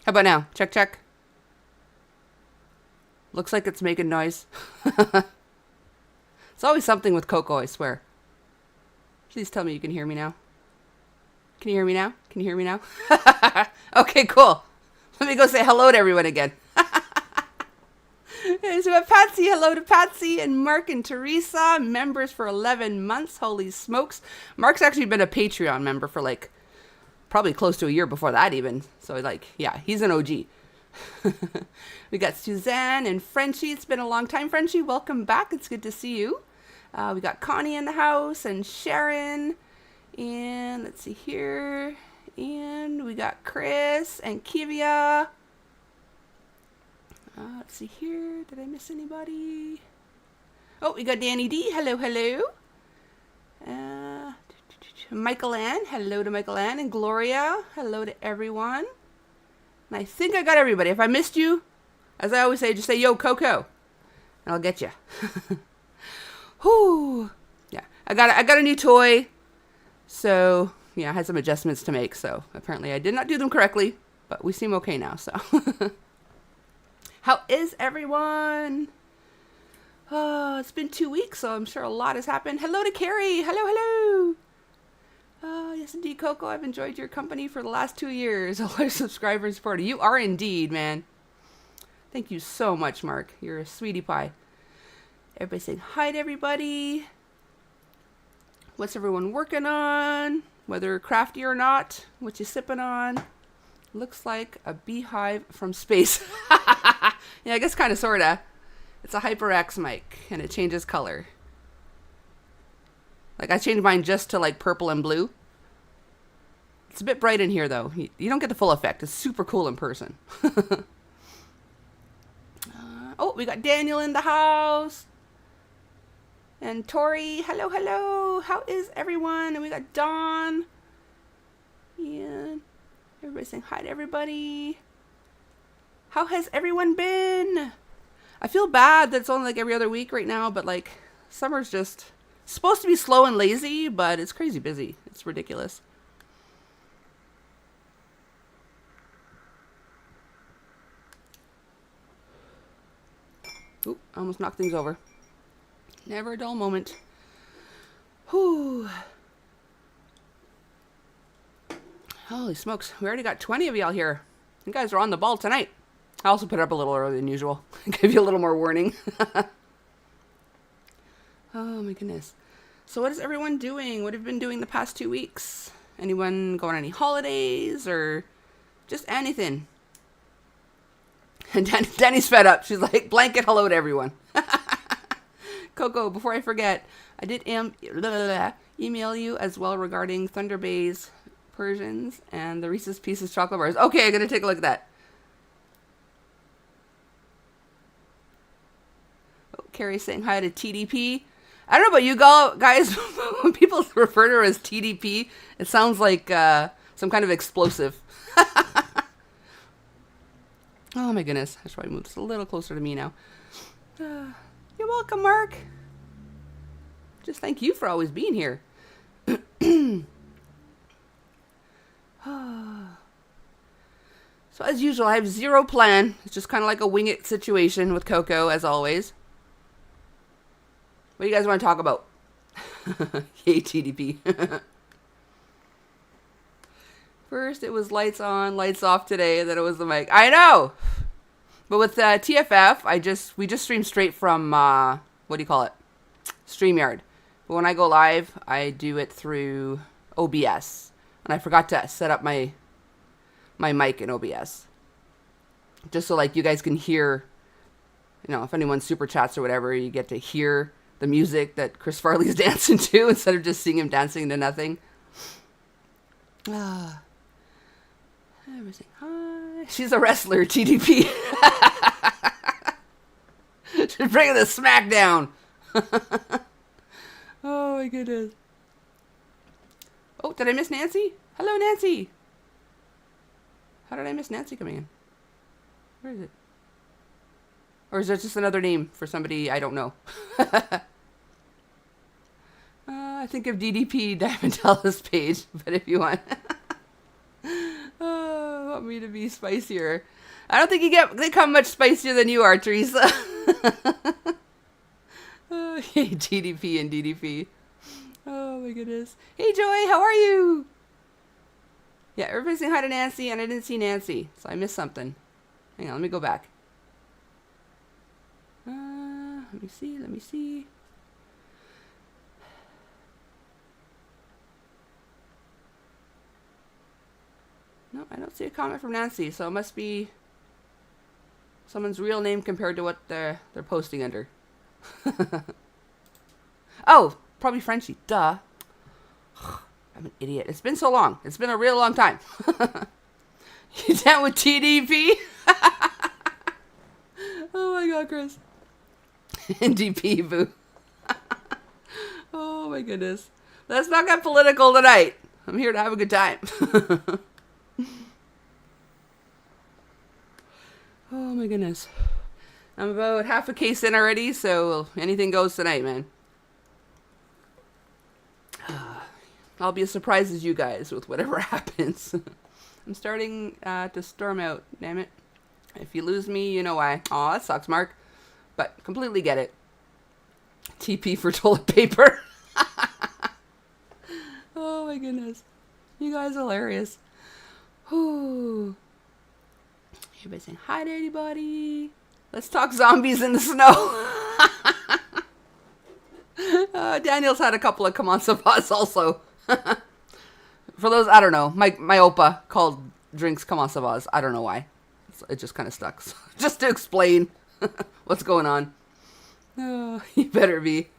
How about now? Check, check. Looks like it's making noise. It's always something with Coco, I swear. Please tell me you can hear me now. Can you hear me now? Can you hear me now? Okay, cool. Let me go say hello to everyone again. So we have Patsy. Hello to Patsy and Mark and Teresa, members for 11 months. Holy smokes. Mark's actually been a Patreon member for like probably close to a year before that even. So like, yeah, he's an OG. We got Suzanne and Frenchie. It's been a long time, Frenchie. Welcome back. It's good to see you. We got Connie in the house and Sharon. And let's see here. And we got Chris and Kivia. Let's see here. Did I miss anybody? Oh, we got Danny D. Hello, hello. Michael Ann. Hello to Michael Ann and Gloria. Hello to everyone. And I think I got everybody. If I missed you, as I always say, just say, yo, Coco. And I'll get you. Whew. Yeah, I got a new toy. So, yeah, I had some adjustments to make. So, apparently I did not do them correctly. But we seem okay now, so. How is everyone? Oh, it's been 2 weeks, so I'm sure a lot has happened. Hello to Carrie. Hello, hello. Yes, indeed, Coco. I've enjoyed your company for the last 2 years. All our subscribers supported. You are indeed, man. Thank you so much, Mark. You're a sweetie pie. Everybody saying hi to everybody. What's everyone working on? Whether crafty or not. What you sipping on? Looks like a beehive from space. Yeah, I guess kind of, sort of. It's a HyperX mic, and it changes color. Like, I changed mine just to, like, purple and blue. It's a bit bright in here, though. You don't get the full effect. It's super cool in person. Oh, we got Daniel in the house. And Tori. Hello, hello. How is everyone? And we got Dawn. And everybody's saying hi to everybody. How has everyone been? I feel bad that it's only like every other week right now, but like summer's just supposed to be slow and lazy, but it's crazy busy. It's ridiculous. Oop, I almost knocked things over. Never a dull moment. Whew. Holy smokes. We already got 20 of y'all here. You guys are on the ball tonight. I also put it up a little earlier than usual. Give you a little more warning. Oh my goodness. So what is everyone doing? What have you been doing the past 2 weeks? Anyone going on any holidays or just anything? And Danny's fed up. She's like, blanket hello to everyone. Coco, before I forget, I did email you as well regarding Thunder Bay's Persians and the Reese's Pieces chocolate bars. Okay, I'm going to take a look at that. Oh, Carrie's saying hi to TDP. I don't know about you guys. When people refer to her as TDP, it sounds like some kind of explosive. Oh my goodness. I should probably move this a little closer to me now. You're welcome, Mark. Just thank you for always being here. So as usual, I have zero plan. It's just kind of like a wing it situation with Coco, as always. What do you guys want to talk about? Yay, TDP. First, it was lights on, lights off today. Then it was the mic. I know! But with TFF, we just stream straight from, what do you call it? StreamYard. But when I go live, I do it through OBS. And I forgot to set up my mic in OBS. Just so, like, you guys can hear, you know, if anyone super chats or whatever, you get to hear the music that Chris Farley's dancing to instead of just seeing him dancing to nothing. Everything. Hi. She's a wrestler, TDP. She's bringing the smack down. Oh my goodness. Oh, did I miss Nancy? Hello, Nancy. How did I miss Nancy coming in? Where is it? Or is that just another name for somebody I don't know? I think of DDP Diamondella's page, but if you want. Oh, want me to be spicier. I don't think they come much spicier than you are, Teresa. GDP and DDP. Oh my goodness. Hey Joy, how are you? Yeah, everybody's saying hi to Nancy, and I didn't see Nancy, so I missed something. Hang on, let me go back. Let me see. No, I don't see a comment from Nancy, so it must be someone's real name compared to what they're posting under. Oh, probably Frenchie. Duh. I'm an idiot. It's been so long. It's been a real long time. You down with TDP? Oh my god, Chris. NDP, boo. Oh my goodness. Let's not get political tonight. I'm here to have a good time. Oh my goodness. I'm about half a case in already, so anything goes tonight, man. I'll be as surprised as you guys with whatever happens. I'm starting to storm out, damn it. If you lose me, you know why. Aw, that sucks, Mark. But completely get it. TP for toilet paper. Oh my goodness. You guys are hilarious. Whew. Everybody saying hi to anybody. Let's talk zombies in the snow. Daniel's had a couple of come on savas also. For those, I don't know. My Opa called drinks come on savas. I don't know why. It just kind of stuck. So, just to explain what's going on. Oh, you better be.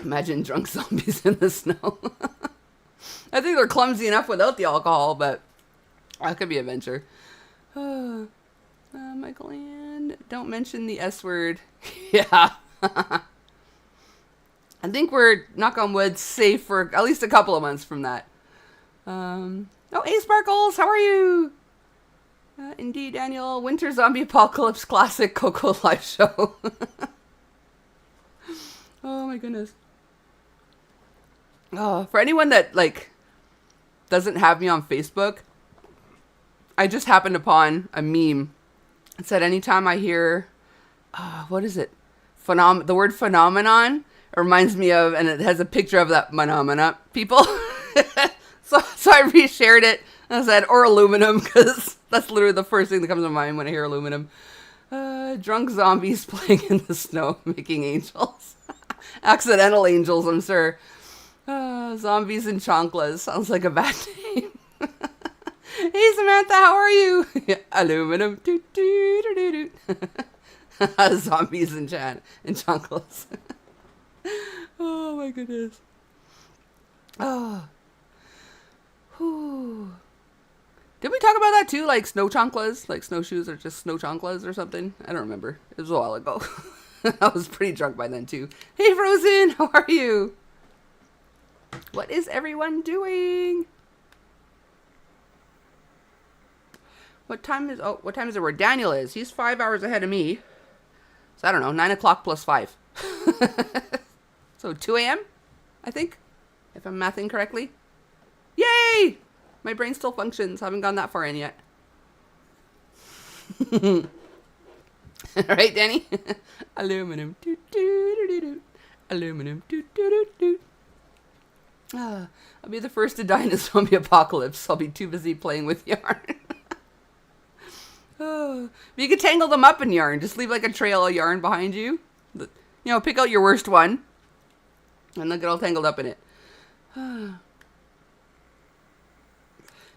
Imagine drunk zombies in the snow. I think they're clumsy enough without the alcohol, but that could be a venture. Michael Ann, don't mention the S word. Yeah. I think we're, knock on wood, safe for at least a couple of months from that. Oh, hey Sparkles, how are you? Indeed, Daniel. Winter Zombie Apocalypse Classic Coco live show. Oh my goodness. Oh, for anyone that doesn't have me on Facebook, I just happened upon a meme. It said anytime I hear, what is it? The word phenomenon, it reminds me of, and it has a picture of that phenomena people. So I reshared it and I said, or aluminum, because that's literally the first thing that comes to mind when I hear aluminum. Drunk zombies playing in the snow, making angels. Accidental angels, I'm sure. Zombies and chanclas. Sounds like a bad name. Hey Samantha, how are you? Yeah, aluminum. Zombies and chanclas. Oh my goodness. Oh. Whew. Did we talk about that too? Like snow chanclas? Like snowshoes or just snow chanclas or something? I don't remember. It was a while ago. I was pretty drunk by then too. Hey Frozen, how are you? What is everyone doing? What time is it where Daniel is? He's 5 hours ahead of me. So I don't know, 9 o'clock plus 5. So 2 a.m., I think, if I'm mathing correctly. Yay! My brain still functions. Haven't gone that far in yet. Right, Danny? Aluminum. Aluminum. I'll be the first to die in a zombie apocalypse. I'll be too busy playing with yarn. Oh, you could tangle them up in yarn. Just leave like a trail of yarn behind you. You know, pick out your worst one. And they'll get all tangled up in it.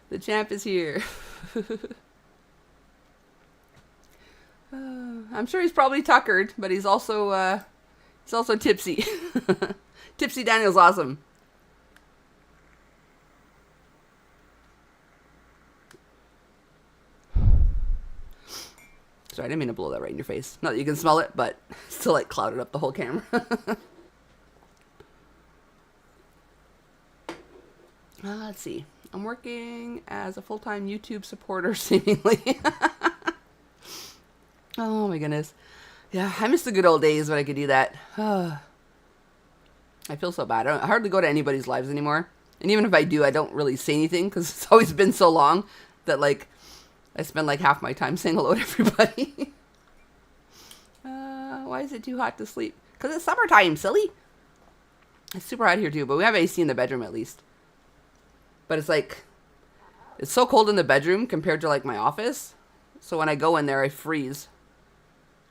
The champ is here. I'm sure he's probably tuckered, but he's also tipsy. Tipsy Daniel's awesome. Sorry, I didn't mean to blow that right in your face. Not that you can smell it, but still like clouded up the whole camera. Let's see. I'm working as a full-time YouTube supporter, seemingly. Oh my goodness. Yeah, I miss the good old days when I could do that. I feel so bad. I hardly go to anybody's lives anymore. And even if I do, I don't really say anything because it's always been so long that like I spend like half my time saying hello to everybody. Why is it too hot to sleep? Because it's summertime, silly. It's super hot here too, but we have AC in the bedroom at least. But it's like, it's so cold in the bedroom compared to like my office. So when I go in there, I freeze.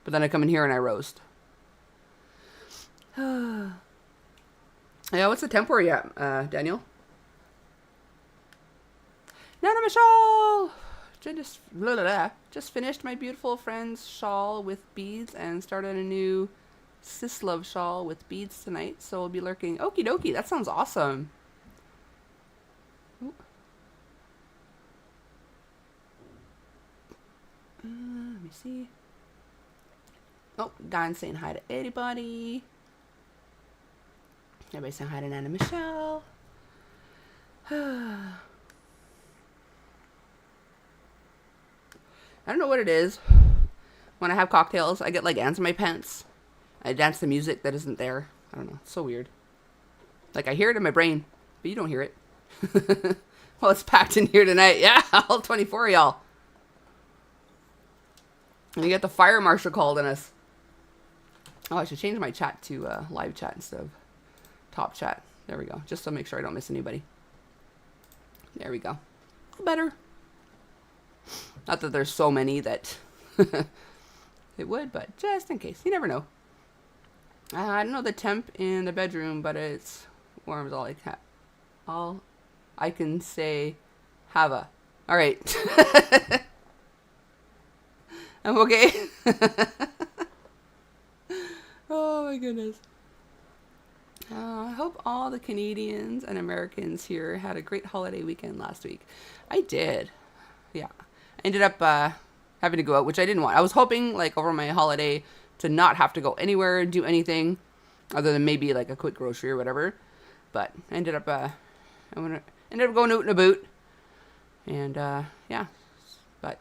But then I come in here and I roast. Yeah, what's the temp where you at, Daniel? Nana Michelle! Just finished my beautiful friend's shawl with beads and started a new Sis Love shawl with beads tonight. So we'll be lurking. Okie dokie, that sounds awesome. Let me see. Oh, Don's saying hi to everybody. Everybody saying hi to Nana Michelle. I don't know what it is. When I have cocktails, I get like ants in my pants. I dance to music that isn't there. I don't know. It's so weird. Like I hear it in my brain, but you don't hear it. Well, it's packed in here tonight. Yeah, all 24 of y'all. And you get the fire marshal called on us. Oh, I should change my chat to live chat instead of top chat. There we go. Just to make sure I don't miss anybody. There we go. Better. Not that there's so many that it would, but just in case. You never know. I don't know the temp in the bedroom, but it's warm as all I can say. Hava. All right. I'm okay. Oh my goodness. I hope all the Canadians and Americans here had a great holiday weekend last week. I did. Yeah. I ended up having to go out, which I didn't want. I was hoping, like, over my holiday to not have to go anywhere and do anything other than maybe, like, a quick grocery or whatever. But I ended up going out in a boot. And, yeah. But,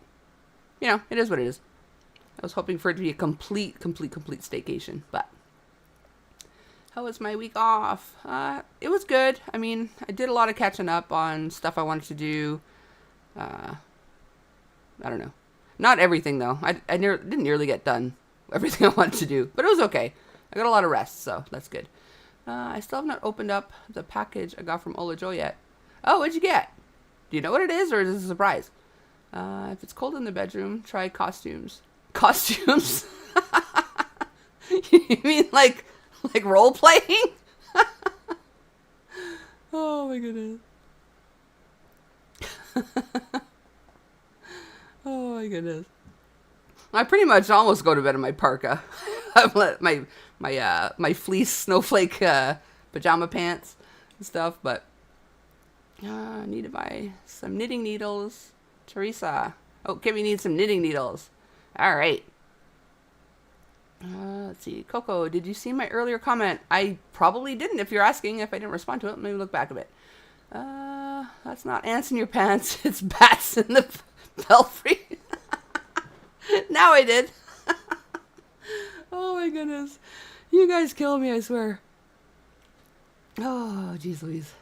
you know, it is what it is. I was hoping for it to be a complete staycation. But how was my week off? It was good. I mean, I did a lot of catching up on stuff I wanted to do. I don't know. Not everything, though. I didn't nearly get done everything I wanted to do. But it was okay. I got a lot of rest, so that's good. I still have not opened up the package I got from Ola Joe yet. Oh, what'd you get? Do you know what it is, or is it a surprise? If it's cold in the bedroom, try costumes. Costumes? You mean like role playing? Oh my goodness. Oh my goodness. I pretty much almost go to bed in my parka. my fleece snowflake pajama pants and stuff, but I need to buy some knitting needles. Teresa. Oh, Kimmy needs some knitting needles. All right. Let's see. Coco, did you see my earlier comment? I probably didn't. If you're asking if I didn't respond to it, maybe look back a bit. That's not ants in your pants. It's bats in the belfry. Now I did. Oh my goodness. You guys kill me, I swear. Oh, geez Louise.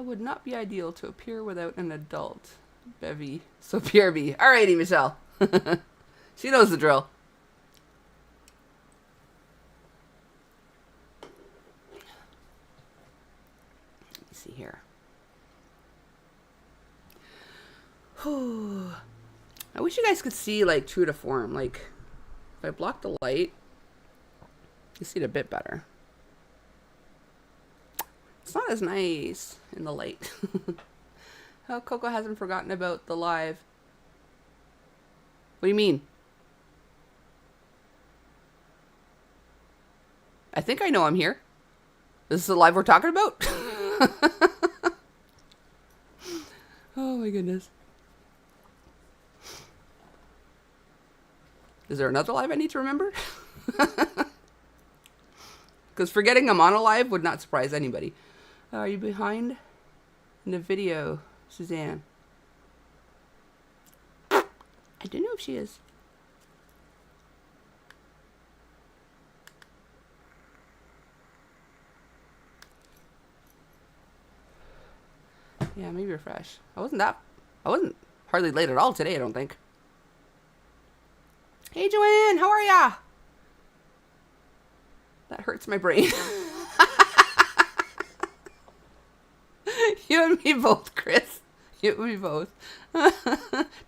Would not be ideal to appear without an adult. Bevy. So PRB. Alrighty, Michelle. She knows the drill. Let me see here. I wish you guys could see, like, true to form. Like, if I block the light, you see it a bit better. It's not as nice in the light. Oh, Coco hasn't forgotten about the live. What do you mean? I think I know I'm here. This is the live we're talking about? Oh my goodness. Is there another live I need to remember? Because forgetting I'm on a live would not surprise anybody. Are you behind in the video, Suzanne? I don't know if she is. Yeah, maybe refresh. I wasn't hardly late at all today, I don't think. Hey, Joanne, how are ya? That hurts my brain. You and me both, Chris. You and me both.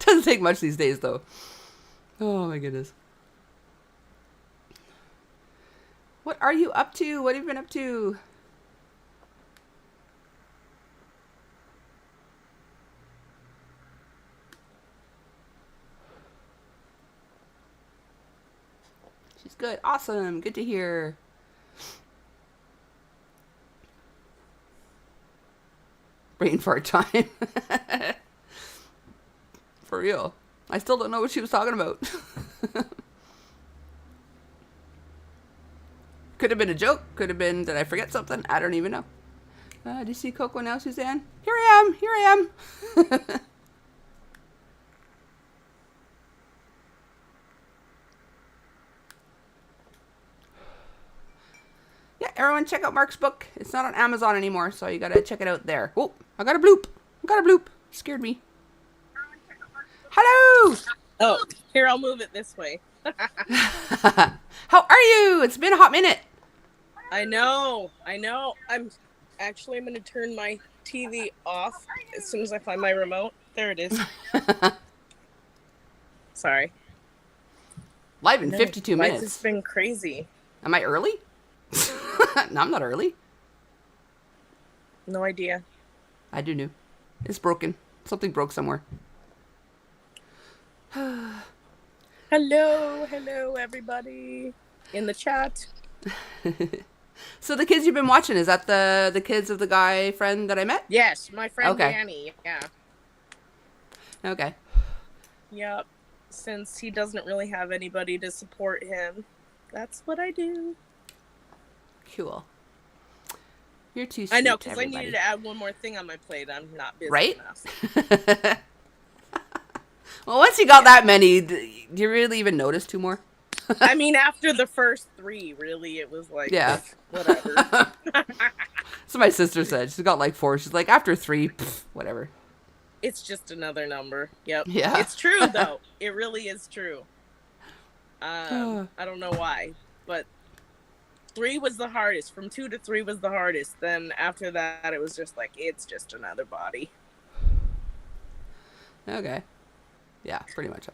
Doesn't take much these days, though. Oh, my goodness. What are you up to? What have you been up to? She's good. Awesome. Good to hear. Brain fart time. For real. I still don't know what she was talking about. Could have been a joke. Could have been, did I forget something? I don't even know. Do you see Coco now, Suzanne? Here I am. Here I am. Yeah, everyone check out Mark's book. It's not on Amazon anymore, so you gotta check it out there. Oh, I got a bloop. I got a bloop. Scared me. Hello! Oh, here, I'll move it this way. How are you? It's been a hot minute. I know. I'm going to turn my TV off as soon as I find my remote. There it is. Sorry. Live in 52 minutes. It's been crazy. Am I early? No, I'm not early. No idea. I do know. It's broken. Something broke somewhere. Hello, everybody in the chat. So the kids you've been watching, is that the kids of the guy friend that I met? Yes, my friend Okay. Danny. Yeah. Okay. Yep. Since he doesn't really have anybody to support him, that's what I do. Cool. You're too sweet. I know, because I everybody. needed to add one more thing on my plate. I'm not busy Right? enough. Well, once you got that many, do you really even notice two more? I mean, after the first three, really, it was like, Yeah. whatever. So my sister said. She's got like 4. She's like, after 3, whatever. It's just another number. Yep. Yeah. It's true, though. It really is true. I don't know why, but 3 was the hardest. From 2 to 3 was the hardest. Then after that, it was just like, it's just another body. Okay. Yeah, pretty much.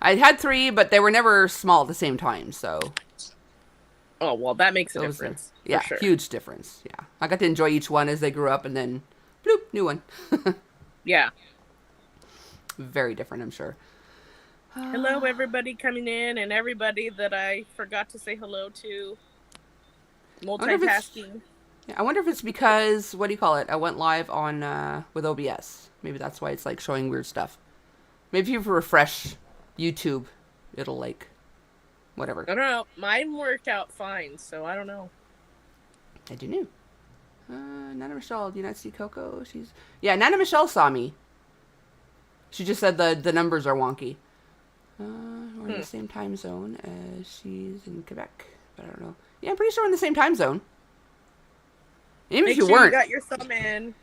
I had 3, but they were never small at the same time, so. Oh, well, that makes a Those difference. Yeah, for sure. huge difference. Yeah. I got to enjoy each one as they grew up, and then, bloop, new one. Yeah. Very different, I'm sure. Hello, everybody coming in, and everybody that I forgot to say hello to. Multitasking. I wonder if it's because, what do you call it? I went live on with OBS. Maybe that's why it's like showing weird stuff. Maybe if you refresh YouTube, it'll like, whatever. I don't know. Mine worked out fine, so I don't know. I do know. Nana Michelle, do you not see Coco? Yeah, Nana Michelle saw me. She just said the numbers are wonky. We're in the same time zone as she's in Quebec, but I don't know. Yeah, I'm pretty sure we're in the same time zone. Even Make if you sure weren't. you got your thumb in.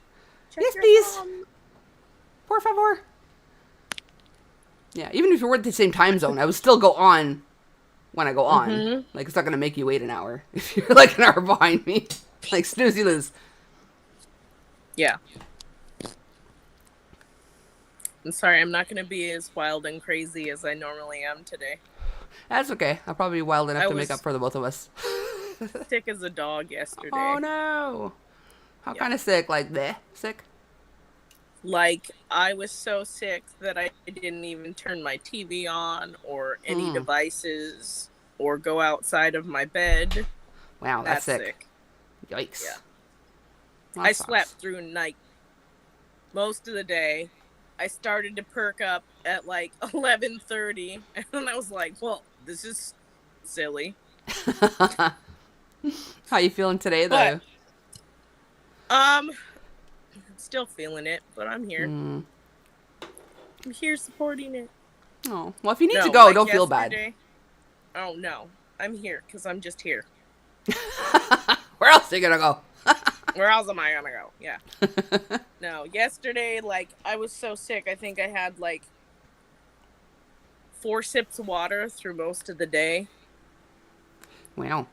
Check Yes, your please. thumb. Por favor. Yeah, even if you were at the same time zone, I would still go on when I go on. Mm-hmm. Like, it's not going to make you wait an hour if you're like an hour behind me. Like, snoozy lose. Yeah. I'm sorry, I'm not going to be as wild and crazy as I normally am today. That's okay. I'll probably be wild enough to make up for the both of us. Sick as a dog yesterday. Oh, no. How kind of sick? Like, bleh, sick? Like, I was so sick that I didn't even turn my TV on or any devices or go outside of my bed. Wow, that's sick. Yikes. Yeah. That I sucks. slept through night most of the day. I started to perk up at like 11:30, and I was like, well, this is silly. How you feeling today, though? Still feeling it, but I'm here. I'm here supporting it. Oh, well, if you need to go, don't feel bad. Oh, no. I'm here because I'm just here. Where else are you going to go? Where else am I gonna go? Yeah. No, yesterday, like, I was so sick. I think I had, like, 4 sips of water through most of the day. Wow.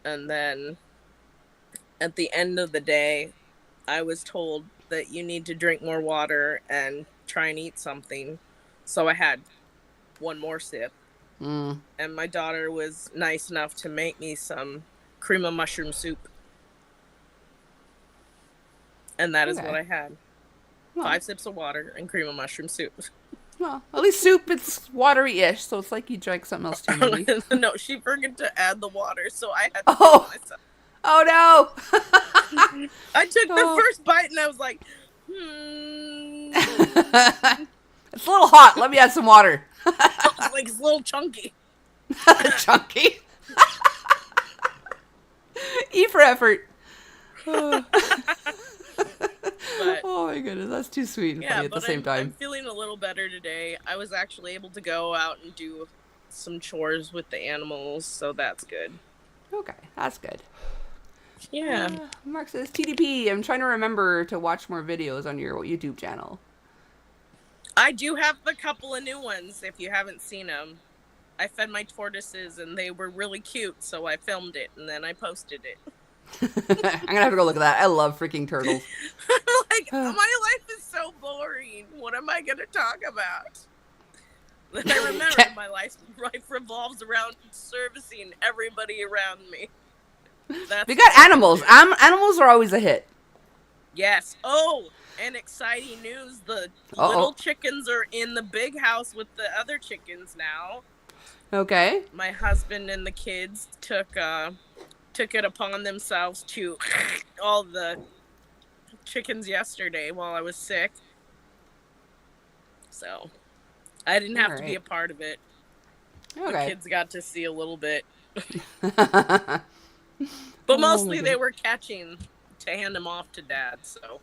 And then at the end of the day, I was told that you need to drink more water and try and eat something. So I had 1 more sip. Mm. And my daughter was nice enough to make me some cream of mushroom soup. And that is Okay. what I had. Well, 5 sips of water and cream of mushroom soup. well, at least soup, it's watery-ish, so it's like you drank something else too, maybe. No, she forgot to add the water, so I had to Oh. do it myself. Oh, no! I took the first bite and I was like, It's a little hot. Let me add some water. It's like it's a little chunky. Chunky. E for effort. But, oh my goodness, that's too sweet and funny at the same time. I'm feeling a little better today. I was actually able to go out and do some chores with the animals, so that's good. Okay, that's good. Yeah. Mark says, TDP, I'm trying to remember to watch more videos on your YouTube channel. I do have a couple of new ones if you haven't seen them. I fed my tortoises and they were really cute, so I filmed it and then I posted it. I'm gonna have to go look at that. I love freaking turtles. Like, my life is so boring. What am I gonna talk about? Then I remember my life revolves around servicing everybody around me. We got animals. Animals are always a hit. Yes. Oh, and exciting news. The little chickens are in the big house with the other chickens now. Okay. My husband and the kids took it upon themselves to all the chickens yesterday while I was sick. So I didn't have to be a part of it. Okay. The kids got to see a little bit. But mostly they were catching to hand them off to Dad, so.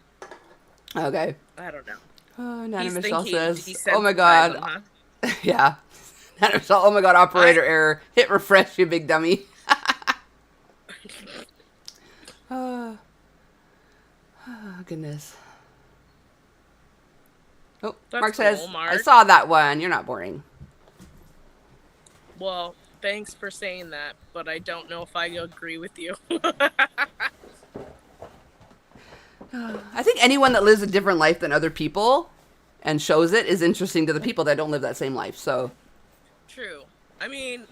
Okay. I don't know. Oh, Nana He's Michelle thinking says, oh my god. them, huh? Yeah. Nana Michelle, oh my god, operator error. Hit refresh, you big dummy. Oh, goodness. Oh, That's Mark says, cool, Mark. I saw that one. You're not boring. Well, thanks for saying that, but I don't know if I agree with you. I think anyone that lives a different life than other people and shows it is interesting to the people that don't live that same life, so. True. I mean,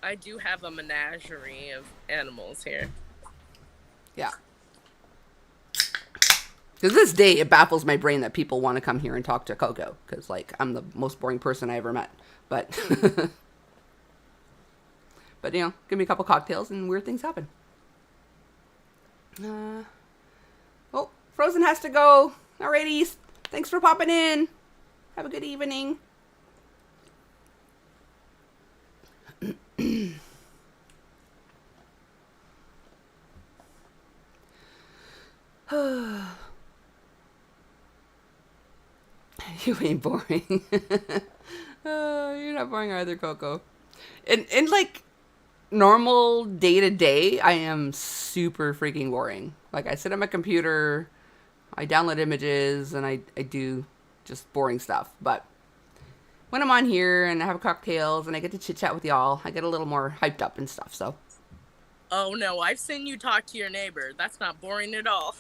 I do have a menagerie of animals here. Yeah. To this day, it baffles my brain that people want to come here and talk to Coco, because, like, I'm the most boring person I ever met. But, but, you know, give me a couple cocktails and weird things happen. Oh, Frozen has to go. Alrighty. Thanks for popping in. Have a good evening. You ain't boring. You're not boring either, Coco. In like normal day to day, I am super freaking boring. Like, I sit on my computer, I download images, and I do just boring stuff. But when I'm on here and I have cocktails and I get to chit chat with y'all, I get a little more hyped up and stuff. So. Oh no, I've seen you talk to your neighbor. That's not boring at all.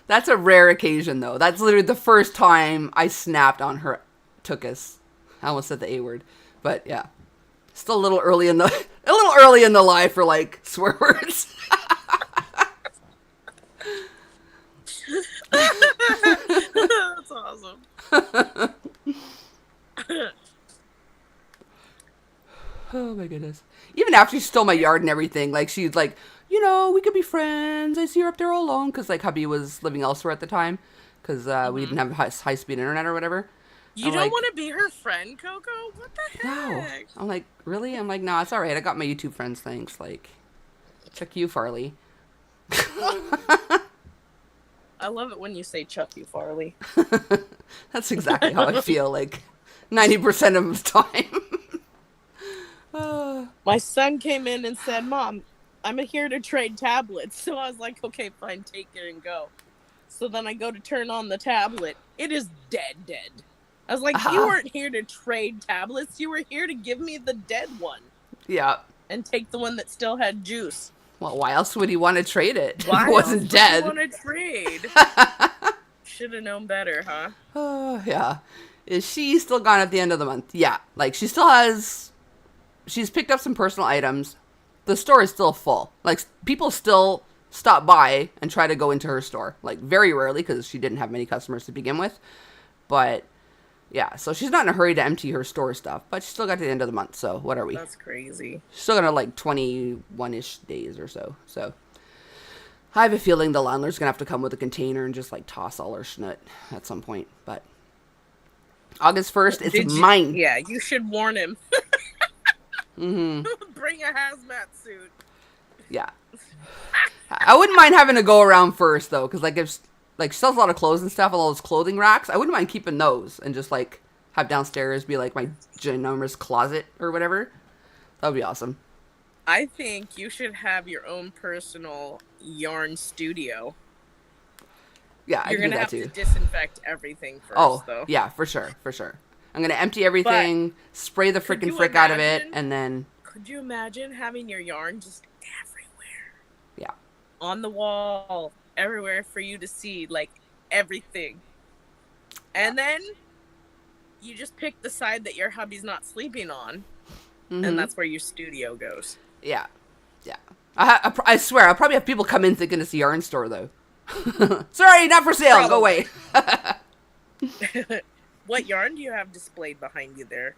That's a rare occasion, though. That's literally the first time I snapped on her tuchus. I almost said the A word, but yeah, still a little early in the life for like swear words. That's awesome. Oh my goodness! Even after she stole my yard and everything, like she's like, you know, we could be friends. I see her up there all alone because like hubby was living elsewhere at the time because we didn't have high speed internet or whatever. You don't want to be her friend, Coco? What the heck? No. I'm like, really? I'm like, no, it's all right. I got my YouTube friends, thanks. Like, check you, Farley. I love it when you say Chuck you, Farley. That's exactly how I feel, like, 90% of the time. My son came in and said, Mom, I'm here to trade tablets. So I was like, okay, fine, take it and go. So then I go to turn on the tablet. It is dead. I was like, you weren't here to trade tablets. You were here to give me the dead one. Yeah. And take the one that still had juice. Well, why else would he want to trade it? Why if it wasn't dead. Why else would he want to trade? Should have known better, huh? Oh, yeah. Is she still gone at the end of the month? Yeah. Like, she still has... She's picked up some personal items. The store is still full. Like, people still stop by and try to go into her store. Like, very rarely, because she didn't have many customers to begin with. But, yeah. So, she's not in a hurry to empty her store stuff. But she's still got to the end of the month. So, what are we? That's crazy. She's still got, like, 21-ish days or so. So, I have a feeling the landlord's going to have to come with a container and just, like, toss all her schnut at some point. But, August 1st, it's mine. Yeah, you should warn him. Mm-hmm. Bring a hazmat suit. Yeah. I wouldn't mind having to go around first, though, because, like, if, like, she sells a lot of clothes and stuff, all those clothing racks, I wouldn't mind keeping those and just, like, have downstairs be, like, my ginormous closet or whatever. That would be awesome. I think you should have your own personal yarn studio. Yeah, You're going to have to disinfect everything first, though. Yeah, for sure. I'm going to empty everything, spray the freaking frick out of it, and then... Could you imagine having your yarn just everywhere? Yeah. On the wall, everywhere for you to see, like, everything. And then you just pick the side that your hubby's not sleeping on, and that's where your studio goes. Yeah. I swear, I'll probably have people come in thinking it's a yarn store, though. Sorry, not for sale. Probably. Go away. What yarn do you have displayed behind you there?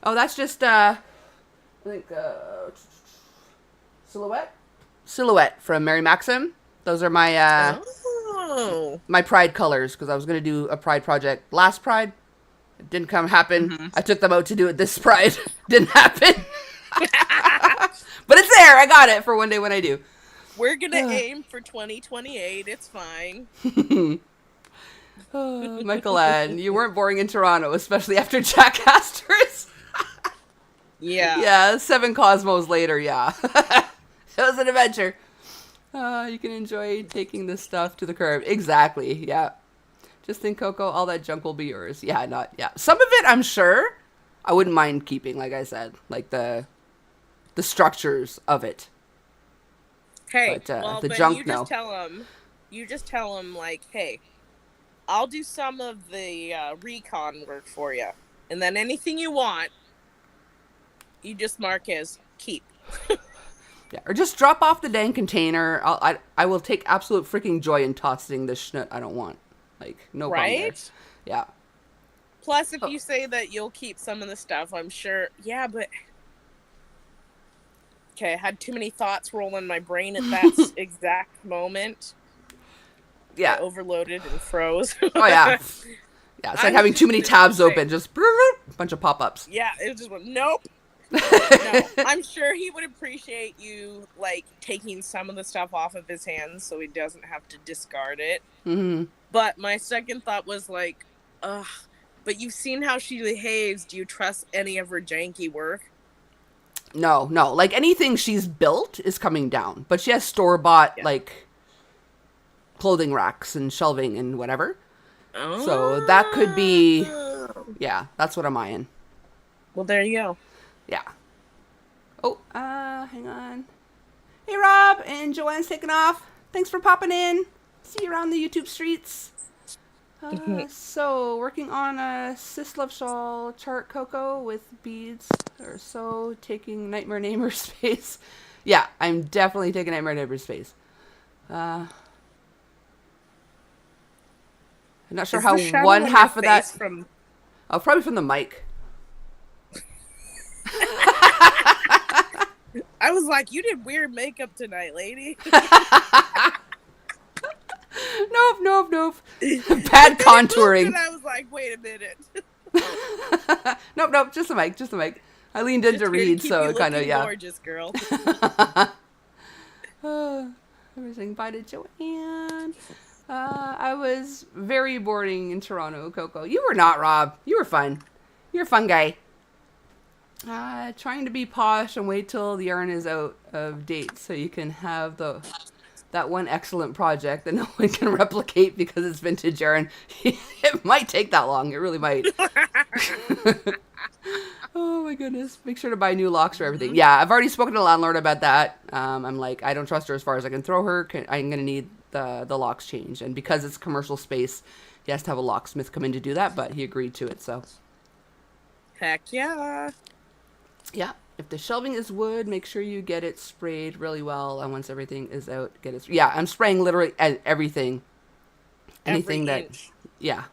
Oh, that's just, I think, Silhouette from Mary Maxim. Those are my, my Pride colors, because I was going to do a Pride project last Pride. It didn't happen. I took them out to do it this Pride. Didn't happen. But it's there. I got it for one day when I do. We're going to aim for 2028. It's fine. Michael Ann, you weren't boring in Toronto, especially after Jack Astor's. Yeah, 7 Cosmos later, yeah. It was an adventure. You can enjoy taking this stuff to the curb. Exactly, yeah. Just think, Coco, all that junk will be yours. Yeah. Some of it, I'm sure, I wouldn't mind keeping, like I said. Like the structures of it. Hey, but the junk, no. You just tell him, like, hey, I'll do some of the recon work for you. And then anything you want, you just mark as keep. Yeah, or just drop off the dang container. I will take absolute freaking joy in tossing the schnut I don't want. Like, no problem there. Yeah. Plus, if you say that you'll keep some of the stuff, I'm sure. Yeah, but... Okay, I had too many thoughts roll in my brain at that exact moment. Yeah. I overloaded and froze. Oh, yeah. Yeah, it's like having too many tabs open. Just a bunch of pop-ups. Yeah, it just went, nope. No, I'm sure he would appreciate you, like, taking some of the stuff off of his hands so he doesn't have to discard it. Mm-hmm. But my second thought was, like, ugh, but you've seen how she behaves. Do you trust any of her janky work? No. Like, anything she's built is coming down. But she has store-bought, like, clothing racks and shelving and whatever. Oh. So that could be... Yeah, that's what I'm eyeing. Well, there you go. Yeah. Oh, hang on. Hey, Rob, and Joanne's taking off. Thanks for popping in. See you around the YouTube streets. So, working on a Sis Love Shawl chart, Coco, with beads or so, taking Nightmare Neighbor space. Yeah, I'm definitely taking Nightmare Neighbor space. I'm not sure how one half of that... Oh, probably from the mic. I was like, you did weird makeup tonight, lady. Nope. Bad contouring. And I was like, wait a minute. Nope. Just a mic. I leaned in to read, so it kind of, yeah. Gorgeous, girl. Everything invited Joanne. I was very boring in Toronto, Coco. You were not, Rob. You were fun. You're a fun guy. Trying to be posh and wait till the yarn is out of date so you can have that one excellent project that no one can replicate because it's vintage yarn. It might take that long. It really might. Oh my goodness. Make sure to buy new locks for everything. Yeah, I've already spoken to the landlord about that. I'm like, I don't trust her as far as I can throw her. I'm going to need the locks changed. And because it's commercial space, he has to have a locksmith come in to do that, but he agreed to it, so. Heck yeah. Yeah. If the shelving is wood, make sure you get it sprayed really well. And once everything is out, get it. Yeah, I'm spraying literally everything. Anything Every that. inch. Yeah.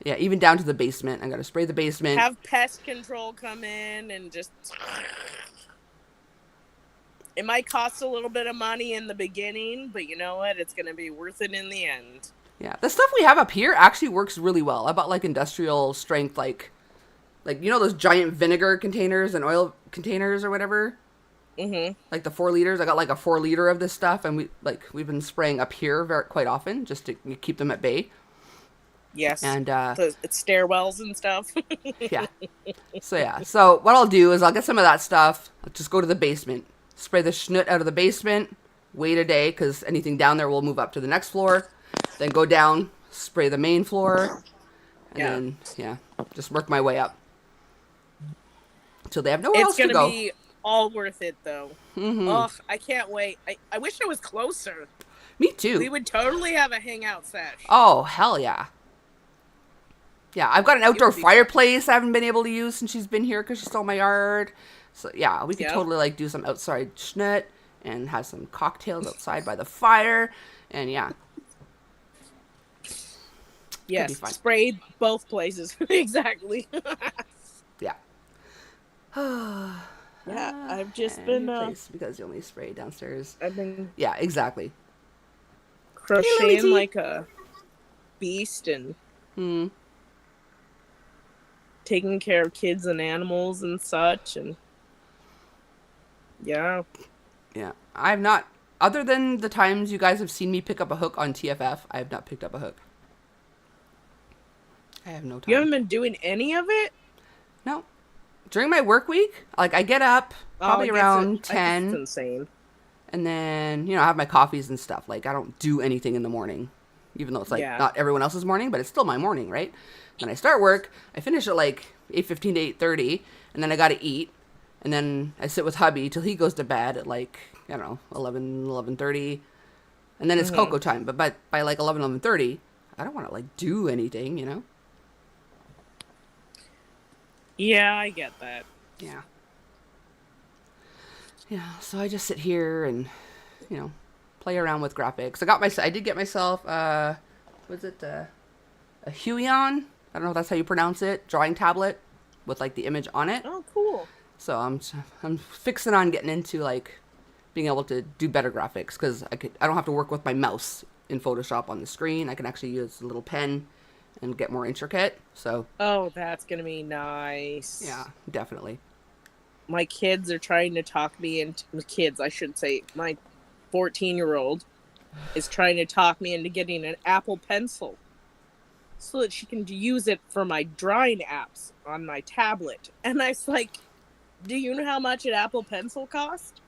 Yeah, even down to the basement. I got to spray the basement. Have pest control come in and just. It might cost a little bit of money in the beginning, but you know what? It's going to be worth it in the end. Yeah, the stuff we have up here actually works really well. I bought like industrial strength, like you know those giant vinegar containers and oil containers or whatever. Mm-hmm. Like the 4 liters. I got like a 4 liter of this stuff, and we've been spraying up here quite often just to keep them at bay. Yes. And it's stairwells and stuff. yeah. So what I'll do is I'll get some of that stuff. I'll just go to the basement, spray the schnoot out of the basement, wait a day because anything down there will move up to the next floor. Then go down, spray the main floor, and then just work my way up until they have nowhere else to go. It's gonna be all worth it though. Mm-hmm. Oh, I can't wait. I wish it was closer. Me too. We would totally have a hangout sesh. Oh hell yeah. Yeah, I've got an outdoor fireplace I haven't been able to use since she's been here because she stole my yard. So yeah, we could totally like do some outside schnoot and have some cocktails outside by the fire, and yeah. Yes, sprayed both places. Exactly. Yeah. Yeah, I've just been because you only spray downstairs. I've been exactly crocheting like a beast and taking care of kids and animals and such, and yeah. I've not, other than the times you guys have seen me pick up a hook on TFF, I have not picked up a hook. I have no time. You haven't been doing any of it? No. During my work week, like I get up probably around 10. That's insane. And then, I have my coffees and stuff. Like I don't do anything in the morning, even though it's like not everyone else's morning, but it's still my morning, right? Then I start work, I finish at like 8:15 to 8:30, and then I got to eat. And then I sit with hubby till he goes to bed at like, 11:30. And then it's Coco time. But by like 11:30, I don't want to like do anything, Yeah, I get that. Yeah. Yeah, so I just sit here and, play around with graphics. I did get myself, was it a Huion? I don't know if that's how you pronounce it. Drawing tablet with like the image on it. Oh, cool. So I'm fixing on getting into like being able to do better graphics because I don't have to work with my mouse in Photoshop on the screen. I can actually use a little pen and get more intricate. So that's gonna be nice. Yeah, definitely. My kids are trying to talk me into my 14-year-old is trying to talk me into getting an Apple Pencil so that she can use it for my drawing apps on my tablet. And I was like, do you know how much an Apple Pencil cost?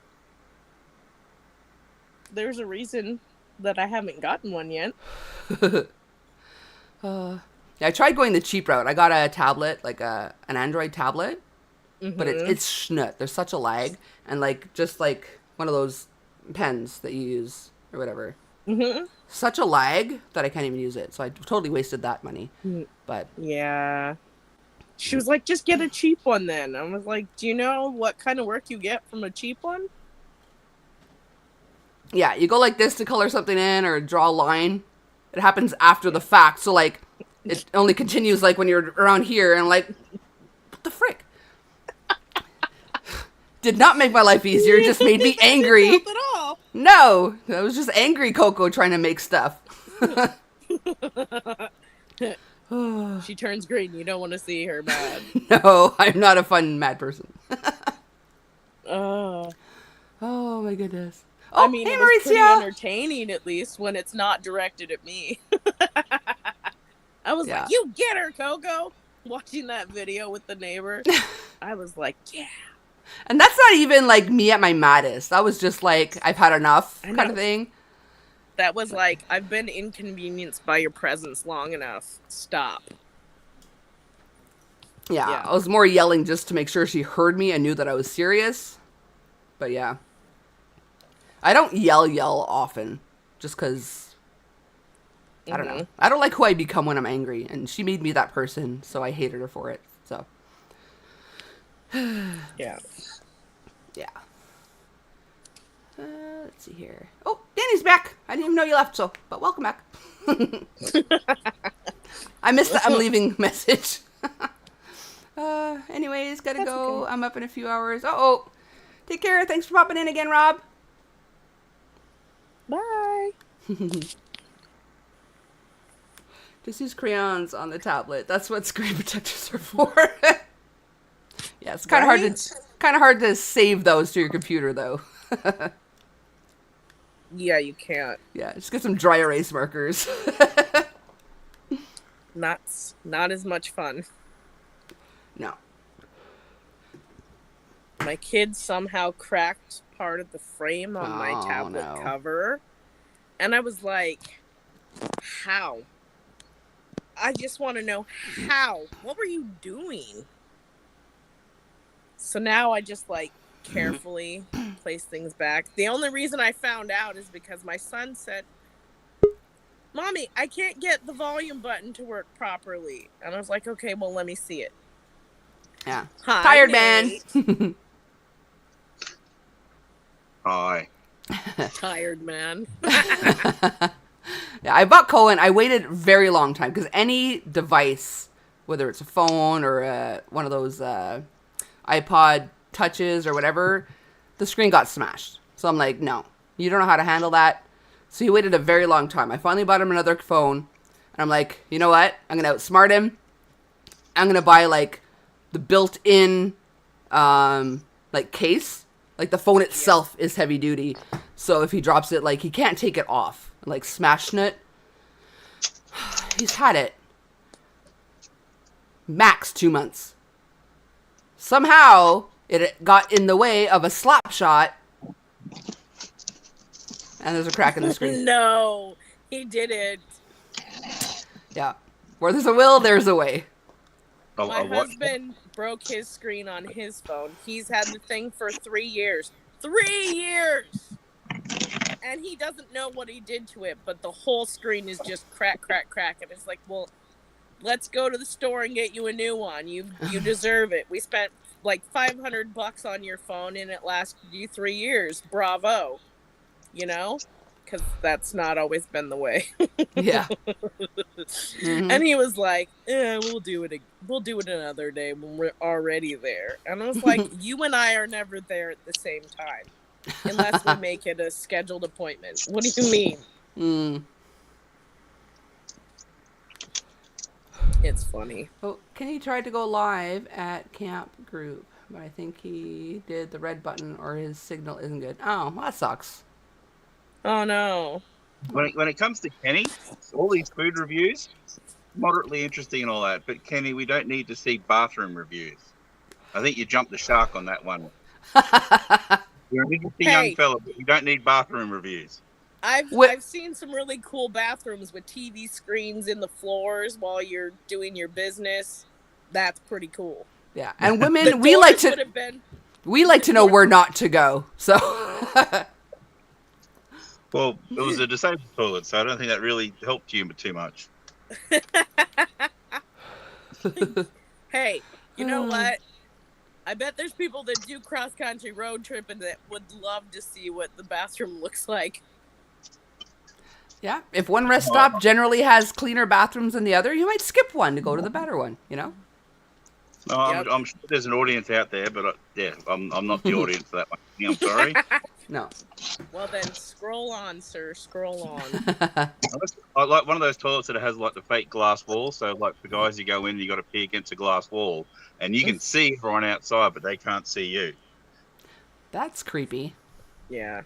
There's a reason that I haven't gotten one yet. I tried going the cheap route. I got a tablet, like an Android tablet, but it's schnoot. There's such a lag, and like just like one of those pens that you use or whatever. Such a lag that I can't even use it. So I totally wasted that money. But yeah, she was like, "Just get a cheap one, then." I was like, "Do you know what kind of work you get from a cheap one?" Yeah, you go like this to color something in or draw a line. It happens after the fact, so like it only continues like when you're around here, and like, what the frick? Did not make my life easier. It just made me angry. Not at all. No, I was just angry Coco trying to make stuff. She turns green. You don't want to see her mad. No, I'm not a fun mad person. Oh my goodness. I mean, hey, it was pretty Mauricio. entertaining, at least, when it's not directed at me. I was like, you get her, Coco! watching that video with the neighbor, I was like, yeah. And that's not even like me at my maddest. That was just like, I've had enough kind of thing. That was like, I've been inconvenienced by your presence long enough. Stop. Yeah, I was more yelling just to make sure she heard me and knew that I was serious. But yeah. I don't yell often. Just because, I don't know. I don't like who I become when I'm angry. And she made me that person, so I hated her for it. So. Yeah. Yeah. Let's see here. Oh, Danny's back. I didn't even know you left, but welcome back. I missed the I'm leaving message. Anyways, gotta go. Okay. I'm up in a few hours. Uh-oh. Take care. Thanks for popping in again, Rob. Bye. Just use crayons on the tablet. That's what screen protectors are for. Yeah, it's kind of hard to save those to your computer, though. Yeah, you can't. Yeah, just get some dry erase markers. Not as much fun. No. My kid somehow cracked part of the frame on my tablet cover. And I was like, how? I just want to know how. What were you doing? So now I just like carefully place things back. The only reason I found out is because my son said, Mommy, I can't get the volume button to work properly. And I was like, okay, well, let me see it. Yeah. Hi, tired Nate. man. Hi. Tired man. Yeah, I bought Cohen. I waited a very long time because any device, whether it's a phone or one of those iPod touches or whatever, the screen got smashed. So I'm like, no, you don't know how to handle that. So he waited a very long time. I finally bought him another phone. And I'm like, you know what? I'm going to outsmart him. I'm going to buy like the built-in like case. Like the phone itself is heavy duty. So if he drops it, like he can't take it off. Like smashing it. He's had it max 2 months. Somehow it got in the way of a slap shot. And there's a crack in the screen. No, he didn't. Yeah. Where there's a will, there's a way. My husband broke his screen on his phone. He's had the thing for 3 years. 3 years! And he doesn't know what he did to it, but the whole screen is just crack. And it's like, well, let's go to the store and get you a new one. You deserve it. We spent like $500 on your phone and it lasted you 3 years. Bravo. You know? Because that's not always been the way. Yeah. Mm-hmm. And he was like, we'll do it another day when we're already there. And I was like, you and I are never there at the same time. Unless we make it a scheduled appointment. What do you mean? It's funny. Oh, Kenny tried to go live at camp group, but I think he did the red button or his signal isn't good. Oh, well, that sucks. Oh, no. When it comes to Kenny, all these food reviews, moderately interesting and all that. But Kenny, we don't need to see bathroom reviews. I think you jumped the shark on that one. You're an interesting young fella, but you don't need bathroom reviews. I've seen some really cool bathrooms with TV screens in the floors while you're doing your business. That's pretty cool. Yeah, and women, we like to know where not to go. So, well, it was a disabled toilet, so I don't think that really helped you too much. Hey, you know what? I bet there's people that do cross-country road tripping that would love to see what the bathroom looks like. Yeah, if one rest stop generally has cleaner bathrooms than the other, you might skip one to go to the better one, you know? No, I'm sure there's an audience out there, but I'm not the audience for that one. I'm sorry. No. Well then, scroll on, sir. Scroll on. I like one of those toilets that has like the fake glass wall. So like for guys, you go in, you got to pee against a glass wall, and you can see everyone outside, but they can't see you. That's creepy. Yeah.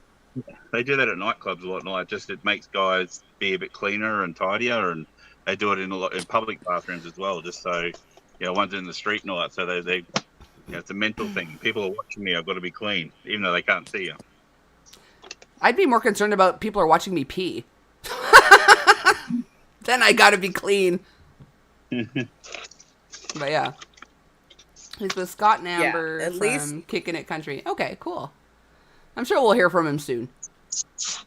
They do that at nightclubs a lot, and just it makes guys be a bit cleaner and tidier, and they do it in public bathrooms as well, just so ones in the street and all that. So they it's a mental thing. People are watching me. I've got to be clean, even though they can't see you. I'd be more concerned about people are watching me pee. Then I gotta be clean. But yeah. He's with Scott and Amber at from least... Kicking It Country. Okay, cool. I'm sure we'll hear from him soon.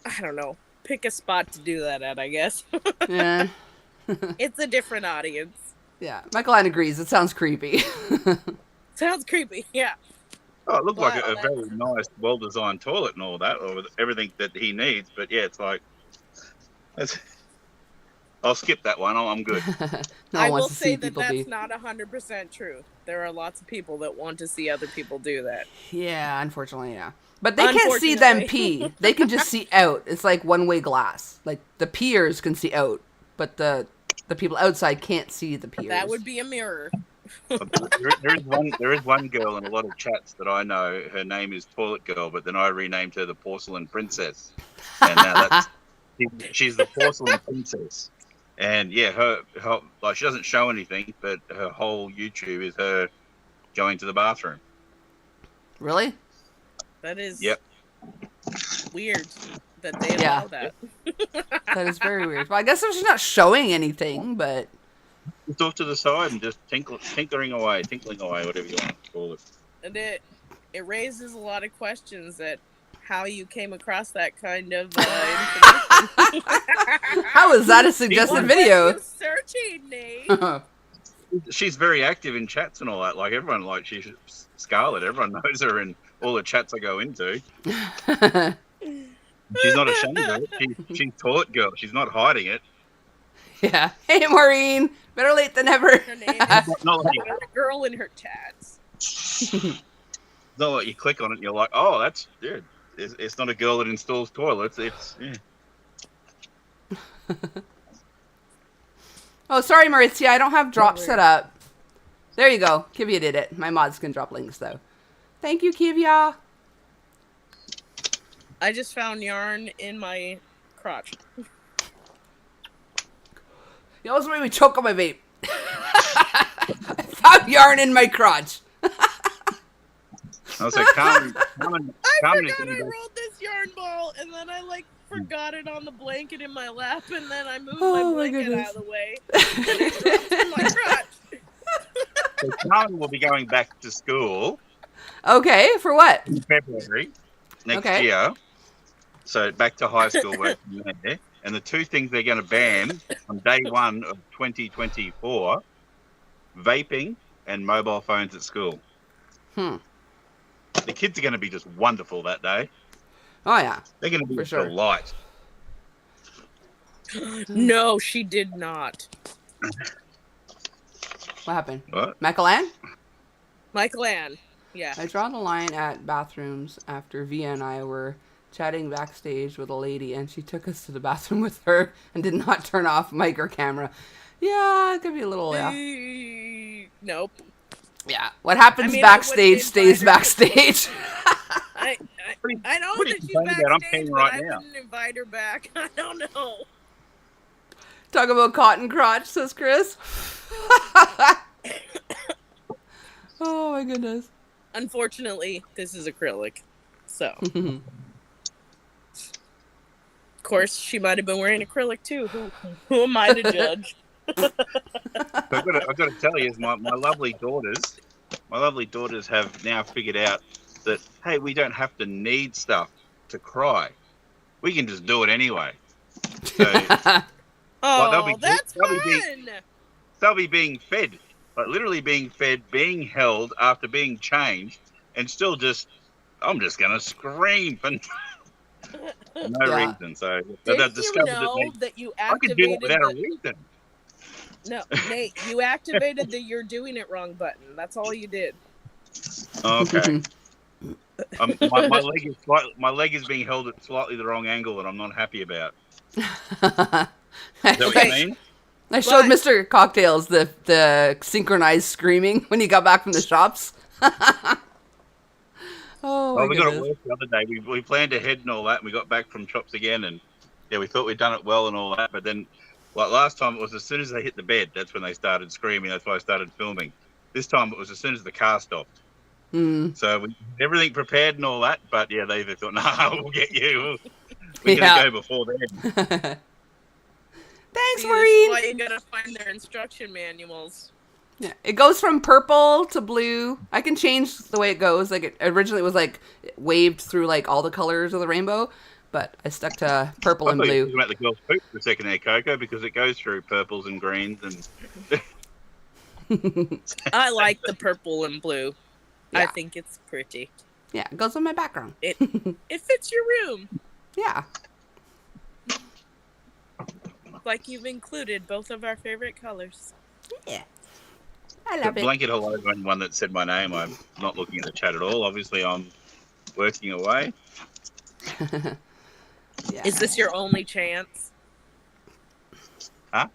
I don't know. Pick a spot to do that at, I guess. Yeah. It's a different audience. Yeah. Michael Ann agrees. It sounds creepy. Sounds creepy, yeah. Oh, it looked like a very nice, well-designed toilet and all that, or with everything that he needs. But yeah, it's like, I'll skip that one. I'm good. I will say that that's not 100% true. There are lots of people that want to see other people do that. Yeah, unfortunately, yeah. But they can't see them pee. They can just see out. It's like one-way glass. Like, the peers can see out, but the people outside can't see the peers. That would be a mirror. there is one girl in a lot of chats that I know. Her name is Toilet Girl, but then I renamed her the Porcelain Princess, and now she's the Porcelain Princess. And yeah, her like she doesn't show anything, but her whole YouTube is her going to the bathroom. Really? That is weird that they allow that. That is very weird. Well, I guess she's not showing anything, but just off to the side and just tinkling away, whatever you want to call it. And it raises a lot of questions at how you came across that kind of information. How is that a suggested video? What are you searching, Nate? She's very active in chats and all that. Like everyone, like she's Scarlett. Everyone knows her in all the chats I go into. She's not ashamed of it. She's Toilet Girl. She's not hiding it. Yeah. Hey, Maureen. Better late than never. Her name is not like a girl in her chats. Not like you click on it and you're like, oh, that's dude. It's not a girl that installs toilets. It's Oh, sorry, Maurizia. I don't have drops set up. There you go. Kivia did it. My mods can drop links, though. Thank you, Kivia. I just found yarn in my crotch. You almost made me choke on my vape. I found yarn in my crotch. I was like, Carmen, I forgot I rolled this yarn ball, and then I forgot it on the blanket in my lap, and then I moved my blanket out of the way, and it dropped in my crotch. So Carmen will be going back to school. Okay, for what? In February next year. So back to high school working there. And the two things they're going to ban on day one of 2024, vaping and mobile phones at school. The kids are going to be just wonderful that day. Oh, yeah. They're going to be a delight. No, she did not. What happened? What? Michael Ann? Michael Ann, yeah. I draw the line at bathrooms after Via and I were chatting backstage with a lady, and she took us to the bathroom with her and did not turn off mic or camera. Yeah, it could be a little, Nope. Yeah, what happens backstage stays backstage. I know that she's backstage, but I wouldn't invite her back. I don't know. Talk about cotton crotch, says Chris. Oh my goodness. Unfortunately, this is acrylic, so. Of course, she might have been wearing acrylic too. Who am I to judge? I've got to tell you, my lovely daughters have now figured out that, hey, we don't have to need stuff to cry. We can just do it anyway. So, they'll be being fed, like literally being fed, being held after being changed, and still I'm just going to scream for no reason. So did you know that you activated? I could do it without a reason. No, Nate, you activated the "you're doing it wrong" button. That's all you did. Okay. My leg is being held at slightly the wrong angle, and I'm not happy about. Is that what you mean? I showed Mr. Cocktails the synchronized screaming when he got back from the shops. Oh, we got to work the other day. We planned ahead and all that, and we got back from shops again, and we thought we'd done it well and all that, but then, like last time, it was as soon as they hit the bed, that's when they started screaming. That's why I started filming. This time it was as soon as the car stopped. Mm. So everything prepared and all that, but yeah, they either thought, "No, we'll get you. We're Yeah. gonna go before then." Thanks, See, Maureen. that's why you gotta find their instruction manuals. Yeah, it goes from purple to blue. I can change the way it goes. Like it originally was like waved through like all the colors of the rainbow, but I stuck to purple and I thought you were blue. talking about the girl's poop for a second there, Coco, because it goes through purples and greens and I like the purple and blue. I Yeah. think it's pretty. Yeah, it goes with my background. It fits your room. Yeah. Like you've included both of our favorite colors. Yeah. I the love it. blanket hello to anyone that said my name. I'm not looking at the chat at all. Obviously, I'm working away. Yeah. Is this your only chance? Huh?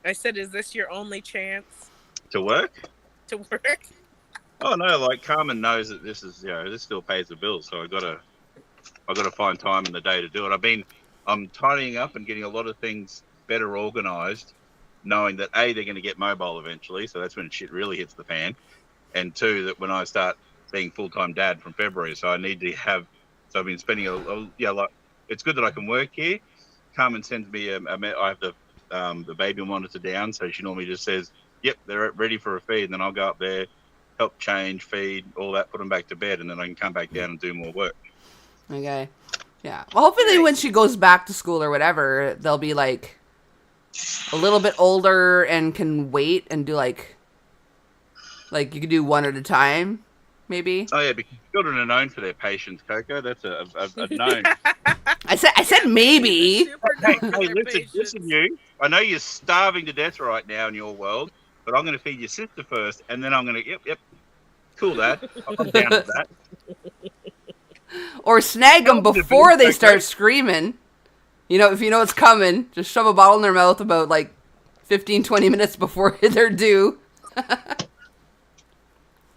I said, is this your only chance To work? to work? Oh no, like Carmen knows that this is, this still pays the bills, so I gotta find time in the day to do it. I'm tidying up and getting a lot of things better organized, knowing that A, they're going to get mobile eventually, so that's when shit really hits the fan, and two, that when I start being full-time dad from February, so I need to have. So I've been spending like it's good that I can work here. Carmen sends me I have the baby monitor down, so she normally just says, "Yep, they're ready for a feed," and then I'll go up there, help change, feed, all that, put them back to bed, and then I can come back down and do more work. Okay. Yeah. Well, hopefully when she goes back to school or whatever, they'll be like a little bit older and can wait and do like you could do one at a time, maybe. Oh yeah, because children are known for their patience, Coco. That's a known. I said maybe. Super Hey, known for hey, their listen, patience. you. I know you're starving to death right now in your world, but I'm going to feed your sister first, and then I'm going to. Yep. Cool, Dad. I'm down with that. Or snag them Tell them to before be they okay. start screaming. You know, if you know it's coming, just shove a bottle in their mouth about like 15, 20 minutes before they're due.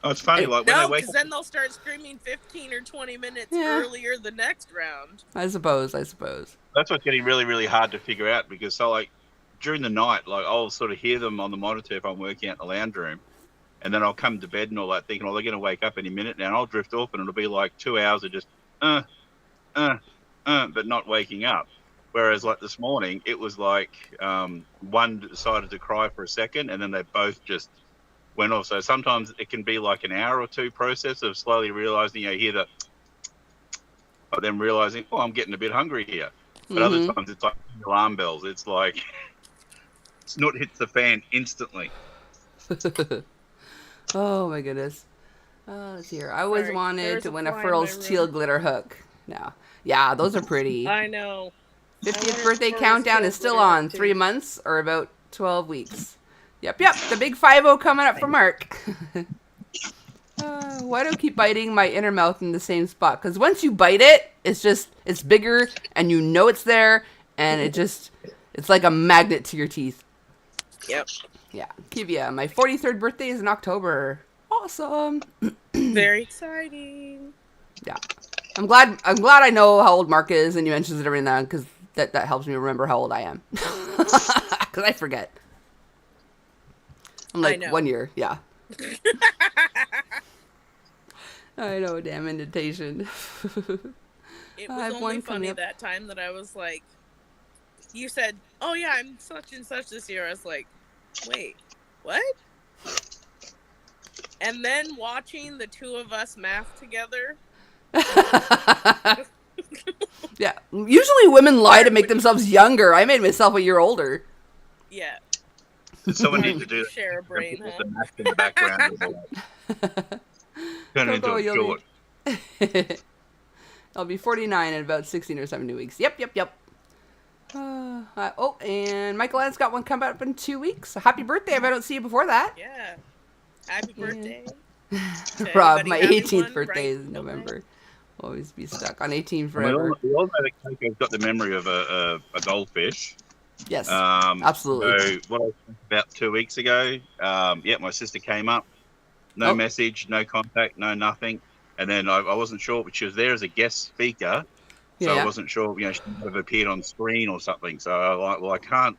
Oh, it's funny. Like when No, they wake because up, then they'll start screaming 15 or 20 minutes Yeah. earlier the next round. I suppose. that's what's getting really, really hard to figure out, because so like during the night, like I'll sort of hear them on the monitor if I'm working out in the lounge room, and then I'll come to bed and all that, thinking, "Oh, they're going to wake up any minute now," and I'll drift off, and it'll be like 2 hours of just but not waking up. Whereas like this morning, it was like one decided to cry for a second, and then they both just went off. So sometimes it can be like an hour or two process of slowly realizing, you hear the, but then realizing, oh, I'm getting a bit hungry here. But other times it's like alarm bells. It's like snot hits the fan instantly. Oh my goodness. Let's see here. I always Sorry, wanted there's to a win a fly in my Furl's room. teal glitter hook. No. Yeah, those are pretty. I know. 50th birthday Furl's countdown teal is still glitter on. hook, too. 3 months or about 12 weeks. Yep. The big 5-0 coming up for Mark. Why do I keep biting my inner mouth in the same spot? Because once you bite it, it's bigger and you know it's there, and it's like a magnet to your teeth. Yep. Yeah. Kivia, my 43rd birthday is in October. Awesome. Very exciting. Yeah. I'm glad I know how old Mark is, and you mentioned it every now and then, because that helps me remember how old I am. Because I forget. I'm like 1 year. Yeah. I know, damn invitation. It I was have only one coming funny up. that time that I was like, you said, "Oh yeah, I'm such and such this year." I was like, "Wait, what?" And then watching the two of us math together. Yeah. Usually women lie to make themselves younger. I made myself a year older. Yeah. Someone needs to do that. Share a brain, Put huh? the mask in the background. Turn it into Coco, a you'll short. I'll be 49 in about 16 or 17 weeks. Yep. And Michael Ann's got one coming up in 2 weeks. So happy birthday if I don't see you before that. Yeah. Happy birthday. Rob, anybody my having 18th one birthday right is in now? November. Always be stuck on 18 We forever. all know that Coco's got the memory of a goldfish. Yes, absolutely. So what I was about 2 weeks ago, my sister came up. No message, no contact, no nothing. And then I wasn't sure, but she was there as a guest speaker. So I wasn't sure, she might have appeared on screen or something. So I was like, well, I can't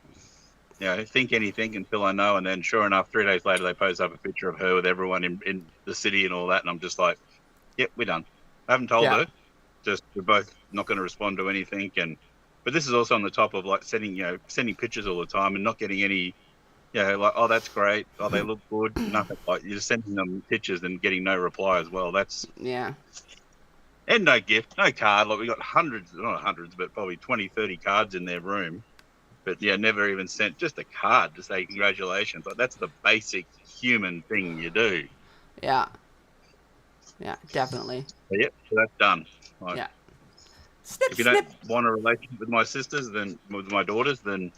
think anything until I know. And then sure enough, 3 days later, they post up a picture of her with everyone in the city and all that. And I'm just like, yep, we're done. I haven't told her. Just we're both not going to respond to anything. But this is also on the top of like sending pictures all the time and not getting any, like, oh, that's great. Oh, they look good. Nothing. Like, you're just sending them pictures and getting no reply as well. That's and no gift, no card. Like, we got not hundreds, but probably 20, 30 cards in their room. But never even sent just a card to say congratulations. Like, that's the basic human thing you do. Yeah, definitely. So, so that's done. Like, Snip, if you don't want a relationship with my sisters, then with my daughters, then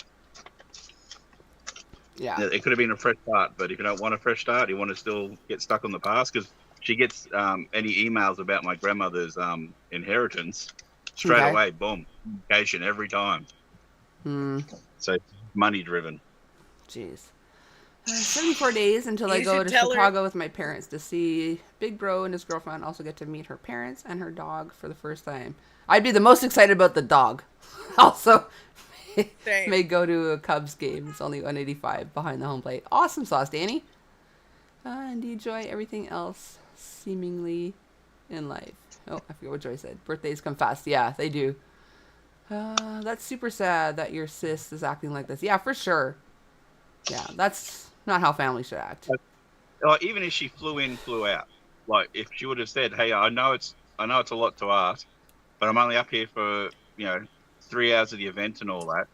it could have been a fresh start. But if you don't want a fresh start, you want to still get stuck on the past, because she gets any emails about my grandmother's inheritance, straight away, boom, communication every time. So money driven. Jeez. 74 days until I go to Chicago with my parents to see Big Bro and his girlfriend. Also get to meet her parents and her dog for the first time. I'd be the most excited about the dog. Also, may go to a Cubs game. It's only 185 behind the home plate. Awesome sauce, Danny. And you enjoy everything else seemingly in life. Oh, I forget what Joy said. Birthdays come fast. Yeah, they do. That's super sad that your sis is acting like this. Yeah, for sure. Yeah, that's not how family should act. Even if she flew in, flew out. Like, if she would have said, "Hey, I know it's a lot to ask, but I'm only up here for 3 hours of the event and all that,"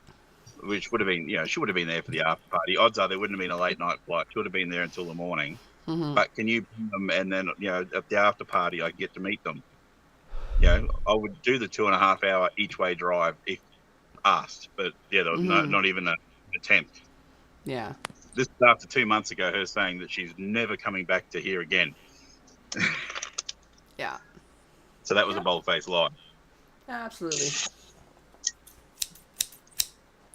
which would have been, she would have been there for the after party. Odds are there wouldn't have been a late night flight. She would have been there until the morning. But can you bring them, and then at the after party I get to meet them. I would do the 2.5 hour each way drive if asked, but there was not even an attempt. Yeah. This is after 2 months ago, her saying that she's never coming back to here again. Yeah. So that was a bold-faced lie. Absolutely.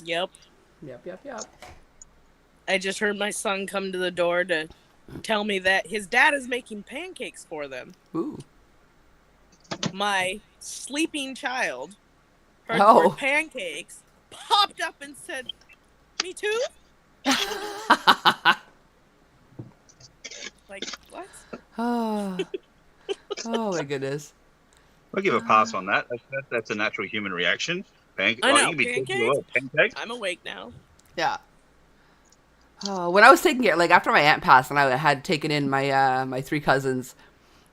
Yep. I just heard my son come to the door to tell me that his dad is making pancakes for them. Ooh. My sleeping child heard the word pancakes, popped up and said, "Me too?" Like, what? Oh my goodness. I'll give a pass on that. That's a natural human reaction. I know, pancakes? I'm awake now. Yeah. When I was taking it, like after my aunt passed and I had taken in my my 3 cousins,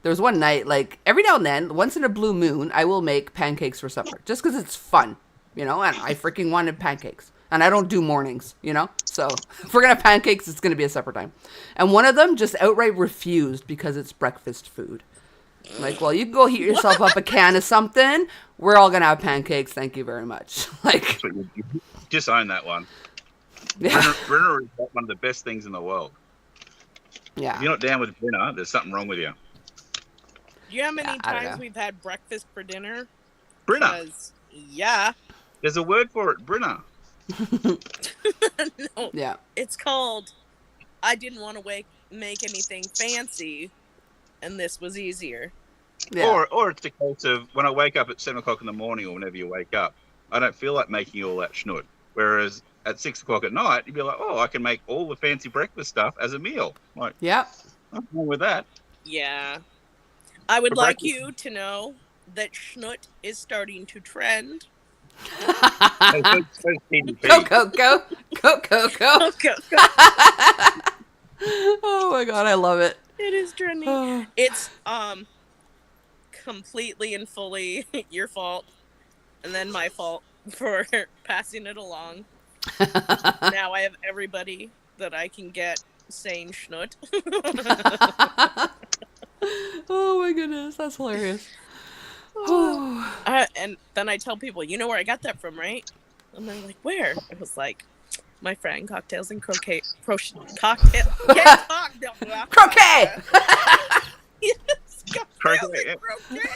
there was one night, like every now and then, once in a blue moon, I will make pancakes for supper just because it's fun, and I freaking wanted pancakes. And I don't do mornings, so if we're going to have pancakes, it's going to be a supper time. And one of them just outright refused because it's breakfast food. Like, well, you can go heat yourself up a can of something. We're all going to have pancakes. Thank you very much. Like, you just own that one. Yeah. Brinner is one of the best things in the world. Yeah. If you're not down with Brinner, there's something wrong with you. Do you know how many times we've had breakfast for dinner? Brinner. Yeah. There's a word for it, Brinner. No. Yeah. It's called, I didn't want to make anything fancy, and this was easier. Yeah. Or it's the case of when I wake up at 7 o'clock in the morning or whenever you wake up, I don't feel like making all that schnoot. Whereas at 6 o'clock at night, you'd be like, oh, I can make all the fancy breakfast stuff as a meal. Like, nothing wrong with that. Yeah. I would like you to know that schnoot is starting to trend. Go. Oh my god, I love it. It is trending. It's completely and fully your fault, and then my fault for passing it along. Now I have everybody that I can get saying schnoot. Oh my goodness, that's hilarious. And then I tell people, you know where I got that from, right? And they're like, where? I was like, my friend, Cocktails and Crochet. Crochet! Crochet! Yes, Cocktails and Crochet!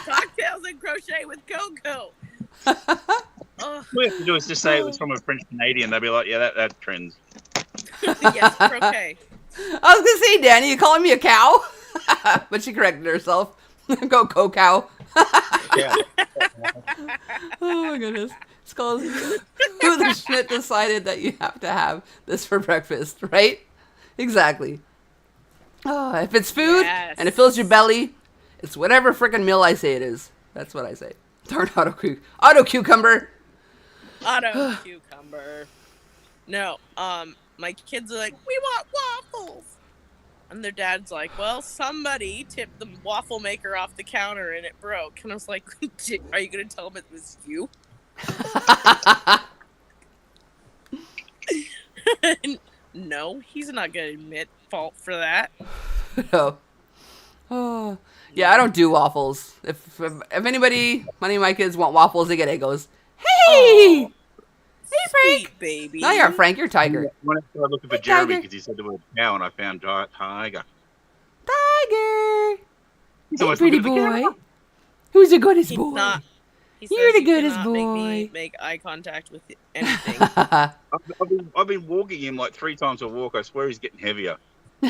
Cocktails and Crochet with Coco! All we have to do is just say it was from a French Canadian. They'll be like, yeah, that trends. Yes, Crochet. I was going to say, Danny, you calling me a cow? But she corrected herself. Go Coco. Yeah. Oh my goodness. It's called, who the Schmidt decided that you have to have this for breakfast, right? Exactly. Oh, if it's food and it fills your belly, it's whatever freaking meal I say it is. That's what I say. Darn auto cucumber. Auto cucumber. No, my kids are like, we want waffles. And their dad's like, well, somebody tipped the waffle maker off the counter and it broke. And I was like, are you going to tell them it was you? No, he's not going to admit fault for that. No. Oh, yeah, I don't do waffles. If anybody, any of my kids want waffles, they get Eggos. Hey! Hey, Frank! Sweet baby. No, you're Frank. You're Tiger. When I started looking for Jeremy because he said the word cow, and I found Tiger. Tiger! He's Hey, always pretty looking at the boy. camera. Who's the goodest He's boy? not. He You're says the he goodest cannot boy. make eye contact with anything. I've been walking him like 3 times a walk. I swear he's getting heavier.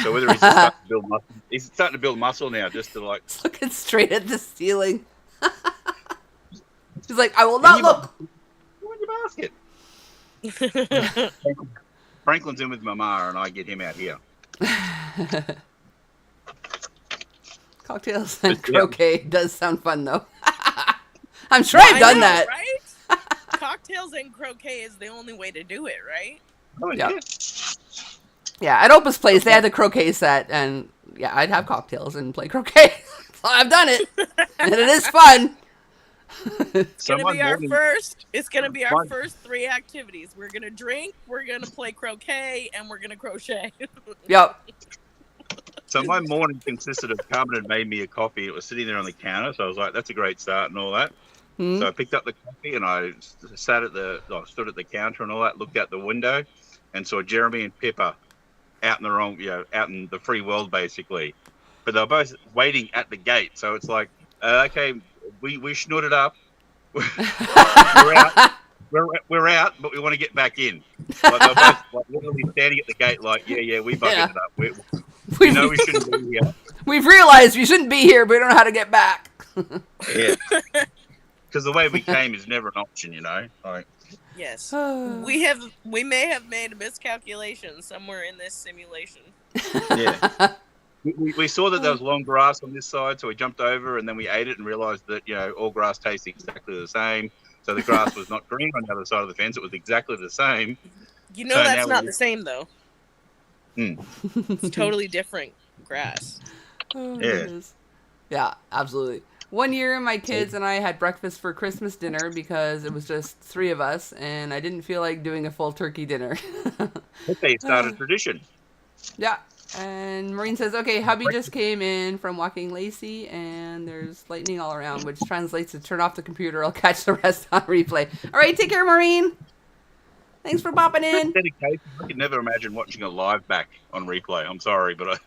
So whether he's just starting to build muscle, he's starting to build muscle now, just to like. He's looking straight at the ceiling. He's like, I will not look. Go in your basket. Franklin's in with Mama, and I get him out here. Cocktails and croquet does sound fun, though. I'm sure I've done that. Right? Cocktails and croquet is the only way to do it, right? Oh, Yeah. yeah. Yeah, at Opa's place, they had the croquet set, and yeah, I'd have cocktails and play croquet. So I've done it, and it is fun. It's gonna be our first 3 activities. We're gonna drink, we're gonna play croquet, and we're gonna crochet. Yep. So my morning consisted of Carmen had made me a coffee. It was sitting there on the counter, so I was like, "That's a great start," and all that. Hmm. So I picked up the coffee and I stood at the counter and all that. Looked out the window and saw Jeremy and Pippa out in the free world basically. But they were both waiting at the gate. So it's like, okay, we snorted up. We're out. We're out, but we want to get back in. Like they're both literally standing at the gate, like, yeah, we bugged it up. We know we shouldn't be here. We've realized we shouldn't be here, but we don't know how to get back. Yeah. Because the way we came is never an option, you know. Like, Yes. We may have made a miscalculation somewhere in this simulation. yeah. We saw that there was long grass on this side, so we jumped over and then we ate it and realized that, all grass tastes exactly the same. So the grass was not green on the other side of the fence. It was exactly the same. You know, So that's now not the same, though. Mm. It's totally different grass. Oh, Yeah. goodness. Yeah, absolutely. One year, my kids and I had breakfast for Christmas dinner because it was just 3 of us, and I didn't feel like doing a full turkey dinner. Okay, start a tradition. Yeah, and Maureen says, okay, hubby just came in from walking Lacey, and there's lightning all around, which translates to turn off the computer. I'll catch the rest on replay. All right, take care, Maureen. Thanks for popping in. Dedication. I could never imagine watching a live back on replay. I'm sorry, but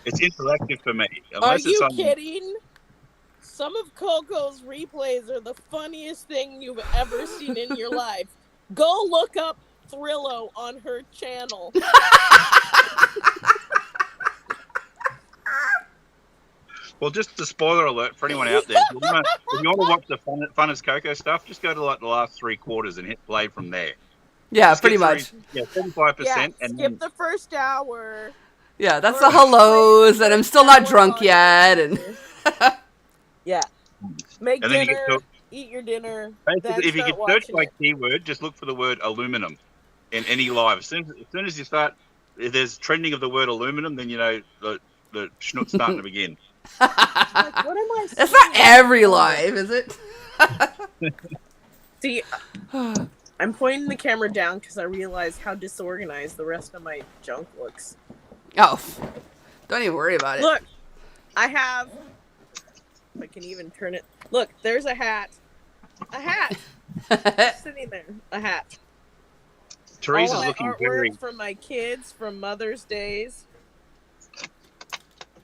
it's interactive for me. Are you kidding? Some of Coco's replays are the funniest thing you've ever seen in your life. Go look up Thrillo on her channel. Well, just a spoiler alert for anyone out there. If you want to watch the funnest Coco stuff, just go to like the last 3 quarters and hit play from there. Yeah, Skip pretty much. 75%. Yeah, and skip the first hour. Yeah, that's the hellos, and I'm still not drunk yet, and Yeah. Make And then you dinner, get eat your dinner. basically, if you start can search watching by it. keyword, just look for the word aluminum in any live. As soon as you start, if there's trending of the word aluminum, then you know the schnut's starting to begin. Like, what am I it's saying? not every live, is it? See, I'm pointing the camera down because I realize how disorganized the rest of my junk looks. Oh, don't even worry about it. Look, I have. If I can even turn it. Look, there's a hat. A hat. Just sitting there. A hat. Teresa's All my looking artwork very. from my kids from Mother's Days.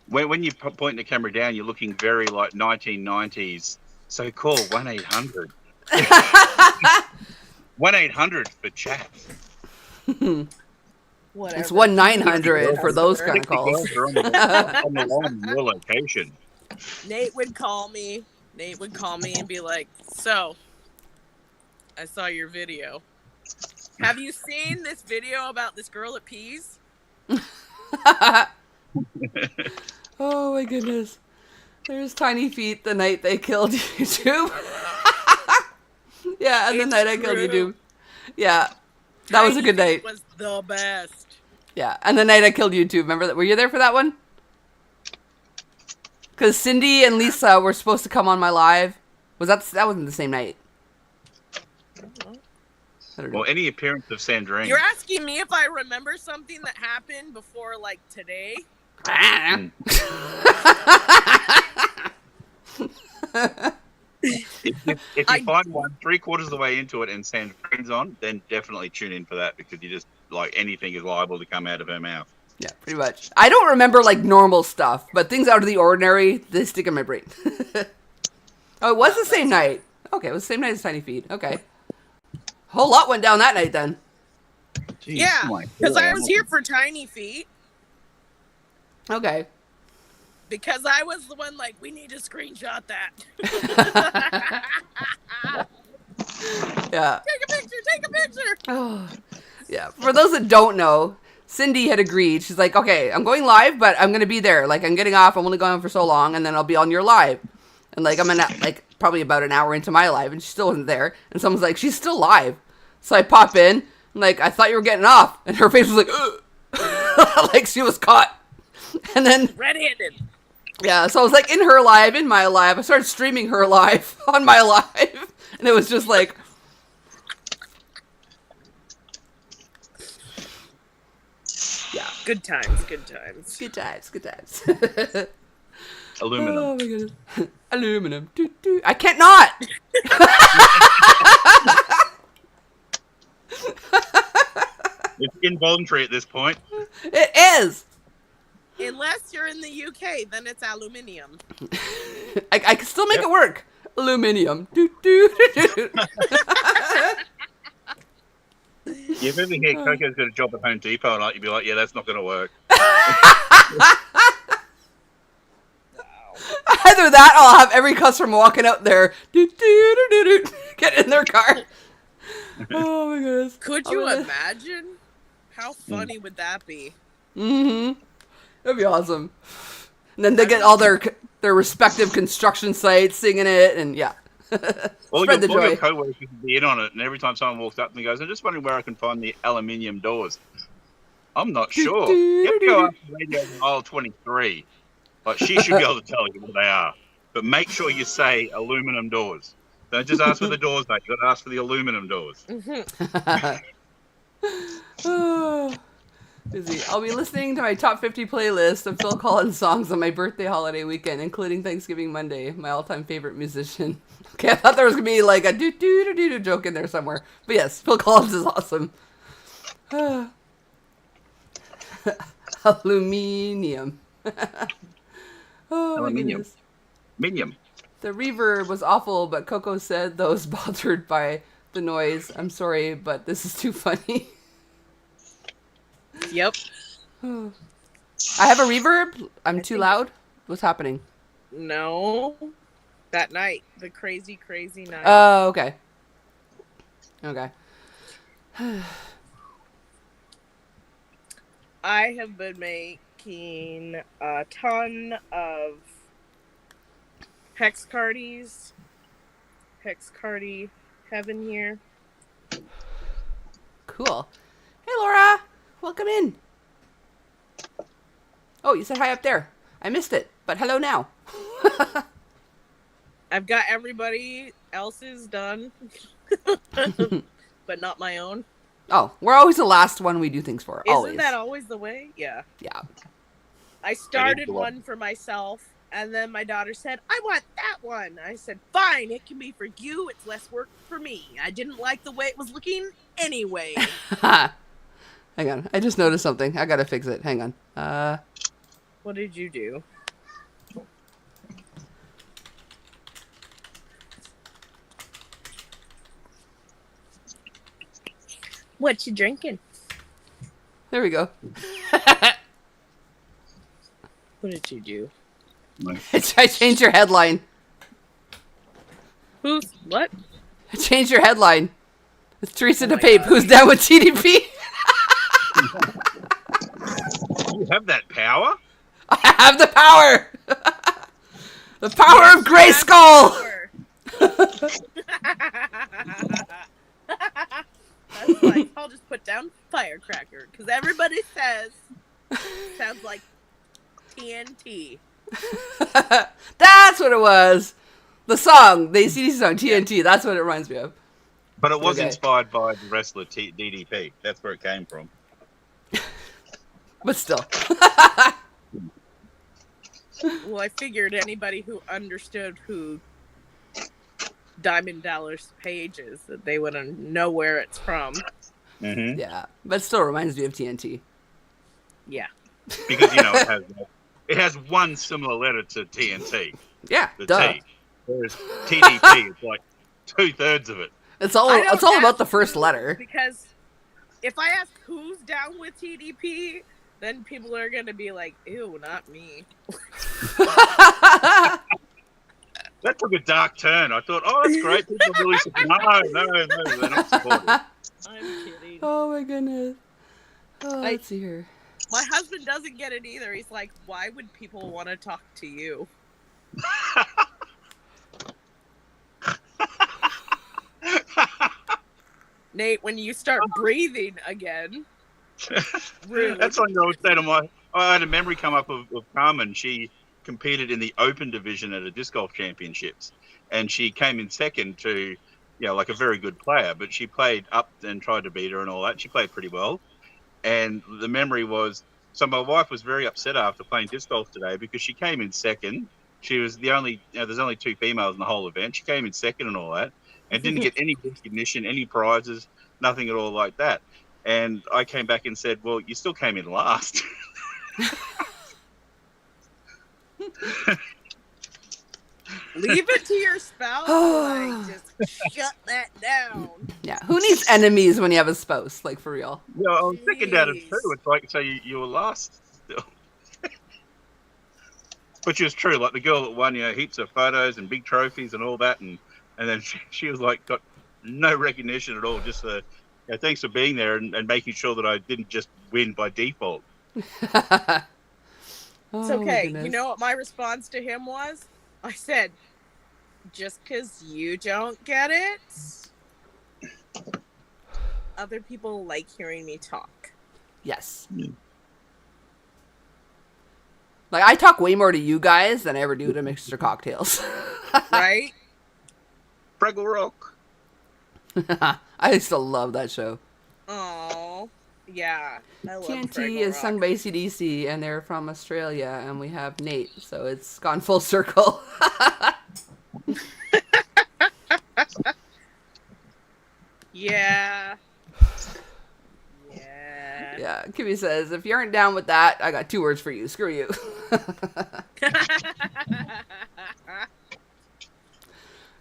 When you point the camera down, you're looking very like 1990s. So call 1-800. 1-800 for chat. Whatever. It's 1-900 for those kind of calls. Girls are on the line in your location. Nate would call me and be like, "So, I saw your video. Have you seen this video about this girl at Peas? Oh my goodness. There's Tiny Feet the night they killed YouTube. Yeah, and the night I killed YouTube. Yeah. That was a good night. Was the best. Yeah, and the night I killed YouTube. Remember that? Were you there for that one? Because Cindy and Lisa were supposed to come on my live. That wasn't the same night? I don't know. Well, any appearance of Sandrine. You're asking me if I remember something that happened before, like, today? If you find one 3/4 of the way into it and Sandrine's on, then definitely tune in for that, because you just, like, anything is liable to come out of her mouth. Yeah, pretty much. I don't remember, like, normal stuff, but things out of the ordinary, they stick in my brain. Oh, it was the same night. Okay, it was the same night as Tiny Feet. Okay. A whole lot went down that night, then. Jeez, Yeah, because I was here for Tiny Feet. Okay. Because I was the one like, we need to screenshot that. Yeah. Take a picture. Oh, yeah. For those that don't know, Cindy had agreed. She's like, okay, I'm going live, but I'm going to be there. Like, I'm getting off. I'm only going for so long, and then I'll be on your live. And, like, I'm probably about an hour into my live, and she still wasn't there. And someone's like, she's still live. So I pop in, and, like, I thought you were getting off. And her face was like, ugh. Like she was caught. And then... Red-handed. Yeah, so I was, like, in her live, in my live. I started streaming her live on my live. And it was just, like... Yeah. Good times, good times. Good times, good times. Aluminum. Oh, my goodness. Aluminum. Doo, doo. I can't not! It's involuntary at this point. It is! Unless you're in the UK, then it's aluminium. I can still make it work. Aluminium. Doo, doo, doo, doo. If ever hear Coco's got a job at Home Depot, and you'd be like, yeah, that's not going to work. Either that, or I'll have every customer walking out there, doo, doo, doo, doo, doo, get in their car. Oh my goodness. Could you imagine? How funny would that be? Mm-hmm. That'd be awesome. And then they get all their respective construction sites singing it, and yeah. All Spread the joy. your co-workers would be in on it, and every time someone walks up and goes, I'm just wondering where I can find the aluminium doors. I'm not sure. You have to go up to radio aisle 23. Like, she should be able to tell you what they are. But make sure you say aluminum doors. Don't just ask for the doors, mate. You've got to ask for the aluminum doors. Oh, busy. I'll be listening to my top 50 playlist of Phil Collins songs on my birthday holiday weekend, including Thanksgiving Monday, my all-time favorite musician. Okay, I thought there was going to be like a doo-doo-doo-doo joke in there somewhere. But yes, Phil Collins is awesome. Aluminium. Oh, my goodness. Minium. The reverb was awful, but Coco said those bothered by the noise. I'm sorry, but this is too funny. Yep. I have a reverb? I'm too loud? What's happening? No. That night. The crazy, crazy night. Oh, okay. Okay. I have been making a ton of hex cardies. Hex cardy heaven here. Cool. Hey, Laura. Welcome in. Oh, you said hi up there. I missed it, but hello now. I've got everybody else's done, but not my own. Oh, we're always the last one we do things for. Isn't Always. that always the way? Yeah. Yeah. I started one for myself, and then my daughter said, I want that one. I said, fine, it can be for you. It's less work for me. I didn't like the way it was looking anyway. Hang on. I just noticed something. I gotta fix it. Hang on. What did you do? What you drinking? There we go. What did you do? I changed your headline. Who's what? I changed your headline. It's Teresa Oh my DePape. God. Who's down with TDP? You have that power? I have the power. The power Yes, of you have Grayskull. That's like, I'll just put down firecracker because everybody says sounds like TNT. That's what it was. The song, the AC/DC song, TNT. That's what it reminds me of. But it was Okay. inspired by the wrestler DDP. That's where it came from. But still. Well, I figured anybody who understood who Diamond Dallas Page is, that they would know where it's from. Mm-hmm. Yeah, but it still reminds me of TNT. Yeah. Because, it has one similar letter to TNT, Yeah, the duh. T. Whereas TDP is like 2/3 of it. It's all I don't about have the first to, letter. Because if I ask who's down with TDP, then people are going to be like, ew, not me. That took a dark turn. I thought, oh, that's great. People really support. No, they're not supportive. I'm kidding. Oh my goodness. Oh, let's see here. My husband doesn't get it either. He's like, why would people want to talk to you? Nate, when you start breathing again. Rude. That's like I was saying to I had a memory come up of Carmen. She competed in the open division at a disc golf championships, and she came in second to, like a very good player, but she played up and tried to beat her and all that. She played pretty well. And the memory was, so my wife was very upset after playing disc golf today because she came in second. She was the only, there's only 2 females in the whole event. She came in second and all that, and didn't get any recognition, any prizes, nothing at all like that. And I came back and said, well, you still came in last. Leave it to your spouse. Like, just shut that down. Yeah, who needs enemies when you have a spouse? Like, for real. Yeah, I was thinking that Jeez. too. It's like, so you were last still. Which is true. Like the girl that won, heaps of photos and big trophies and all that, and then she was like got no recognition at all. Just thanks for being there and making sure that I didn't just win by default. Oh, It's okay. goodness. You know what my response to him was? I said, just because you don't get it, other people like hearing me talk. Yes. Like, I talk way more to you guys than I ever do to Mixer Cocktails. Right? Fraggle Rock. I used to love that show. Oh, yeah. I love TNT Fraggle is Rock. sung by AC/DC, and they're from Australia, and we have Nate, so it's gone full circle. Yeah. Yeah. Yeah, Kimmy says, if you aren't down with that, I got 2 words for you. Screw you.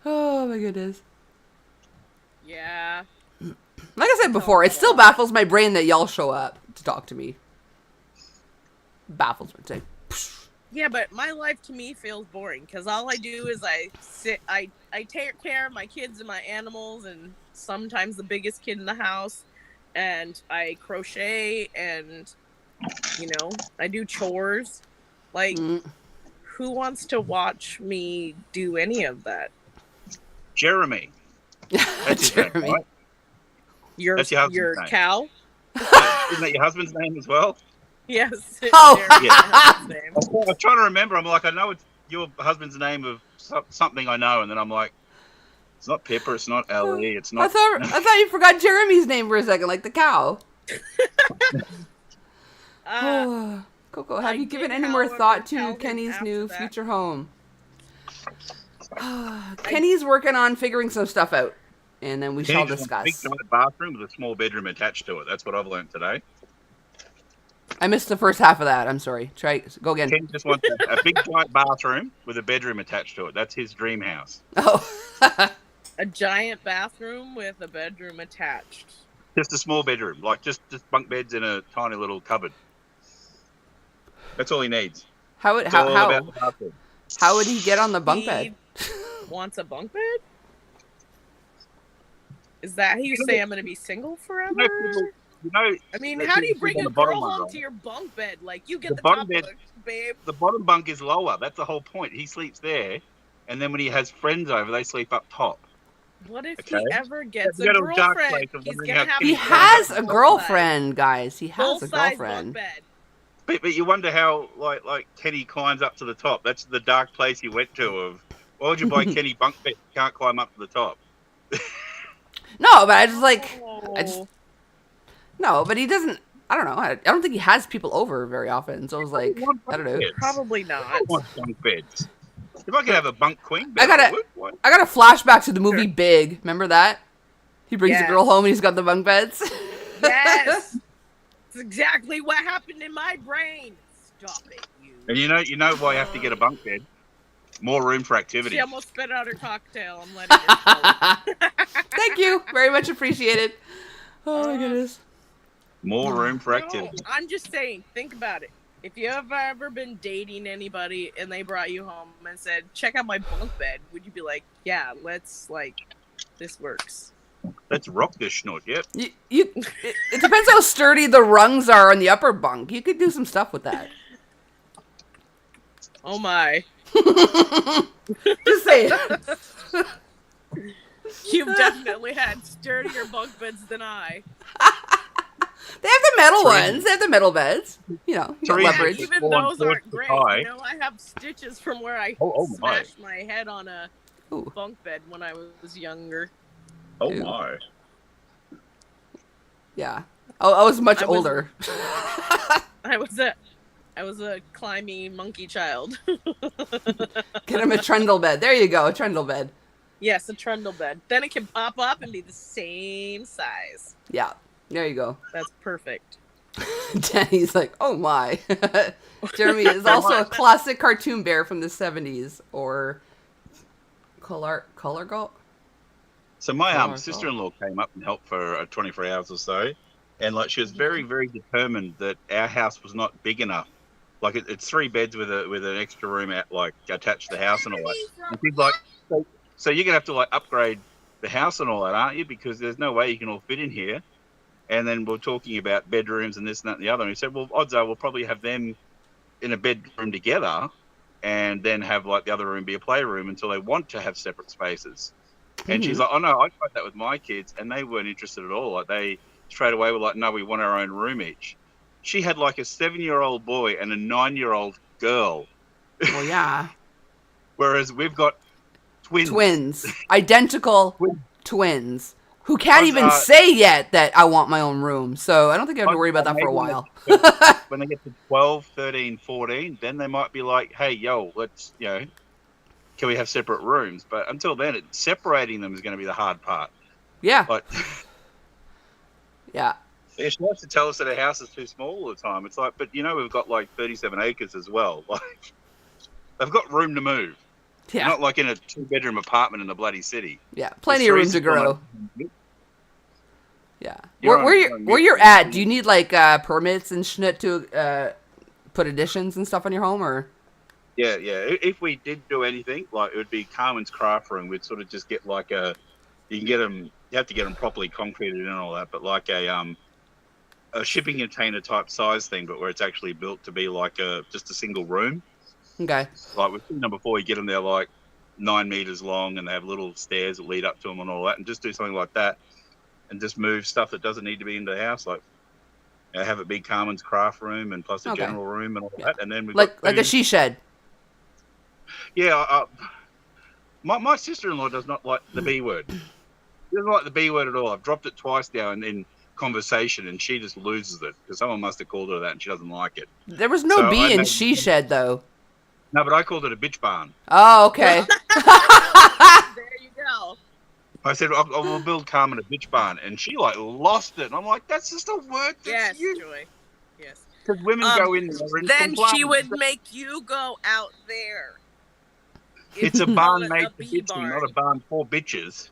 Oh, my goodness. Yeah. Like I said before, it still baffles my brain that y'all show up to talk to me. Baffles me. It's like, Yeah, but my life to me feels boring because all I do is I take care of my kids and my animals and sometimes the biggest kid in the house, and I crochet and I do chores. Like, who wants to watch me do any of that? Jeremy. That's his name, Jeremy. right? That's your husband's Your name. cow? Isn't that your husband's name as well? Yes. Oh. Jeremy, my husband's name. I was trying to remember. I'm like, I know it's your husband's name of something I know, and then I'm like, it's not Pippa, it's not Ellie, it's I not. thought you forgot Jeremy's name for a second, like the cow. Coco, have I you given did, any more however, thought to tell him Kenny's after new that. future home? Kenny's working on figuring some stuff out, and then we shall Kenny just wants a discuss. big giant bathroom with a small bedroom attached to it. That's what I've learned today. I missed the first half of that. I'm sorry. Go again. Kenny just wants a big giant bathroom with a bedroom attached to it. That's his dream house. Oh. A giant bathroom with a bedroom attached. Just a small bedroom, like just bunk beds in a tiny little cupboard. That's all he needs. How It's all about the bathroom. how would he get on the bunk bed? He wants a bunk bed? Is that how you say I'm going to be single forever? You know, I mean, how do you bring a girl home to your bunk bed? Like, you get the top bunk, babe. The bottom bunk is lower. That's the whole point. He sleeps there, and then when he has friends over, they sleep up top. What if he ever gets a girlfriend? He's gonna have he has a girlfriend, guys. He has a girlfriend. But you wonder how, like Kenny climbs up to the top. That's the dark place he went to. Of why would you buy Kenny bunk bed? You can't climb up to the top. No, but no, but he doesn't. I don't know. I don't think he has people over very often. So I was like, I don't know. Probably not. I want bunk beds. If I could have a bunk queen bed, I got a flashback to the movie Big. Remember that? He brings a girl home and he's got the bunk beds. Yes, it's exactly what happened in my brain. Stop it, you. And you know why you have to get a bunk bed? More room for activity. She almost spit out her cocktail. I'm letting it go. Thank you. Very much appreciated. Oh my goodness. More room for activity. No, I'm just saying, think about it. If you have ever been dating anybody and they brought you home and said, check out my bunk bed, would you be like, yeah, this works? Let's rock this schnort, yep. It depends how sturdy the rungs are on the upper bunk. You could do some stuff with that. Oh my. Just saying. You've definitely had sturdier bunk beds than I. They have the metal ones. They have the metal beds. You know, leverage. Even those aren't great. You know, I have stitches from where I smashed my head on a bunk bed when I was younger. Oh my. Yeah. Oh, I was much older. I was a climby monkey child. Get him a trundle bed. There you go, a trundle bed. Yes, a trundle bed. Then it can pop up and be the same size. Yeah, there you go. That's perfect. Danny's like, oh my. Jeremy is also a classic cartoon bear from the 70s, or color girl. So my sister-in-law came up and helped for 24 hours or so, and like she was very, very determined that our house was not big enough. Like it's 3 beds with an extra room attached to the house and all that. And she's like, so you're gonna have to like upgrade the house and all that, aren't you? Because there's no way you can all fit in here. And then we're talking about bedrooms and this and that and the other. And he said, well, odds are we'll probably have them in a bedroom together, and then have like the other room be a playroom until they want to have separate spaces. And she's like, oh no, I tried that with my kids and they weren't interested at all. Like they straight away were like, no, we want our own room each. She had like a 7-year-old boy and a 9-year-old girl. Well, yeah. Whereas we've got twins. Identical twins. Who can't even say yet that I want my own room. So I don't think I have to worry about that for a while. When they get to 12, 13, 14, then they might be like, hey, yo, let's, can we have separate rooms? But until then, separating them is going to be the hard part. Yeah. But yeah. She likes to tell us that our house is too small all the time. It's like, but we've got like 37 acres as well. Like, they've got room to move. Yeah. Not like in a 2-bedroom apartment in the bloody city. Yeah, plenty of room to grow. Yeah. Where you're at, do you need like permits and shit to put additions and stuff on your home, or? Yeah. If we did do anything, like it would be Carmen's craft room. We'd sort of just get like you have to get them properly concreted and all that, but like a shipping container type size thing, but where it's actually built to be like just a single room. Okay. Like we've seen them before, you get them there like 9 meters long, and they have little stairs that lead up to them and all that, and just do something like that, and just move stuff that doesn't need to be in the house, like have a big Carmen's craft room and plus a general room and all that, and then we've got like a she shed. Yeah, my sister-in-law does not like the B word. She doesn't like the B word at all. I've dropped it twice now in conversation, and she just loses it because someone must have called her that, and she doesn't like it. There was no B in she shed though. No, but I called it a bitch barn. Oh, okay. There you go. I said, I'll build Carmen a bitch barn, and she like lost it. And I'm like, that's just a word that's used. Joy. Yes. Because women go in there and then she would make you go out there. It's a barn made for bitching, not a barn for bitches.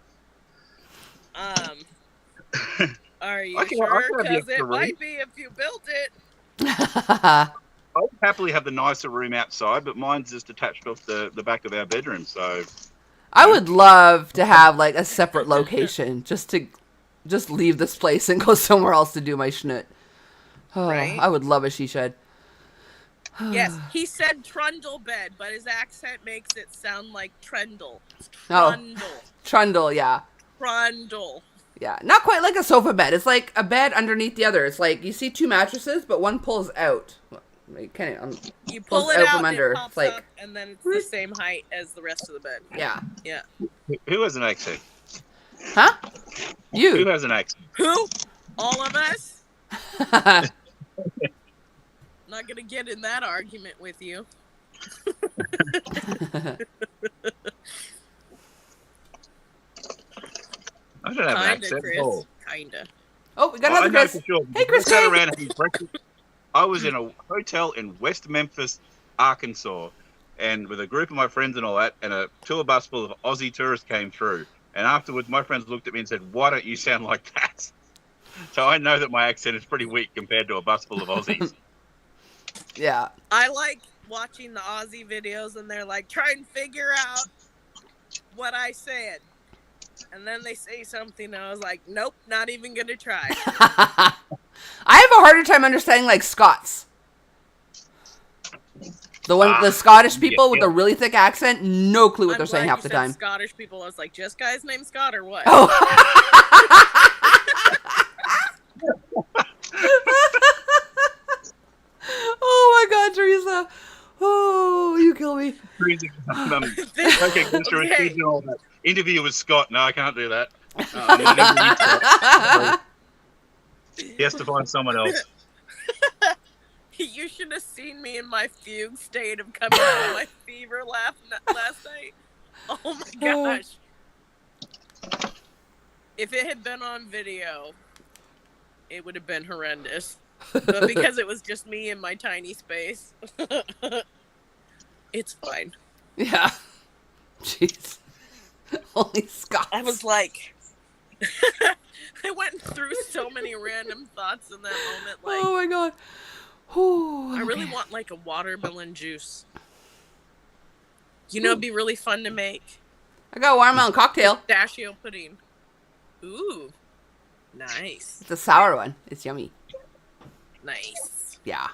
Are you sure? Because it might be if you built it. I would happily have the nicer room outside, but mine's just attached off the back of our bedroom. So I would love to have like a separate location just leave this place and go somewhere else to do my schnoot. Oh, Right? I would love a she shed. Yes, he said trundle bed, but his accent makes it sound like trundle. It's Oh. trundle. Trundle, yeah. Trundle. Yeah, not quite like a sofa bed. It's like a bed underneath the other. It's like you see two mattresses, but one pulls out. You pull it out out from under. It pops It's like, up, and then it's the same height as the rest of the bed. yeah. Yeah. Who has an accent? Huh? Who You. has an accent? Who? All of us? Not gonna get in that argument with you. I don't have an Kinda, accent Chris. at all. Kinda. Oh, we got Well, I another know Chris. for sure. Hey, Chris We sat K. around having breakfast. I was in a hotel in West Memphis, Arkansas, and with a group of my friends and all that, and a tour bus full of Aussie tourists came through. And afterwards, my friends looked at me and said, "Why don't you sound like that?" So I know that my accent is pretty weak compared to a bus full of Aussies. Yeah. I like watching the Aussie videos, and they're like, try and figure out what I said. And then they say something, and I was like, nope, not even gonna try. I have a harder time understanding like Scots. The Scottish people with yeah. the really thick accent, no clue what I'm they're saying glad half you the said time. Scottish people. I was like, just guys named Scott or what? Oh. Oh my God, Teresa. Oh, you kill me. Okay, Okay. interview with Scott. No, I can't do that. I'm not interviewing Scott. He has to find someone else. You should have seen me in my fugue state of coming out of my fever laugh last night. Oh my gosh. If it had been on video, it would have been horrendous. But because it was just me in my tiny space, it's fine. Yeah. Jeez. Only Scots. I was like, I went through so many random thoughts in that moment. Like, oh my God. Ooh, I really okay. want like a watermelon juice. You know, it'd be really fun to make. I got a watermelon cocktail. Pistachio pudding. Ooh, nice, It's a sour one. It's yummy. nice. Yeah.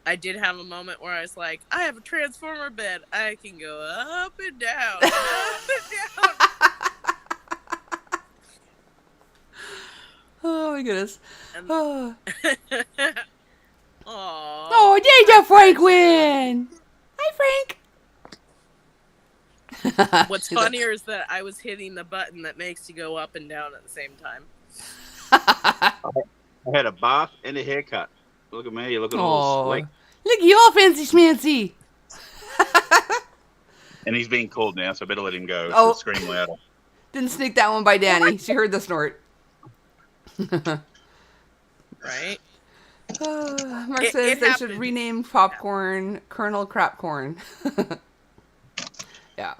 I did have a moment where I was like, I have a transformer bed. I can go up and down, up and down. Oh my goodness. And- Oh, Aww. oh there's a Frank win. Hi, Frank. What's funnier is that I was hitting the button that makes you go up and down at the same time. I had a bath and a haircut. Look at me, you're looking all Oh, slick. look, you all fancy schmancy. And he's being called now, so I better let him go. Oh. Scream louder. Didn't sneak that one by Danny. She heard the snort. Right? Mark It says they should happened. rename popcorn Colonel Crapcorn. Yeah.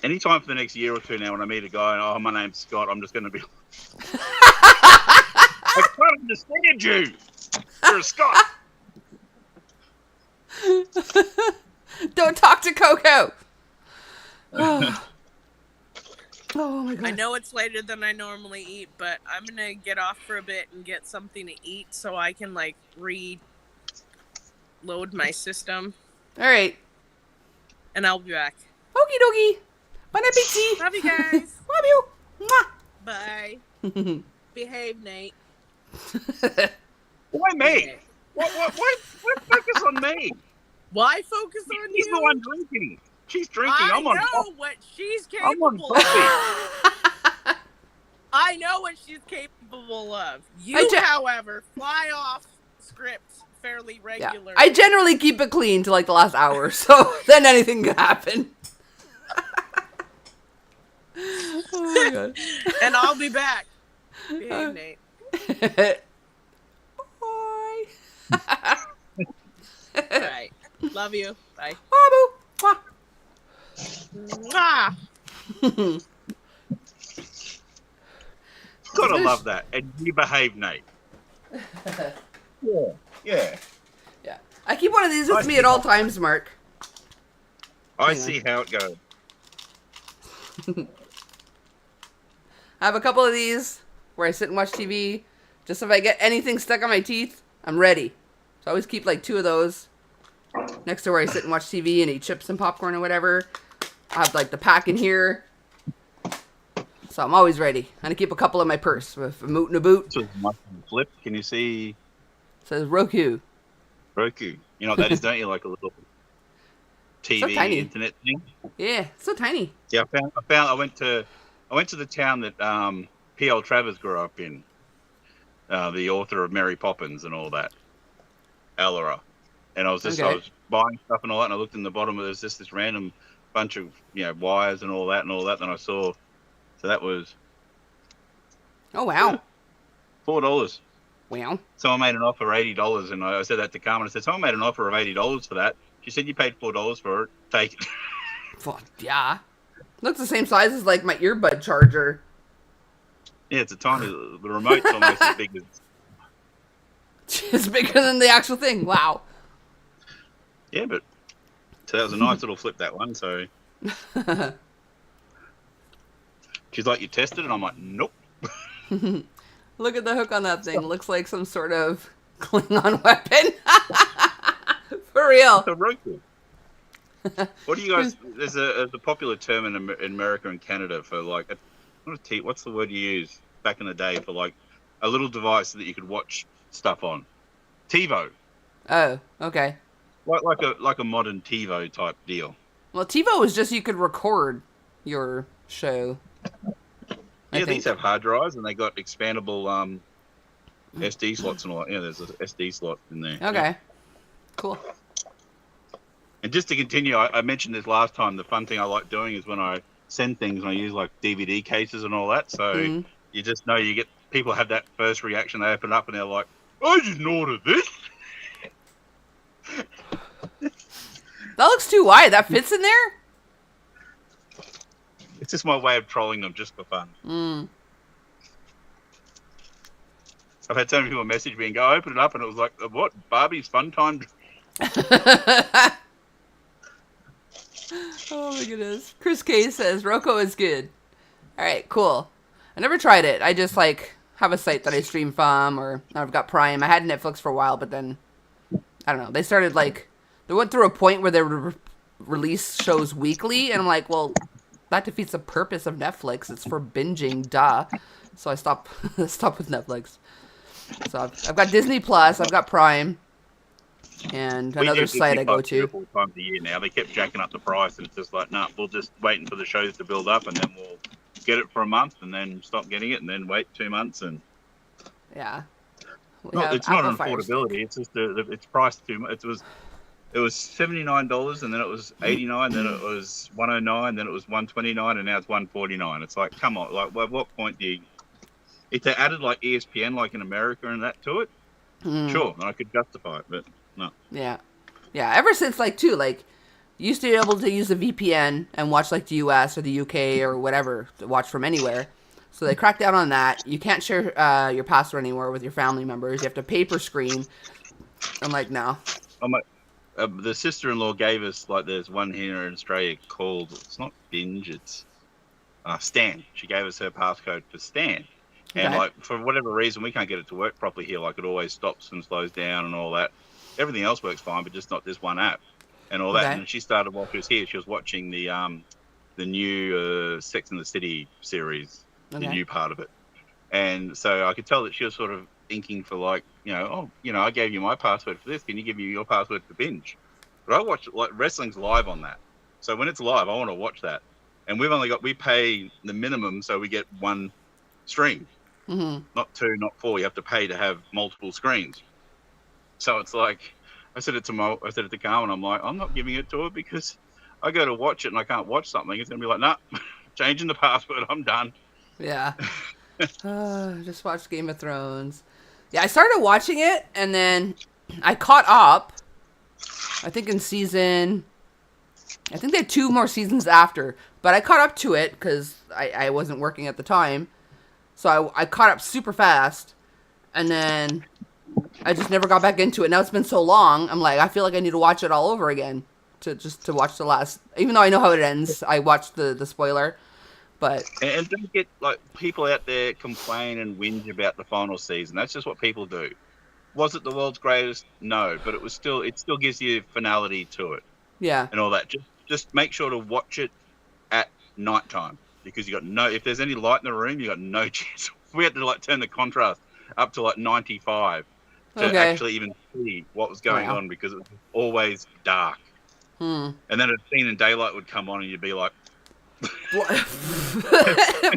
Anytime for the next year or two now when I meet a guy and, oh, my name's Scott, I'm just going to be I can't understand you. You're a Scot. Don't talk to Coco. Oh. Oh my God. I know it's later than I normally eat, but I'm gonna get off for a bit and get something to eat so I can like reload my system, All right. and I'll be back. Okie dokie. Bon appetit. Love you guys. Love you. Bye. Mwah. Behave, Nate. Why me? What focus on me? Why focus on He's you? the one drinking. She's drinking. I I'm on know coffee. what she's I'm on capable of. coffee. I know what she's capable of. I You, ju- however, fly off script fairly Yeah. regularly. I generally keep it clean to like the last hour, so then anything can happen. Oh my God. And I'll be back. Behave, Nate. Bye. Alright. Love you. Bye. Babu. Mwah. Mwah. Gotta love that. And you behave, Nate. Yeah. Yeah. I keep one of these with me at all times, Mark. I Hang on. see how it goes. I have a couple of these where I sit and watch TV. Just if I get anything stuck on my teeth, I'm ready. So I always keep like 2 of those next to where I sit and watch TV and eat chips and popcorn or whatever. I have like the pack in here. So I'm always ready. And I keep a couple in my purse with a moot and a boot. This was my flip. Can you see It says Roku. Roku? You know what that is, don't you? Like a little TV tiny. internet thing. Yeah, it's so tiny. Yeah, I went to the town that P.L. Travers grew up in. The author of Mary Poppins and all that. Allera. And I was buying stuff and all that, and I looked in the bottom, there's just this random bunch of wires and all that, then I saw, so that was Oh, wow. $4. Wow. Someone made an offer of $80, and I said that to Carmen. I said, someone made an offer of $80 for that. She said, you paid $4 for it. Take it. Fuck, yeah. Looks the same size as like my earbud charger. Yeah, it's a tiny, the remote's almost as big as... It's bigger than the actual thing. Wow. Yeah, but, so that was a nice little flip, that one, so... She's like, you tested it? I'm like, nope. Look at the hook on that thing. Looks like some sort of Klingon weapon. For real. It's a Roku. What do you guys? There's a popular term in America and Canada for like what's the word you use back in the day for like a little device that you could watch stuff on? TiVo. Oh, okay. Like a modern TiVo type deal. Well, TiVo was just you could record your show. Yeah, these have hard drives and they got expandable SD slots and all that. Yeah, there's an SD slot in there. Okay. Yeah. Cool. And just to continue, I mentioned this last time, the fun thing I like doing is when I send things and I use like DVD cases and all that. So you just know people have that first reaction. They open it up and they're like, I didn't order this. That looks too wide. That fits in there? It's just my way of trolling them just for fun. I've had so many people message me and go, I opened it up and it was like, what? Barbie's Fun Time? Oh my goodness. Chris K says, Roku is good. Alright, cool. I never tried it. I just like have a site that I stream from, or I've got Prime. I had Netflix for a while, but then, I don't know. They started like, they went through a point where they would release shows weekly, and I'm like, well, that defeats the purpose of Netflix. It's for binging, duh. So I stopped with Netflix. So I've got Disney Plus, I've got Prime, and another site I go to. 4 times a year now. They kept jacking up the price, and it's just like, nah, we'll just waiting for the shows to build up, and then we'll get it for a month, and then stop getting it, and then wait 2 months, and yeah. It's not an affordability. It's just it's priced too much. It was $79, and then it was $89, then it was $109, then it was $129, and now it's $149. It's like, come on, like, at what point do you? If they added like ESPN, like in America, and that to it, sure, I could justify it, but no. Yeah. Ever since like you used to be able to use a VPN and watch like the US or the UK or whatever to watch from anywhere. So they cracked down on that. You can't share your password anymore with your family members. You have to pay per screen. I'm like, no. The sister-in-law gave us, like, there's one here in Australia called, it's not Binge, it's Stan. She gave us her passcode for Stan. And, like, for whatever reason, we can't get it to work properly here. Like, it always stops and slows down and all that. Everything else works fine, but just not this one app and all that. And she started, while she was here, she was watching the new Sex and the City series, the new part of it. And so I could tell that she was sort of thinking for like, I gave you my password for this. Can you give me your password for Binge? But I watch like wrestling's live on that. So when it's live, I want to watch that. And we pay the minimum, so we get one stream, not 2, not 4. You have to pay to have multiple screens. So it's like, I said it to Carmen. I'm like, I'm not giving it to her because I go to watch it and I can't watch something. It's gonna be like, nah, changing the password. I'm done. Yeah. Just watched Game of Thrones. Yeah, I started watching it, and then I caught up. I think they had 2 more seasons after, but I caught up to it because I wasn't working at the time. So I caught up super fast, and then I just never got back into it. Now it's been so long, I'm like, I feel like I need to watch it all over again. to watch the last. Even though I know how it ends, I watched the spoiler. But And don't get like people out there complain and whinge about the final season. That's just what people do. Was it the world's greatest? No, but it still gives you finality to it yeah, and all that. Just make sure to watch it at nighttime because if there's any light in the room, you got no chance. We had to like turn the contrast up to like 95 to actually even see what was going on because it was always dark. And then a scene in daylight would come on and you'd be like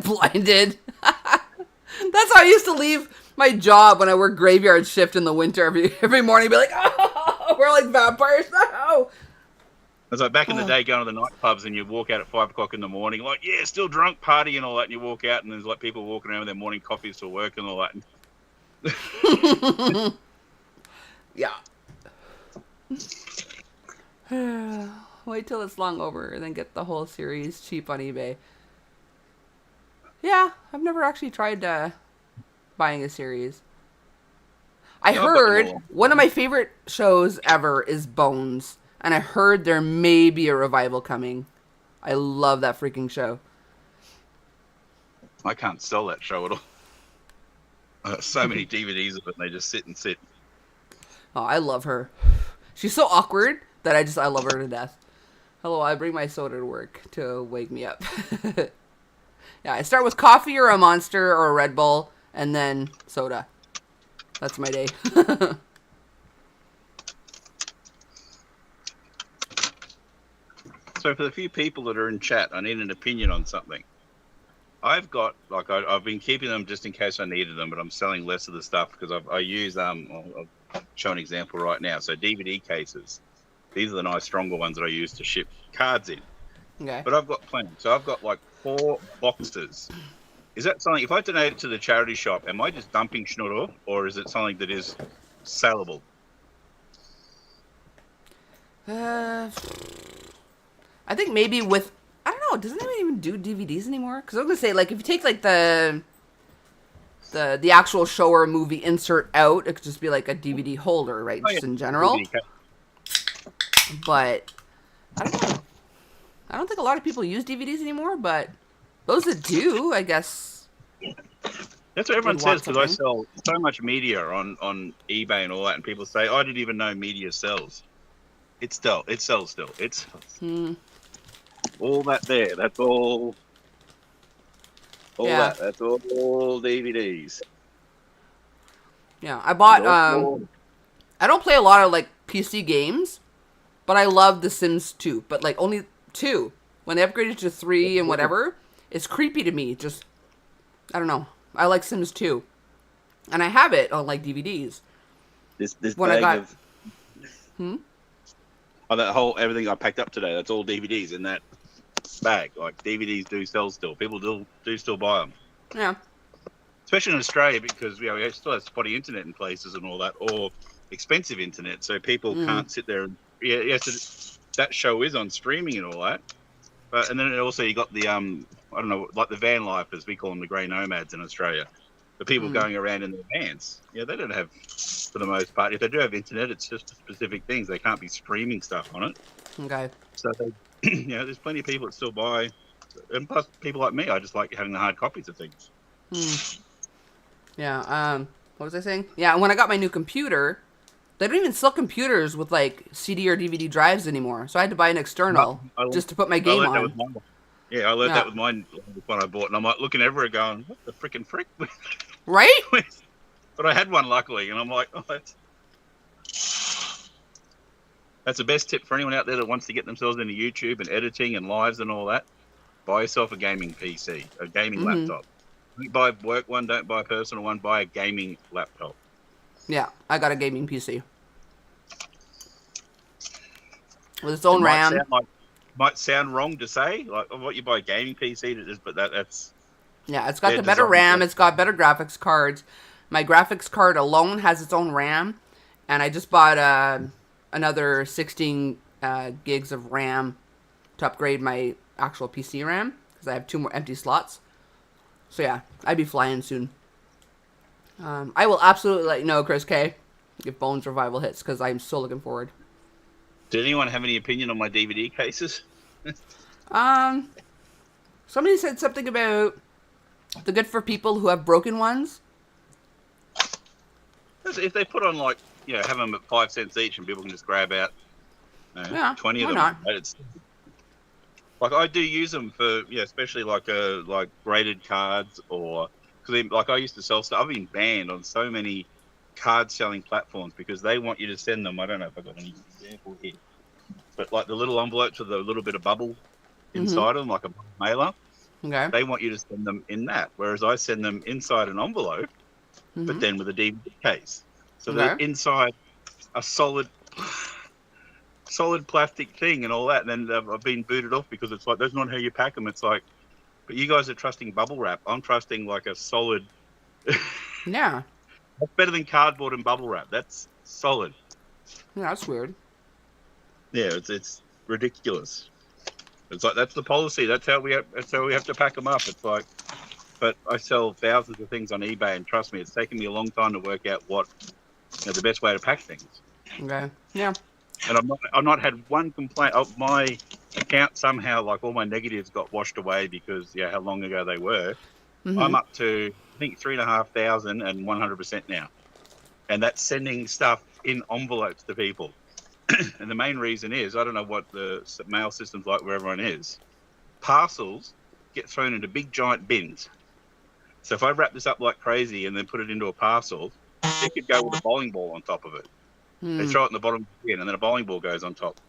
blinded. That's how I used to leave my job when I worked graveyard shift in the winter every morning. Be like, oh, we're like vampires. No. It's like back in the day going to the nightclubs and you walk out at 5 o'clock in the morning, like, yeah, still drunk, party and all that. And you walk out and there's like people walking around with their morning coffees to work and all that. Yeah. Wait till it's long over and then get the whole series cheap on eBay. Yeah, I've never actually tried buying a series. I heard one of my favorite shows ever is Bones. And I heard there may be a revival coming. I love that freaking show. I can't sell that show at all. So many DVDs of it, and they just sit and sit. Oh, I love her. She's so awkward that I love her to death. Hello, I bring my soda to work to wake me up. Yeah, I start with coffee or a Monster or a Red Bull, and then soda. That's my day. So for the few people that are in chat, I need an opinion on something. I've got, I've been keeping them just in case I needed them, but I'm selling less of the stuff because I use, I'll show an example right now. So DVD cases. These are the nice, stronger ones that I use to ship cards in. Okay. But I've got plenty. So I've got like 4 boxes. Is that something, if I donate it to the charity shop, am I just dumping schnurr or is it something that is sellable? I think maybe with, I don't know, doesn't it even do DVDs anymore? Because I was going to say, like, if you take, like, the actual show or movie insert out, it could just be, like, a DVD holder, right? Just in general. But, I don't know. I don't think a lot of people use DVDs anymore, but those that do, I guess. That's what everyone says, because I sell so much media on eBay and all that, and people say, I didn't even know media sells. It sells still. It's all that there. That's all that's all DVDs. Yeah, I bought, I don't play a lot of, like, PC games, but I love The Sims 2, but, like, only 2. When they upgraded to 3 and whatever, it's creepy to me. Just, I don't know. I like Sims 2. And I have it on, like, DVDs. This when bag I got... of... Oh, that whole, everything I packed up today, that's all DVDs in that bag. Like, DVDs do sell still. People do still buy them. Yeah. Especially in Australia, because we still have spotty internet in places and all that, or expensive internet, so people can't sit there and... Yeah, so that show is on streaming and all that. And then also you got the, I don't know, like the van lifers, we call them the grey nomads in Australia. The people going around in their vans. Yeah, they don't have, for the most part, if they do have internet, it's just specific things. They can't be streaming stuff on it. Okay. So, there's plenty of people that still buy. And plus, people like me, I just like having the hard copies of things. Yeah, what was I saying? Yeah, when I got my new computer, they don't even sell computers with, like, CD or DVD drives anymore. So I had to buy an external just to put my game on. I learned that with mine when I bought, and I'm like looking everywhere going, what the frickin' frick? Right? But I had one luckily, and I'm like, oh, that's the best tip for anyone out there that wants to get themselves into YouTube and editing and lives and all that. Buy yourself a gaming PC, a gaming laptop. Don't buy a work one, don't buy a personal one, buy a gaming laptop. Yeah, I got a gaming PC. With its own RAM. Might sound wrong to say, like what you buy a gaming PC, but that's... Yeah, it's got the better RAM, it's got better graphics cards. My graphics card alone has its own RAM, and I just bought another 16 gigs of RAM to upgrade my actual PC RAM, because I have 2 more empty slots. So yeah, I'd be flying soon. I will absolutely let you know, Chris K, if Bones Revival hits, because I'm so looking forward. Did anyone have any opinion on my DVD cases? Somebody said something about they're good for people who have broken ones. If they put on like, have them at 5 cents each, and people can just grab out, 20 of them. Not? It's, like I do use them for, especially like graded cards, or because like I used to sell stuff. I've been banned on so many card selling platforms because they want you to send them. I don't know if I've got any example here, but like the little envelopes with a little bit of bubble inside of them, like a mailer. Okay. They want you to send them in that, whereas I send them inside an envelope, but then with a DVD case. So they're inside a solid plastic thing and all that. And then I've been booted off because it's like, that's not how you pack them. It's like, but you guys are trusting bubble wrap. I'm trusting like a solid. Yeah. That's better than cardboard and bubble wrap. That's solid. Yeah, that's weird. Yeah, it's ridiculous. It's like, that's the policy. That's how we have to pack them up. It's like, but I sell thousands of things on eBay, and trust me, it's taken me a long time to work out what the best way to pack things. Okay. Yeah. And I've not had one complaint. Oh, my account somehow, like all my negatives got washed away because how long ago they were. I'm up to, I think, 3,500 and 100% now, and that's sending stuff in envelopes to people. And the main reason is, I don't know what the mail system's like where everyone is. Parcels get thrown into big giant bins. So if I wrap this up like crazy and then put it into a parcel, it could go with a bowling ball on top of it. They throw it in the bottom of the bin, and then a bowling ball goes on top.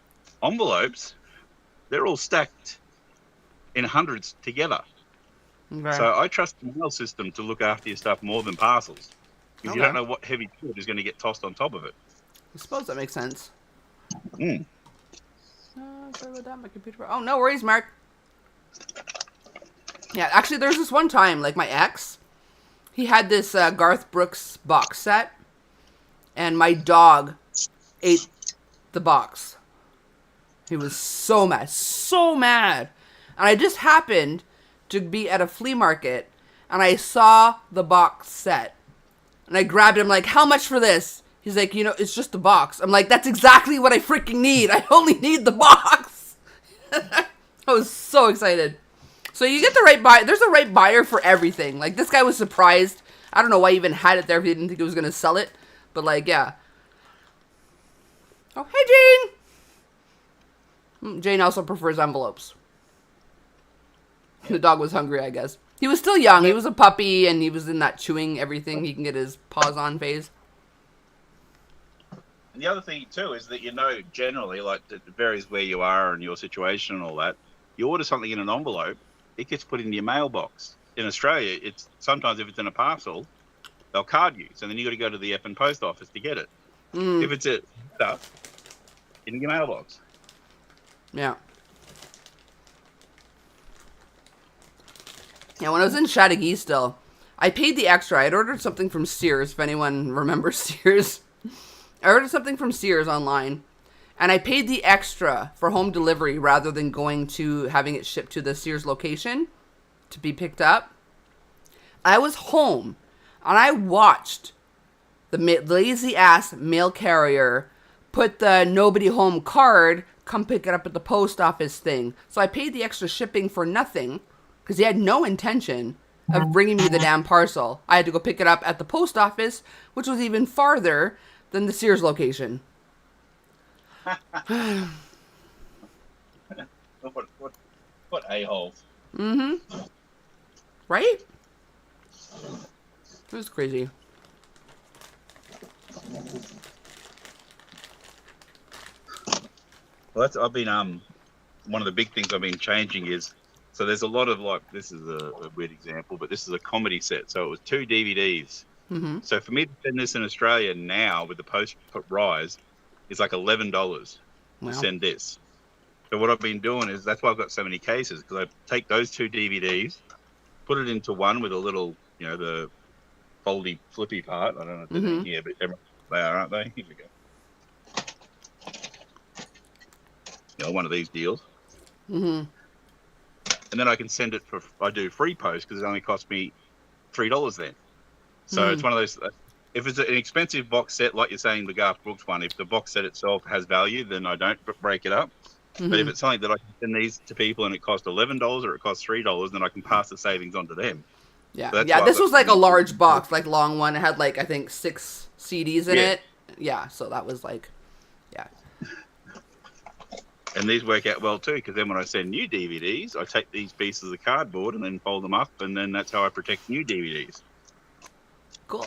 Envelopes, they're all stacked in hundreds together. Okay. So I trust the mail system to look after your stuff more than parcels, because you don't know what heavy food is going to get tossed on top of it. I suppose that makes sense. Mm. Sorry about that, my computer. Oh, no worries, Mark. Yeah, actually, there's this one time, like my ex, he had this Garth Brooks box set, and my dog ate the box. He was so mad, so mad. And I just happened to be at a flea market, and I saw the box set, and I grabbed him like, how much for this? He's like, it's just a box. I'm like, that's exactly what I freaking need. I only need the box. I was so excited. So you get the right buyer. There's a right buyer for everything. Like, this guy was surprised. I don't know why he even had it there if he didn't think he was going to sell it. But, like, yeah. Oh, hey, Jane. Jane also prefers envelopes. The dog was hungry, I guess. He was still young. He was a puppy, and he was in that chewing everything he can get his paws on phase. And the other thing, too, is that, generally, like, it varies where you are and your situation and all that. You order something in an envelope, it gets put into your mailbox. In Australia, it's sometimes if it's in a parcel, they'll card you. So then you got to go to the effing post office to get it. If it's stuff in your mailbox. Yeah. Yeah, when I was in Chattagee still, I paid the extra. I had ordered something from Sears, if anyone remembers Sears. I ordered something from Sears online, and I paid the extra for home delivery rather than going to having it shipped to the Sears location to be picked up. I was home, and I watched the lazy-ass mail carrier put the nobody home card, come pick it up at the post office thing. So I paid the extra shipping for nothing, because he had no intention of bringing me the damn parcel. I had to go pick it up at the post office, which was even farther than the Sears location. What a-holes. Mm-hmm. Right? It was crazy. Well, I've been one of the big things I've been changing is, so there's a lot of, like, this is a weird example, but this is a comedy set. So it was 2 DVDs. Mm-hmm. So for me to send this in Australia now with the post rise is like $11 to send this. So what I've been doing is, that's why I've got so many cases, because I take those 2 DVDs, put it into one with a little, the foldy flippy part. I don't know if they're in here, but they are, aren't they? Here we go. One of these deals. Mm-hmm. And then I can send it I do free post because it only costs me $3 then. So it's one of those, if it's an expensive box set, like you're saying, the Garth Brooks one, if the box set itself has value, then I don't break it up. But if it's something that I can send these to people and it costs $11 or it costs $3, then I can pass the savings on to them. Yeah, So yeah. This was like a large box, like long one. It had like I think 6 CDs in it. Yeah, so that was like, yeah. And these work out well too, because then when I send new DVDs, I take these pieces of cardboard and then fold them up, and then that's how I protect new DVDs. Cool.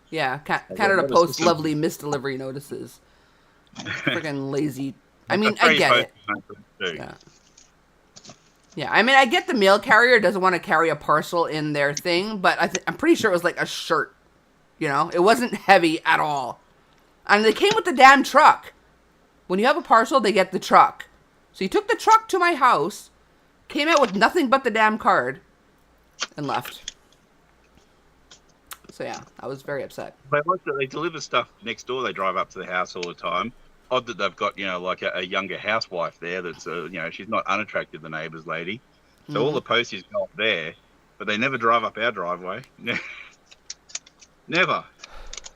Yeah, Canada Post lovely misdelivery notices. Freaking lazy. I mean, I get it. Yeah. Yeah, I mean, I get the mail carrier doesn't want to carry a parcel in their thing, but I'm pretty sure it was like a shirt. You know, it wasn't heavy at all. And they came with the damn truck. When you have a parcel, they get the truck. So he took the truck to my house, came out with nothing but the damn card, and left. So yeah, I was very upset. They deliver stuff next door. They drive up to the house all the time. Odd that they've got, like a younger housewife there that's, she's not unattractive, the neighbour's lady. So all the posties go up there, but they never drive up our driveway. Never.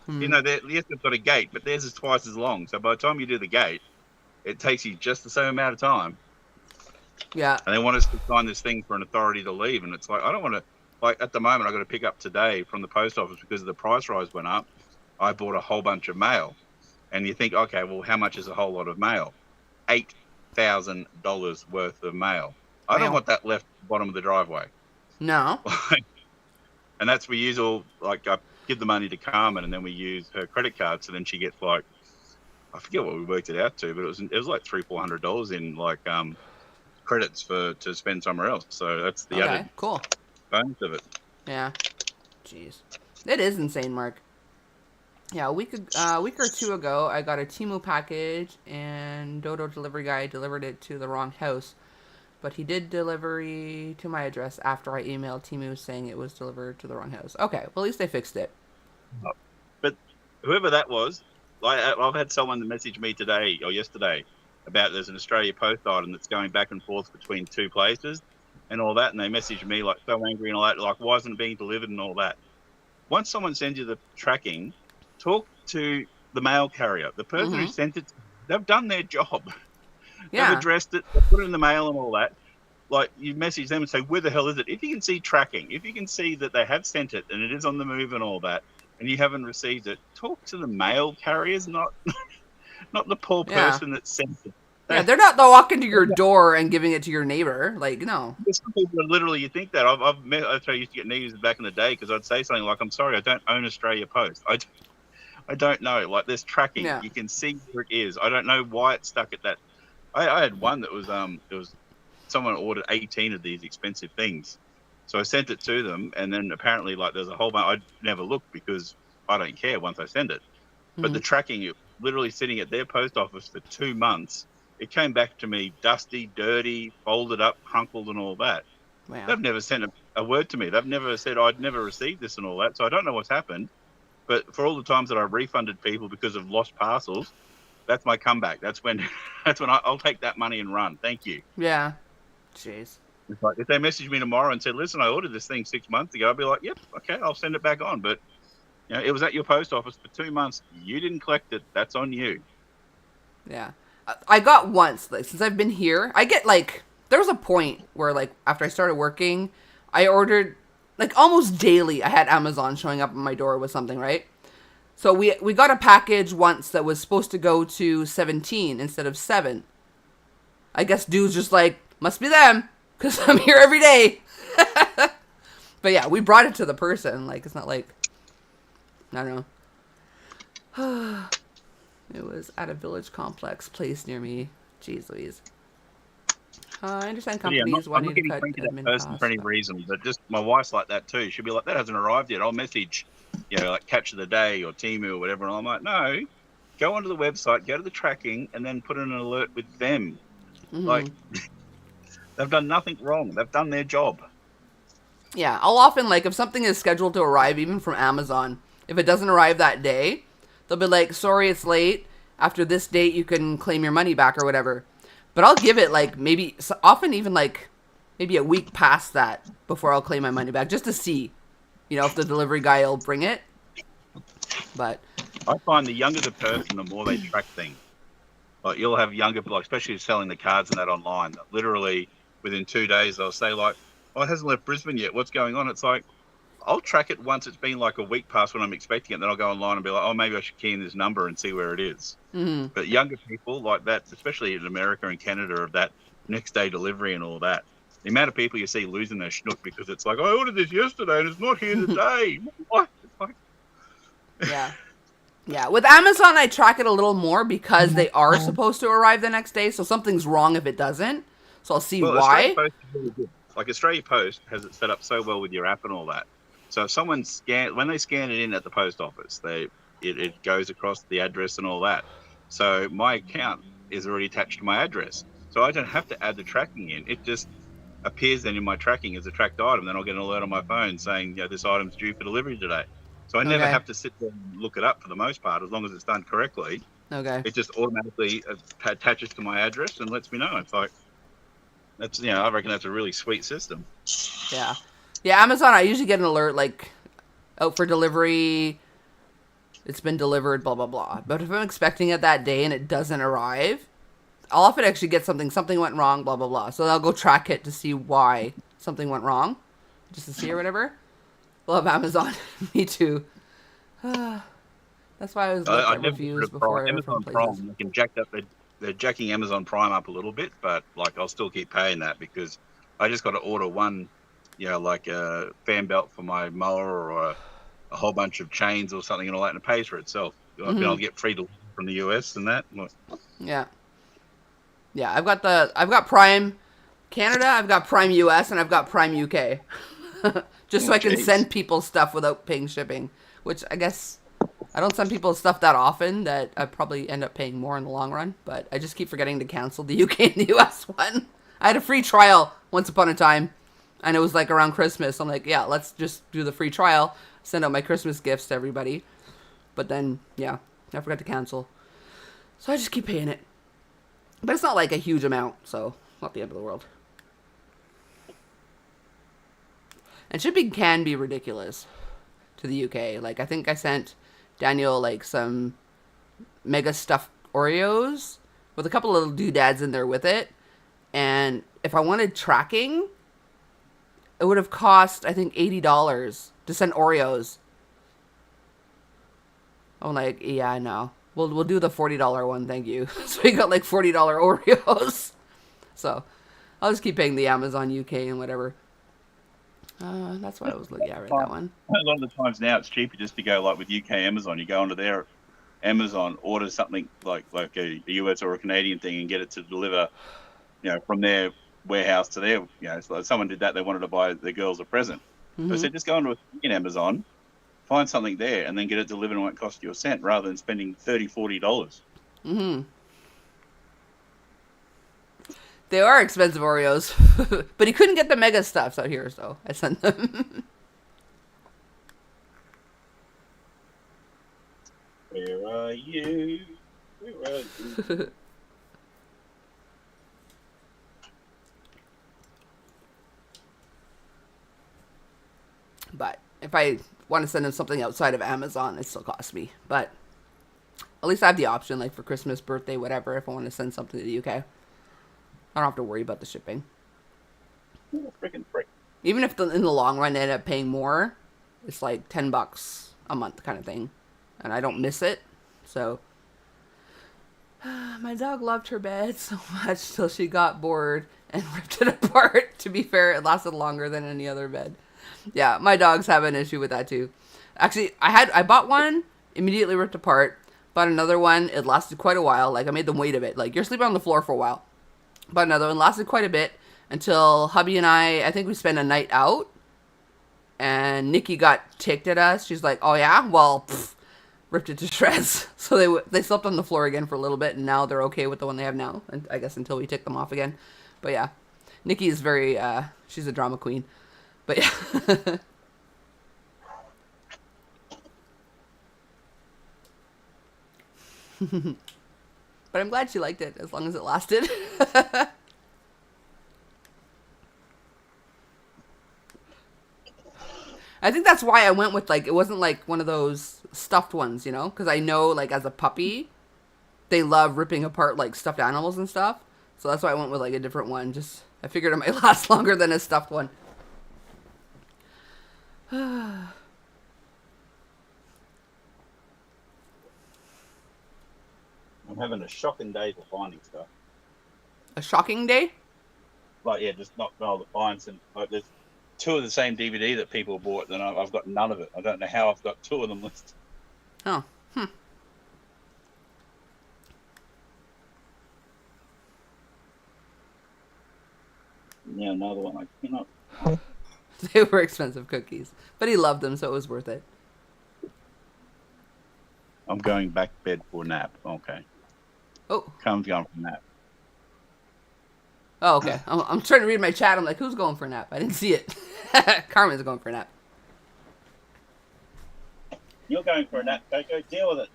Yes, they've got a gate, but theirs is twice as long. So by the time you do the gate, it takes you just the same amount of time. Yeah. And they want us to sign this thing for an authority to leave. And it's like, I don't want to, like at the moment, I've got to pick up today from the post office because the price rise went up. I bought a whole bunch of mail. And you think, okay, well, how much is a whole lot of mail? $8,000 worth of mail. I don't want that left at the bottom of the driveway. No. And that's, we use all, like, I give the money to Carmen and then we use her credit card. So then she gets like, I forget what we worked it out to, but it was like $300-400 in like credits to spend somewhere else. So that's the other cool bonus of it. Yeah. Jeez. It is insane, Mark. Yeah, a week or two ago, I got a Temu package, and Dodo delivery guy delivered it to the wrong house. But he did delivery to my address after I emailed Temu saying it was delivered to the wrong house. Okay, well, at least they fixed it. But whoever that was, I've had someone message me today or yesterday about there's an Australia Post item that's going back and forth between 2 places and all that, and they messaged me like so angry and all that, like why isn't it being delivered and all that. Once someone sends you the tracking, talk to the mail carrier. The person who sent it, they've done their job. Yeah. They've addressed it, they've put it in the mail and all that. Like, you message them and say, where the hell is it? If you can see tracking, if you can see that they have sent it and it is on the move and all that, and you haven't received it, talk to the mail carriers, not the poor person that sent it. Yeah, they're not walking to your door and giving it to your neighbor. Like, no. There's some people that literally, you think that. I used to get news back in the day because I'd say something like, I'm sorry, I don't own Australia Post. I don't know. Like, there's tracking. Yeah. You can see where it is. I don't know why it's stuck at that. I had one that was someone ordered 18 of these expensive things. So I sent it to them, and then apparently, like, there's a whole bunch. I never looked because I don't care once I send it. But the tracking, literally sitting at their post office for 2 months, it came back to me dusty, dirty, folded up, crumpled, and all that. Wow. They've never sent a word to me. They've never said I'd never received this and all that. So I don't know what's happened. But for all the times that I refunded people because of lost parcels, that's my comeback. That's when I'll take that money and run. Thank you. Yeah. Jeez. It's like if they message me tomorrow and said, listen, I ordered this thing 6 months ago, I'll be like, yep, okay, I'll send it back on. But it was at your post office for 2 months. You didn't collect it. That's on you. Yeah. I got once, like, since I've been here, I get like, there was a point where like after I started working, I ordered like almost daily. I had Amazon showing up at my door with something, right? So we got a package once that was supposed to go to 17 instead of 7. I guess dude's just like, must be them, because I'm here every day. But yeah, we brought it to the person. Like, it's not like, I don't know. It was at a village complex place near me. Jeez Louise. I understand companies wanting to cut admin costs for any reason, but just my wife's like that too. She'll be like, that hasn't arrived yet. I'll message, like Catch of the Day or Temu or whatever. And I'm like, no, go onto the website, go to the tracking, and then put in an alert with them. Like, they've done nothing wrong. They've done their job. Yeah, I'll often, like, if something is scheduled to arrive, even from Amazon, if it doesn't arrive that day, they'll be like, sorry, it's late. After this date, you can claim your money back or whatever. But I'll give it, like, maybe, often even, like, maybe a week past that before I'll claim my money back, just to see, if the delivery guy will bring it. But I find the younger the person, the more they track things. Like you'll have younger, like especially selling the cards and that online. Literally within 2 days, they'll say like, "Oh, it hasn't left Brisbane yet. What's going on?" It's like I'll track it once it's been like a week past when I'm expecting it. Then I'll go online and be like, "Oh, maybe I should key in this number and see where it is." mm-hmm. But younger people like that, especially in America and Canada, of that next day delivery and all that. The amount of people you see losing their schnook because it's like, I ordered this yesterday and it's not here today. What? It's like, Yeah. Yeah, with Amazon, I track it a little more because they are supposed to arrive the next day, so something's wrong if it doesn't. So I'll see well, why. Australia Post is really good. Like Australia Post has it set up so well with your app and all that. So if someone when they scan it in at the post office, it goes across the address and all that. So my account is already attached to my address, so I don't have to add the tracking in. It just appears then in my tracking as a tracked item. Then I'll get an alert on my phone saying, this item's due for delivery today. So I never have to sit there and look it up for the most part, as long as it's done correctly. Okay. It just automatically attaches to my address and lets me know. It's like, I reckon that's a really sweet system. Yeah. Yeah, Amazon, I usually get an alert, like, out for delivery, it's been delivered, blah, blah, blah. But if I'm expecting it that day and it doesn't arrive, I'll often actually get something went wrong, blah, blah, blah. So I'll go track it to see why something went wrong, just to see or whatever. Love Amazon. Me too. That's why I was looking at reviews before Amazon Prime. They can they're jacking Amazon Prime up a little bit, but like I'll still keep paying that because I just got to order one, like a fan belt for my mower or a whole bunch of chains or something and all that, and it pays for itself. Mm-hmm. I'll get free delivery from the US and that. Yeah. Yeah, I've got Prime Canada, I've got Prime US, and I've got Prime UK. Just so I can send people stuff without paying shipping, which I guess I don't send people stuff that often that I probably end up paying more in the long run, but I just keep forgetting to cancel the UK and the US one. I had a free trial once upon a time, and it was like around Christmas. I'm like, yeah, let's just do the free trial, send out my Christmas gifts to everybody. But then, yeah, I forgot to cancel. So I just keep paying it. But it's not like a huge amount, so not the end of the world. And shipping can be ridiculous to the UK. Like, I think I sent Daniel, like, some mega stuffed Oreos with a couple little doodads in there with it. And if I wanted tracking, it would have cost, I think, $80 to send Oreos. I'm like, yeah, no. We'll do the $40 one, thank you. So we got, like, $40 Oreos. So I'll just keep paying the Amazon UK and whatever. That's why I was looking at that one. A lot of the times now it's cheaper just to go like with UK Amazon. You go onto their Amazon, order something like a US or a Canadian thing and get it to deliver, from their warehouse to their, so if someone did that, they wanted to buy the girls a present. Mm-hmm. So I said, just go onto Amazon, find something there and then get it delivered and it won't cost you a cent rather than spending $30, $40. Mm-hmm. They are expensive Oreos, but he couldn't get the mega stuffs out here, so I sent them. Where are you? Where are you? But if I want to send him something outside of Amazon, it still costs me. But at least I have the option, like for Christmas, birthday, whatever, if I want to send something to the UK. I don't have to worry about the shipping. Freaking free. Even if in the long run I end up paying more, it's like $10 a month kind of thing. And I don't miss it. So my dog loved her bed so much till she got bored and ripped it apart. To be fair, it lasted longer than any other bed. Yeah, my dogs have an issue with that too. Actually, I bought one, immediately ripped apart. Bought another one, it lasted quite a while. Like I made them wait a bit. Like you're sleeping on the floor for a while. But another one lasted quite a bit until hubby and I think we spent a night out. And Nikki got ticked at us. She's like, oh yeah? Well, ripped it to shreds. So they slept on the floor again for a little bit. And now they're okay with the one they have now. And I guess until we take them off again. But yeah, Nikki is very, she's a drama queen. But yeah. But I'm glad she liked it as long as it lasted. I think that's why I went with, like, it wasn't like one of those stuffed ones, you know, because I know like as a puppy, they love ripping apart like stuffed animals and stuff. So that's why I went with like a different one. Just I figured it might last longer than a stuffed one. I'm having a shocking day for finding stuff. A shocking day? Like, yeah, just not being able to find some. Like, there's 2 of the same DVD that people bought, and I've got none of it. I don't know how I've got 2 of them listed. Oh. Yeah, another one. I cannot. They were expensive cookies. But he loved them, so it was worth it. I'm going back to bed for a nap. Okay. Oh. Come's going for a nap. Oh, okay. I'm trying to read my chat. I'm like, who's going for a nap? I didn't see it. Carmen's going for a nap. You're going for a nap, Coco. Deal with it.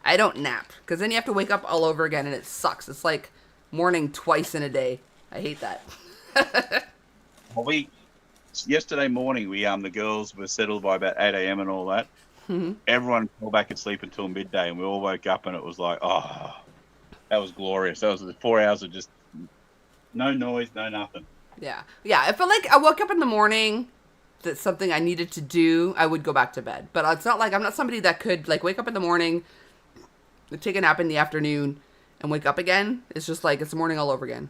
I don't nap. Because then you have to wake up all over again, and it sucks. It's like morning twice in a day. I hate that. Well, yesterday morning, the girls were settled by about 8 a.m. and all that. Mm-hmm. Everyone fell back asleep until midday, and we all woke up, and it was like, oh, that was glorious. That was the 4 hours of just no noise, no nothing. Yeah. Yeah, I felt like I woke up in the morning, that's something I needed to do, I would go back to bed. But it's not like, I'm not somebody that could, like, wake up in the morning, take a nap in the afternoon, and wake up again. It's just like, it's the morning all over again.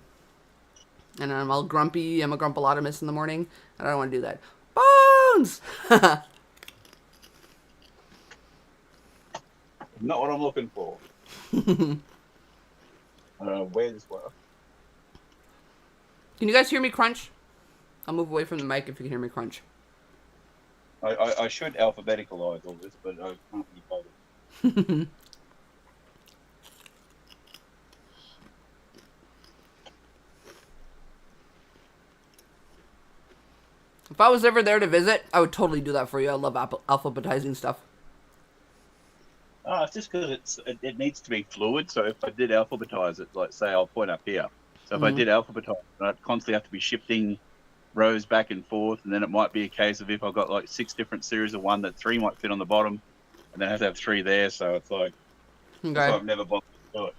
And I'm all grumpy, I'm a grumpalotomist in the morning, and I don't want to do that. Bones! Not what I'm looking for. I don't know where this was. Can you guys hear me crunch? I'll move away from the mic if you can hear me crunch. I should alphabeticalize all this, but I can't be bothered. If I was ever there to visit, I would totally do that for you. I love alphabetizing stuff. Oh, it's just because it needs to be fluid. So if I did alphabetize it, like say I'll point up here. So if I did alphabetize it, I'd constantly have to be shifting rows back and forth, and then it might be a case of if I've got like 6 different series of one, that 3 might fit on the bottom, and then I have to have 3 there. So it's like, Okay. so I've never bothered to do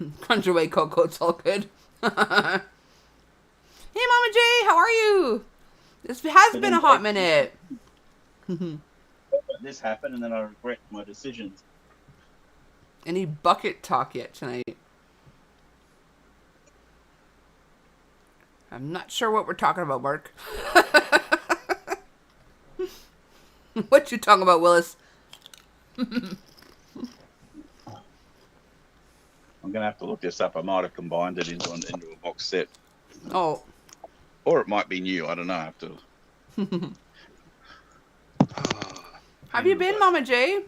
it. Crunch away, Coco. It's all good. Hey, Mama J, how are you? This has been a hot minute. This happened, and then I regret my decisions. Any bucket talk yet tonight? I'm not sure what we're talking about, Mark. What you talking about, Willis? I'm gonna have to look this up. I might have combined it into a box set. Oh. Or it might be new. I don't know. I have to. How have you been, Mama J?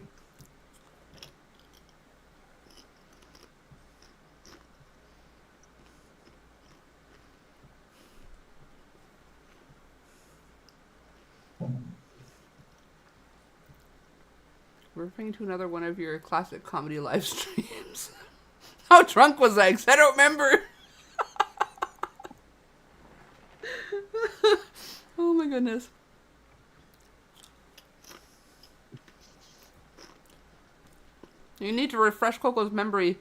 We're referring to another one of your classic comedy live streams. How drunk was I? 'Cause I don't remember. Oh my goodness. You need to refresh Coco's memory.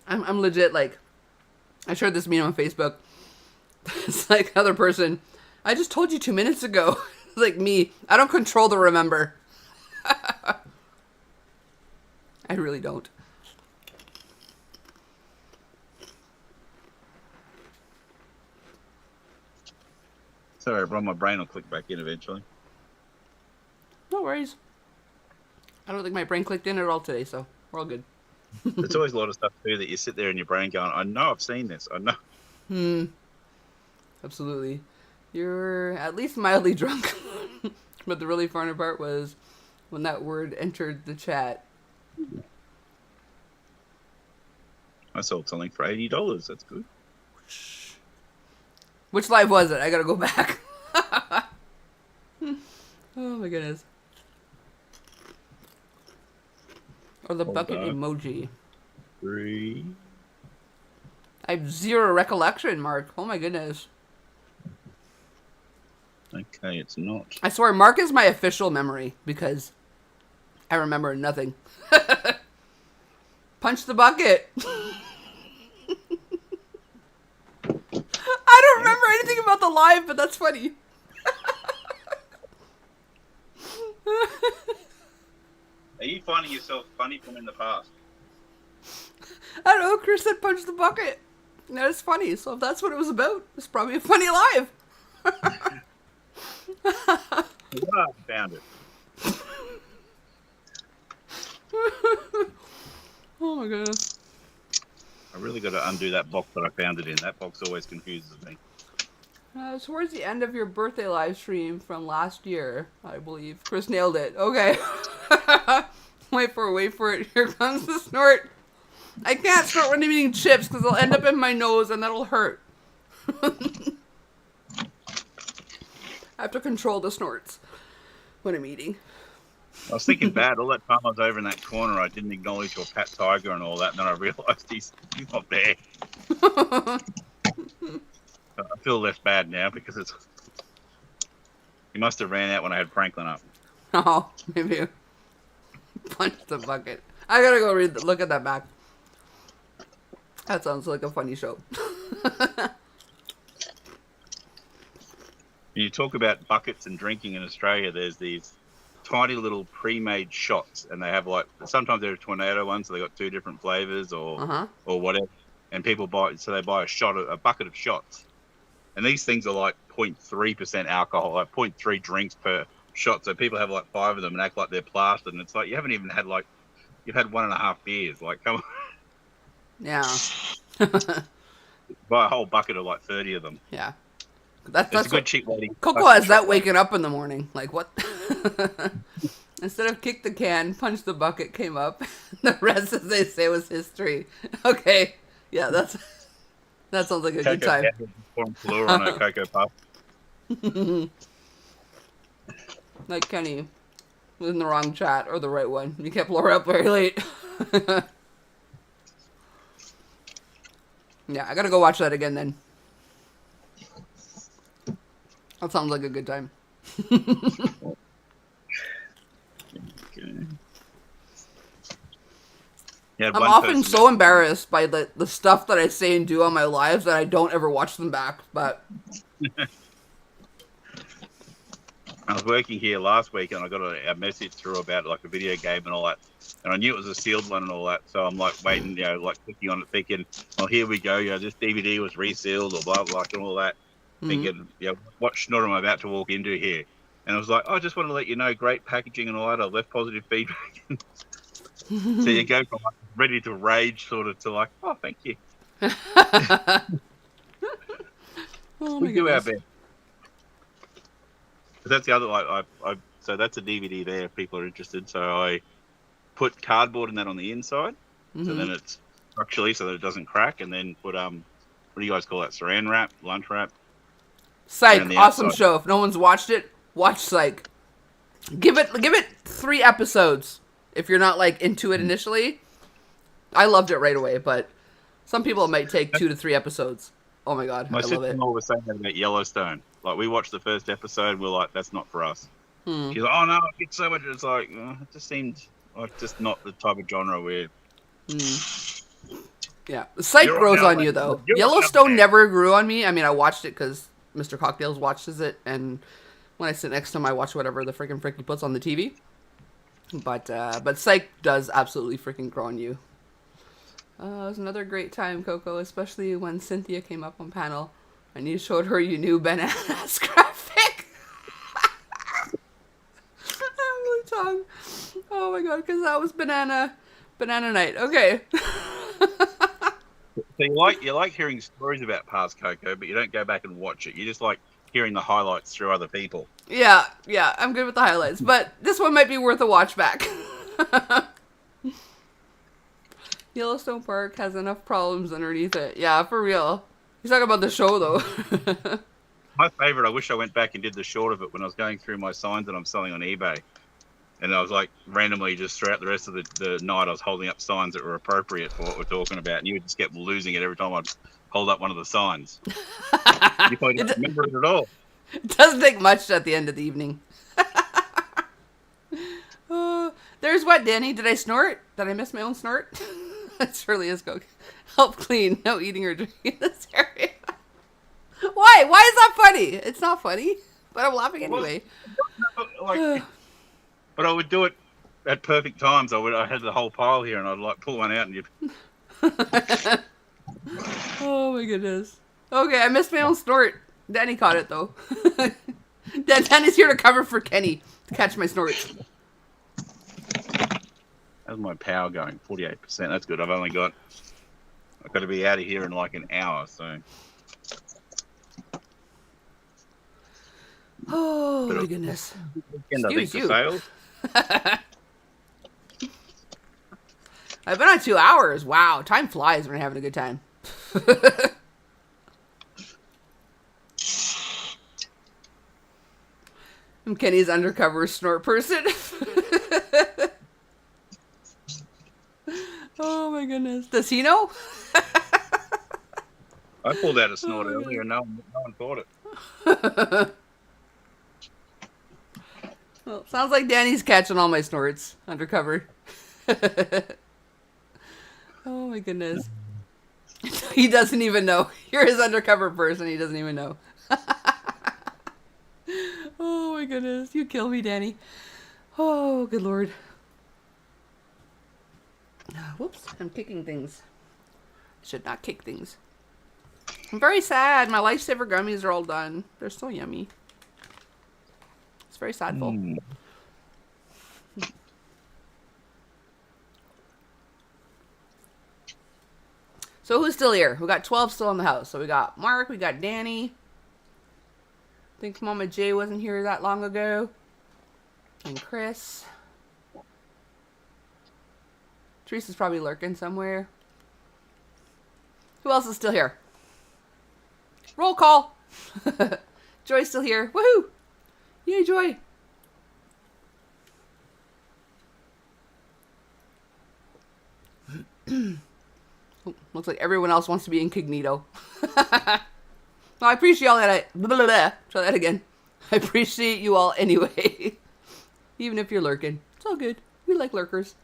I'm legit like, I shared this meme on Facebook. It's like other person, I just told you 2 minutes ago. It's like me. I don't control the remember. I really don't. Sorry, bro. My brain will click back in eventually. No worries. I don't think my brain clicked in at all today, so we're all good. There's always a lot of stuff too that you sit there in your brain going, I know I've seen this. I know. Absolutely. You're at least mildly drunk. But the really funny part was when that word entered the chat. I sold something for $80. That's good. Which live was it? I gotta go back. Oh my goodness. Or the bucket emoji. 3. I have zero recollection, Mark. Oh my goodness. Okay, it's not. I swear, Mark is my official memory because I remember nothing. Punch the bucket. I don't remember anything about the live, but that's funny. Are you finding yourself funny from in the past? I don't know. Chris said punch the bucket. That is funny. So if that's what it was about, it's probably a funny live. I found it. Oh my goodness. I really got to undo that box that I found it in. That box always confuses me. Towards the end of your birthday live stream from last year, I believe. Chris nailed it. Okay. Wait for it. Here comes the snort. I can't snort when I'm eating chips because they'll end up in my nose and that'll hurt. I have to control the snorts when I'm eating. I was thinking bad. All that time I was over in that corner, I didn't acknowledge your pet tiger and all that, and then I realised he's not there. I feel less bad now because it's... He must have ran out when I had Franklin up. Oh, maybe. Punch the bucket. I gotta go look at that back. That sounds like a funny show. When you talk about buckets and drinking in Australia, there's these tiny little pre-made shots, and they have like, sometimes they're tornado ones, so they got 2 different flavors or whatever, and people buy a bucket of shots, and these things are like 0.3% alcohol, like 0.3 drinks per shot, so people have like 5 of them and act like they're plastered, and it's like you haven't even had you've had 1.5 beers, like come on. Yeah. Buy a whole bucket of like 30 of them. Yeah. That's a good cheap lady. Coco has that waking up in the morning. Like, what? Instead of kick the can, punch the bucket came up. The rest, as they say, was history. Okay. Yeah, that sounds like a good time. Floor on a Coco puff. Like Kenny was in the wrong chat or the right one. You kept Laura up very late. Yeah, I gotta go watch that again then. That sounds like a good time. Yeah, I'm often so embarrassed by the stuff that I say and do on my lives that I don't ever watch them back, but... I was working here last week and I got a message through about like a video game and all that. And I knew it was a sealed one and all that. So I'm like waiting, like clicking on it thinking, well, here we go. This DVD was resealed or blah, blah, and all that. Thinking, what schnort am I about to walk into here? And I was like, I just want to let you know, great packaging and all that. I've left positive feedback. So you go from like, ready to rage sort of to like, oh, thank you. We do our best. That's the other, so that's a DVD there if people are interested. So I put cardboard and that on the inside. So then it's structurally so that it doesn't crack. And then put, what do you guys call that? Saran wrap, lunch wrap. Psych, awesome outside. Show. If no one's watched it, watch Psych. Give it 3 episodes if you're not like into it initially. I loved it right away, but some people it might take 2 to 3 episodes. Oh my god, I love it. My sister-in-law was saying that about Yellowstone. Like we watched the first episode, and we're like, that's not for us. She's like, oh no, I get so much. It's like it just seemed like just not the type of genre we're. Yeah, Psych grows on you though. Yellowstone never grew on me. I mean, I watched it because Mr. Cocktails watches it, and when I sit next to him, I watch whatever the freaking frick he puts on the TV. But Psych does absolutely freaking grow on you. It was another great time, Coco, especially when Cynthia came up on panel and you showed her you knew Banana's graphic. I'm really tongue. Oh my god, because that was banana night. Okay. So you like hearing stories about past Coco, but you don't go back and watch it. You just like hearing the highlights through other people. Yeah, I'm good with the highlights, but this one might be worth a watch back. Yellowstone Park has enough problems underneath it. Yeah, for real. He's talking about the show, though. My favorite, I wish I went back and did the short of it when I was going through my signs that I'm selling on eBay. And I was like, randomly, just throughout the rest of the night, I was holding up signs that were appropriate for what we're talking about. And you would just kept losing it every time I'd hold up one of the signs. You probably don't remember it at all. It doesn't take much at the end of the evening. There's what, Danny? Did I snort? Did I miss my own snort? That surely is Coco. Help clean. No eating or drinking in this area. Why? Why is that funny? It's not funny, but I'm laughing anyway. But I would do it at perfect times. I had the whole pile here, and I'd like pull one out and you'd. Oh my goodness. Okay, I missed my own snort. Danny caught it though. Danny's here to cover for Kenny to catch my snorts. How's my power going? 48%. That's good. I've got to be out of here in like an hour. So. Oh my goodness. Excuse you. I've been on 2 hours. Wow, time flies when you're having a good time. I'm Kenny's undercover snort person. Oh my goodness. Does he know? I pulled out a snort earlier and no one thought it. Well, sounds like Danny's catching all my snorts undercover. Oh my goodness. He doesn't even know. You're his undercover person. He doesn't even know. Oh my goodness. You kill me, Danny. Oh, good Lord. Whoops. I'm kicking things. Should not kick things. I'm very sad. My Lifesaver gummies are all done. They're so yummy. It's very sadful. So who's still here? We got 12 still in the house. So we got Mark, we got Danny. I think Mama J wasn't here that long ago. And Chris. Teresa's probably lurking somewhere. Who else is still here? Roll call. Joy's still here. Woohoo! Yay, Joy. Oh, looks like everyone else wants to be incognito. Well, I appreciate all that. Try that again. I appreciate you all anyway. Even if you're lurking. It's all good. We like lurkers.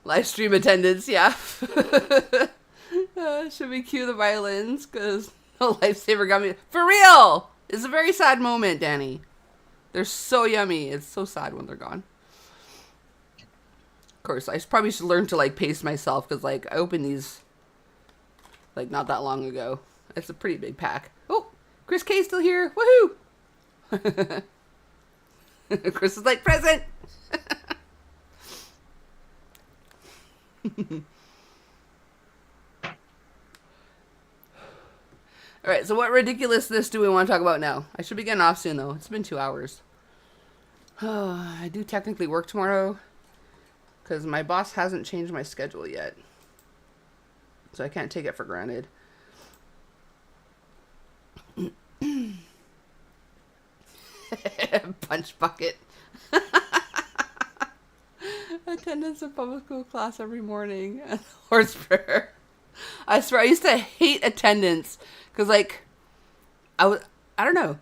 Live stream attendance, yeah. Should we cue the violins? Because no Lifesaver got me. For real! It's a very sad moment, Danny. They're so yummy. It's so sad when they're gone. Of course, I probably should learn to like pace myself because like I opened these like not that long ago. It's a pretty big pack. Oh, Chris K's still here. Woohoo! Chris is like, present! Alright, so what ridiculousness do we want to talk about now? I should be getting off soon, though. It's been 2 hours. I do technically work tomorrow, because my boss hasn't changed my schedule yet. So I can't take it for granted. Punch bucket. Attendance in public school class every morning. And horse prayer. I swear, I used to hate attendance. Because, like, I don't know.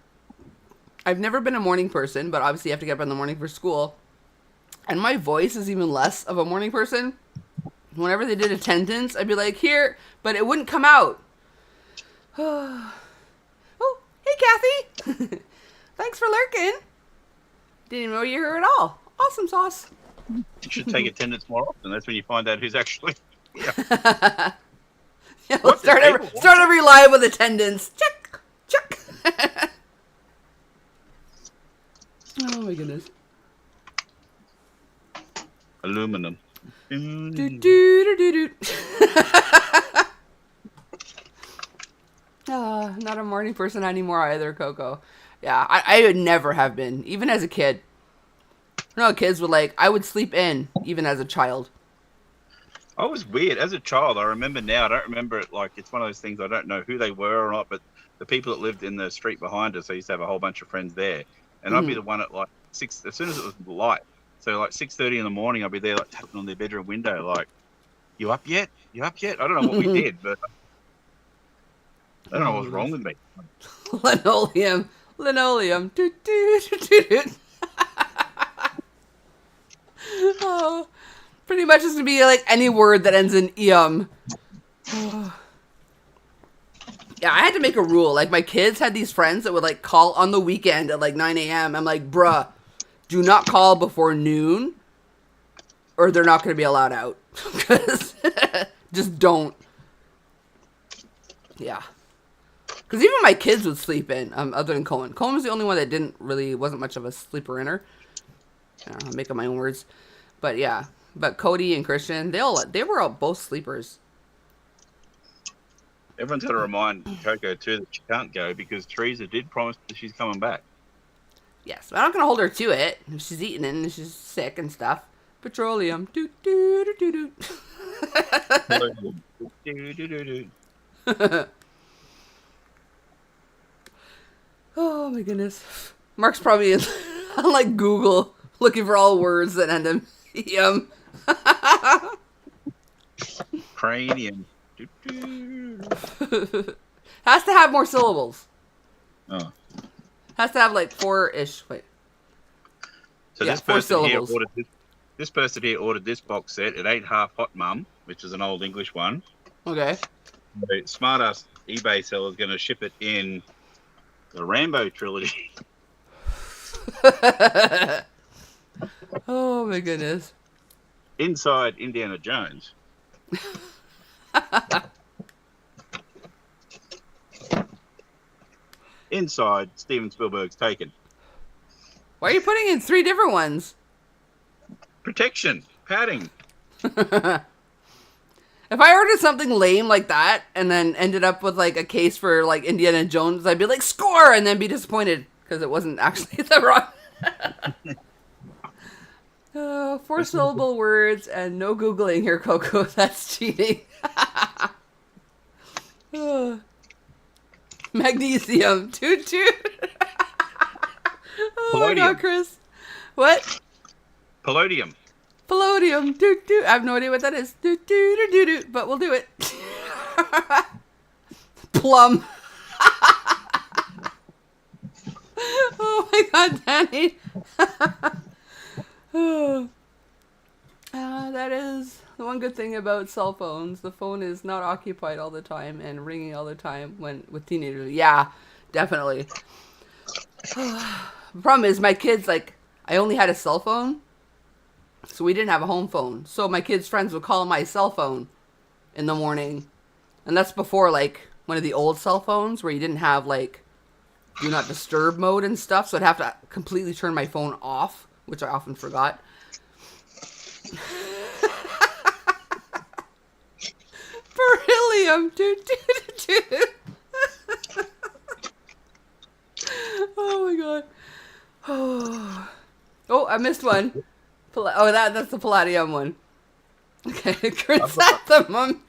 I've never been a morning person, but obviously you have to get up in the morning for school. And my voice is even less of a morning person. Whenever they did attendance, I'd be like, here, but it wouldn't come out. Oh, hey, Kathy. Thanks for lurking. Didn't even know you were here at all. Awesome sauce. You should take attendance more often. That's when you find out who's actually. Yeah. Yeah, we'll start every live with attendance. Check, check. Oh my goodness. Aluminum. Do do do do do. Not a morning person anymore either, Coco. Yeah, I would never have been, even as a kid. You know, kids would like, I would sleep in, even as a child. I was weird. As a child, I remember now, I don't remember it like, it's one of those things, I don't know who they were or not, but the people that lived in the street behind us, I used to have a whole bunch of friends there. And I'd be the one at like 6, as soon as it was light, So like 6:30 in the morning, I'll be there like tapping on their bedroom window, like, "You up yet? You up yet?" I don't know what we did, but I don't know what's wrong with me. Linoleum. Doot, doot, doot, doot, doot. Oh, pretty much just to be like any word that ends in "ium." Yeah, I had to make a rule. Like, my kids had these friends that would like call on the weekend at like 9 a.m. I'm like, bruh, do not call before noon or they're not going to be allowed out. Just don't. Yeah. Because even my kids would sleep in, other than Cohen. Cohen was the only one that wasn't much of a sleeper-inner. I'm making my own words. But yeah. But Cody and Christian, they were all both sleepers. Everyone's got to remind Coco too that she can't go because Teresa did promise that she's coming back. Yes, but I'm not going to hold her to it. If she's eating it and she's sick and stuff. Petroleum. Doot, doot, doot, doot. Oh my goodness. Mark's probably on like Google looking for all words that end in "ium." Cranium. Has to have more syllables. Oh. Has to have like 4-ish. Wait. So yeah, this 4 person syllables. here this person here ordered this box set. It ain't half hot, Mum, which is an old English one. Okay. The smart-ass eBay seller is going to ship it in the Rambo trilogy. Oh my goodness. Inside Indiana Jones. Inside Steven Spielberg's Taken. Why are you putting in 3 different ones? Protection. Padding. If I ordered something lame like that and then ended up with like a case for like Indiana Jones, I'd be like, score! And then be disappointed because it wasn't actually the wrong. 4-syllable words and no Googling here, Coco. That's cheating. Magnesium. Toot toot. Oh my god, Chris. What? Palladium. Palladium. Doot doot. I have no idea what that is. Doot doot doot doot doot. But we'll do it. Plum. Oh my god, Danny. That is the one good thing about cell phones. The phone is not occupied all the time and ringing all the time with teenagers. Yeah, definitely. The problem is my kids, like, I only had a cell phone, so we didn't have a home phone. So my kids' friends would call my cell phone in the morning. And that's before, like, one of the old cell phones where you didn't have, like, do not disturb mode and stuff. So I'd have to completely turn my phone off, which I often forgot. Beryllium. Oh my god. Oh, I missed one. That's the Palladium one. Okay, chrysanthemum.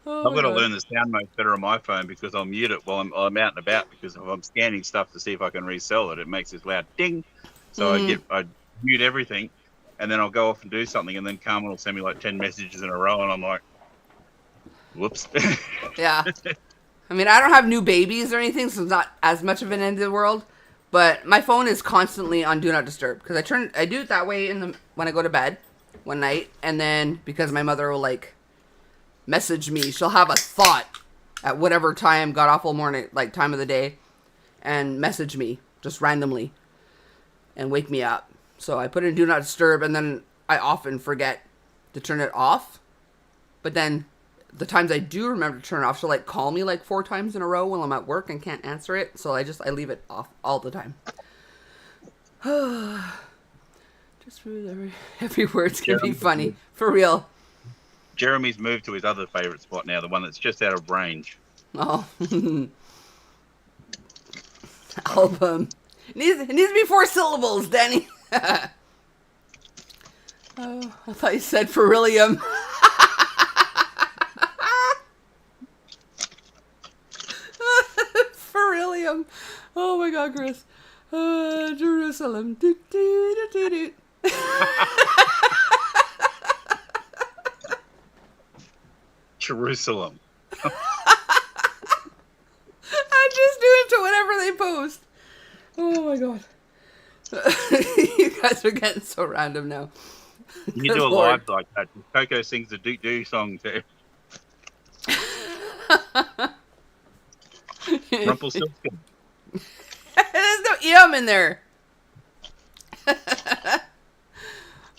Oh, I've got to learn the sound mode better on my phone because I'll mute it while I'm out and about because if I'm scanning stuff to see if I can resell it, it makes this loud ding. So I mute everything and then I'll go off and do something and then Carmen will send me like 10 messages in a row and I'm like, whoops. Yeah. I mean, I don't have new babies or anything, so it's not as much of an end of the world. But my phone is constantly on Do Not Disturb because I do it that way when I go to bed one night, and then because my mother will like message me, she'll have a thought at whatever time, god awful morning, like time of the day, and message me just randomly and wake me up. So I put it in Do Not Disturb, and then I often forget to turn it off. But then the times I do remember to turn it off, she'll like call me like 4 times in a row while I'm at work and can't answer it. So I leave it off all the time. Just every word's gonna be funny. For real. Jeremy's moved to his other favourite spot now, the one that's just out of range. Oh. Album. It needs to be 4 syllables, Danny. Oh, I thought you said beryllium. Beryllium. Oh my god, Chris. Jerusalem. Do, do, do, do, do. Jerusalem. I just do it to whatever they post. Oh my god. You guys are getting so random now. You do a live like that. Coco sings the Doot Doo song too. Rumpelstiltskin. There's no em in there.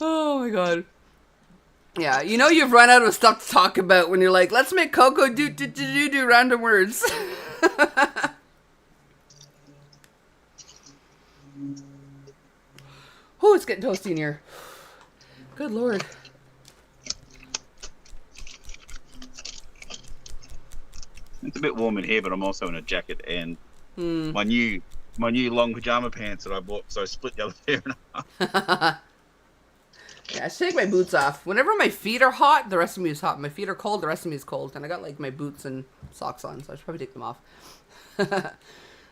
Oh my god. Yeah, you know you've run out of stuff to talk about when you're like, let's make Coco do random words. Oh, it's getting toasty in here. Good lord. It's a bit warm in here, but I'm also in a jacket and my new long pajama pants that I bought, so I split the other pair in half. Yeah, I should take my boots off. Whenever my feet are hot, the rest of me is hot. My feet are cold, the rest of me is cold. And I got like my boots and socks on, so I should probably take them off.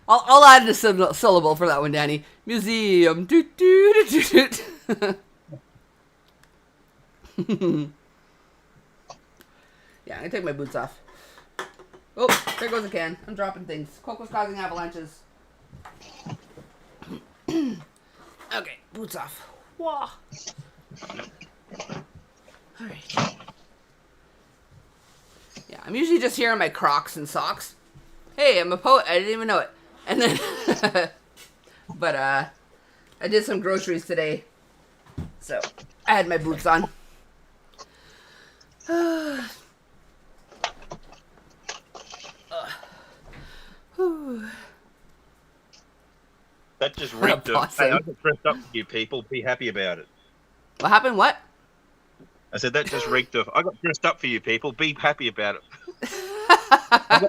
I'll add a syllable for that one, Danny. Museum. Doot, doot, doot, doot. Yeah, I'm gonna take my boots off. Oh, there goes a can. I'm dropping things. Coco's causing avalanches. Okay, boots off. Whoa. Alright. Yeah, I'm usually just here in my Crocs and socks. Hey, I'm a poet. I didn't even know it. And then, but I did some groceries today, so I had my boots on. That just reeked of, hey, I got dressed up for you people. Be happy about it. What happened? What? I said that just reeked of, I got dressed up for you people. Be happy about it. I've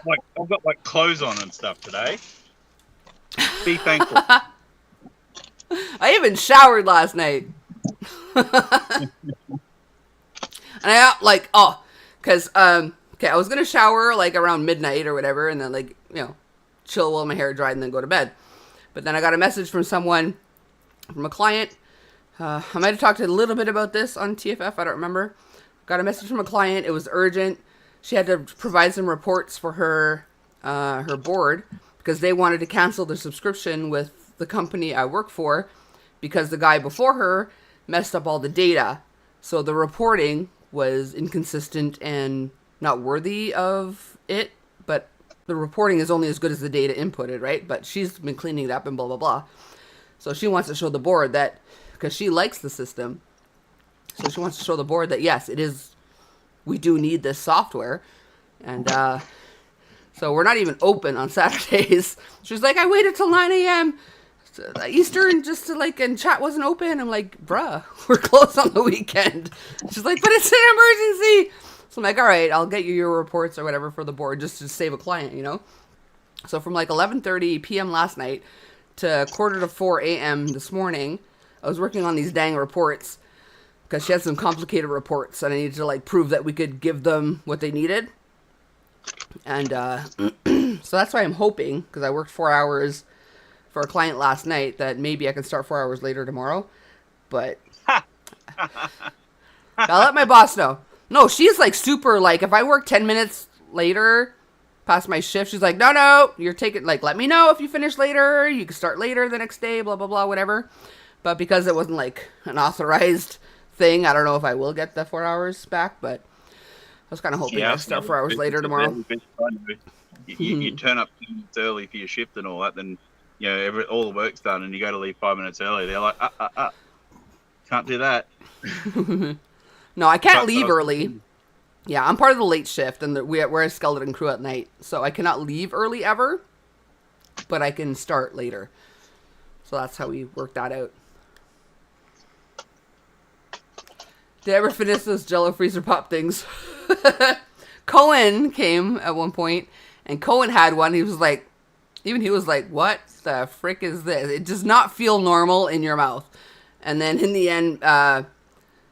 got like clothes on and stuff today. Be thankful. I even showered last night. And I like, because okay, I was gonna shower like around midnight or whatever, and then like chill while my hair dried and then go to bed. But then I got a message from someone, from a client. I might have talked a little bit about this on TFF. I don't remember. Got a message from a client. It was urgent. She had to provide some reports for her board because they wanted to cancel their subscription with the company I work for because the guy before her messed up all the data. So the reporting was inconsistent and not worthy of it, but the reporting is only as good as the data inputted, right? But she's been cleaning it up and blah, blah, blah. So she wants to show the board that, because she likes the system, so she wants to show the board that, yes, it is, we do need this software. And so we're not even open on Saturdays. She's like, I waited till 9 a.m. Eastern just to and chat wasn't open. I'm like, bruh, we're closed on the weekend. She's like, but it's an emergency. So I'm like, all right, I'll get you your reports or whatever for the board just to save a client, So from 11:30 p.m. last night to 3:45 a.m. this morning, I was working on these dang reports because she had some complicated reports and I needed to prove that we could give them what they needed. And so that's why I'm hoping, because I worked 4 hours for a client last night, that maybe I can start 4 hours later tomorrow. But I'll let my boss know. No, she's super if I work 10 minutes later past my shift, she's like, no, you're taking, let me know if you finish later. You can start later the next day, blah, blah, blah, whatever. But because it wasn't an authorized thing, I don't know if I will get the 4 hours back, but I was kind of hoping I'd start 4 hours later tomorrow. You turn up 10 minutes early for your shift and all that, then all the work's done and you go to leave 5 minutes early. They're like, can't do that. No, I can't leave early. Yeah, I'm part of the late shift, and we're a skeleton crew at night, so I cannot leave early ever, but I can start later. So that's how we work that out. Did I ever finish those Jell-O freezer pop things? Cohen came at one point, and Cohen had one. He was like, what the frick is this? It does not feel normal in your mouth. And then in the end,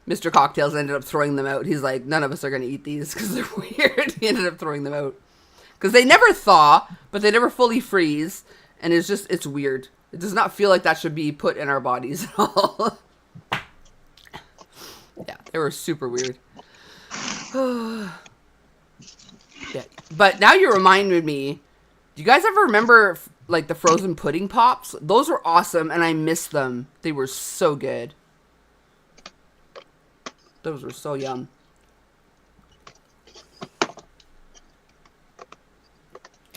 Mr. Cocktails ended up throwing them out. He's like, none of us are going to eat these because they're weird. He ended up throwing them out. Because they never thaw, but they never fully freeze. And it's weird. It does not feel like that should be put in our bodies at all. Yeah, they were super weird. Yeah, but now you reminded me. Do you guys ever remember like the frozen pudding pops? Those were awesome, and I miss them. They were so good. Those were so yum.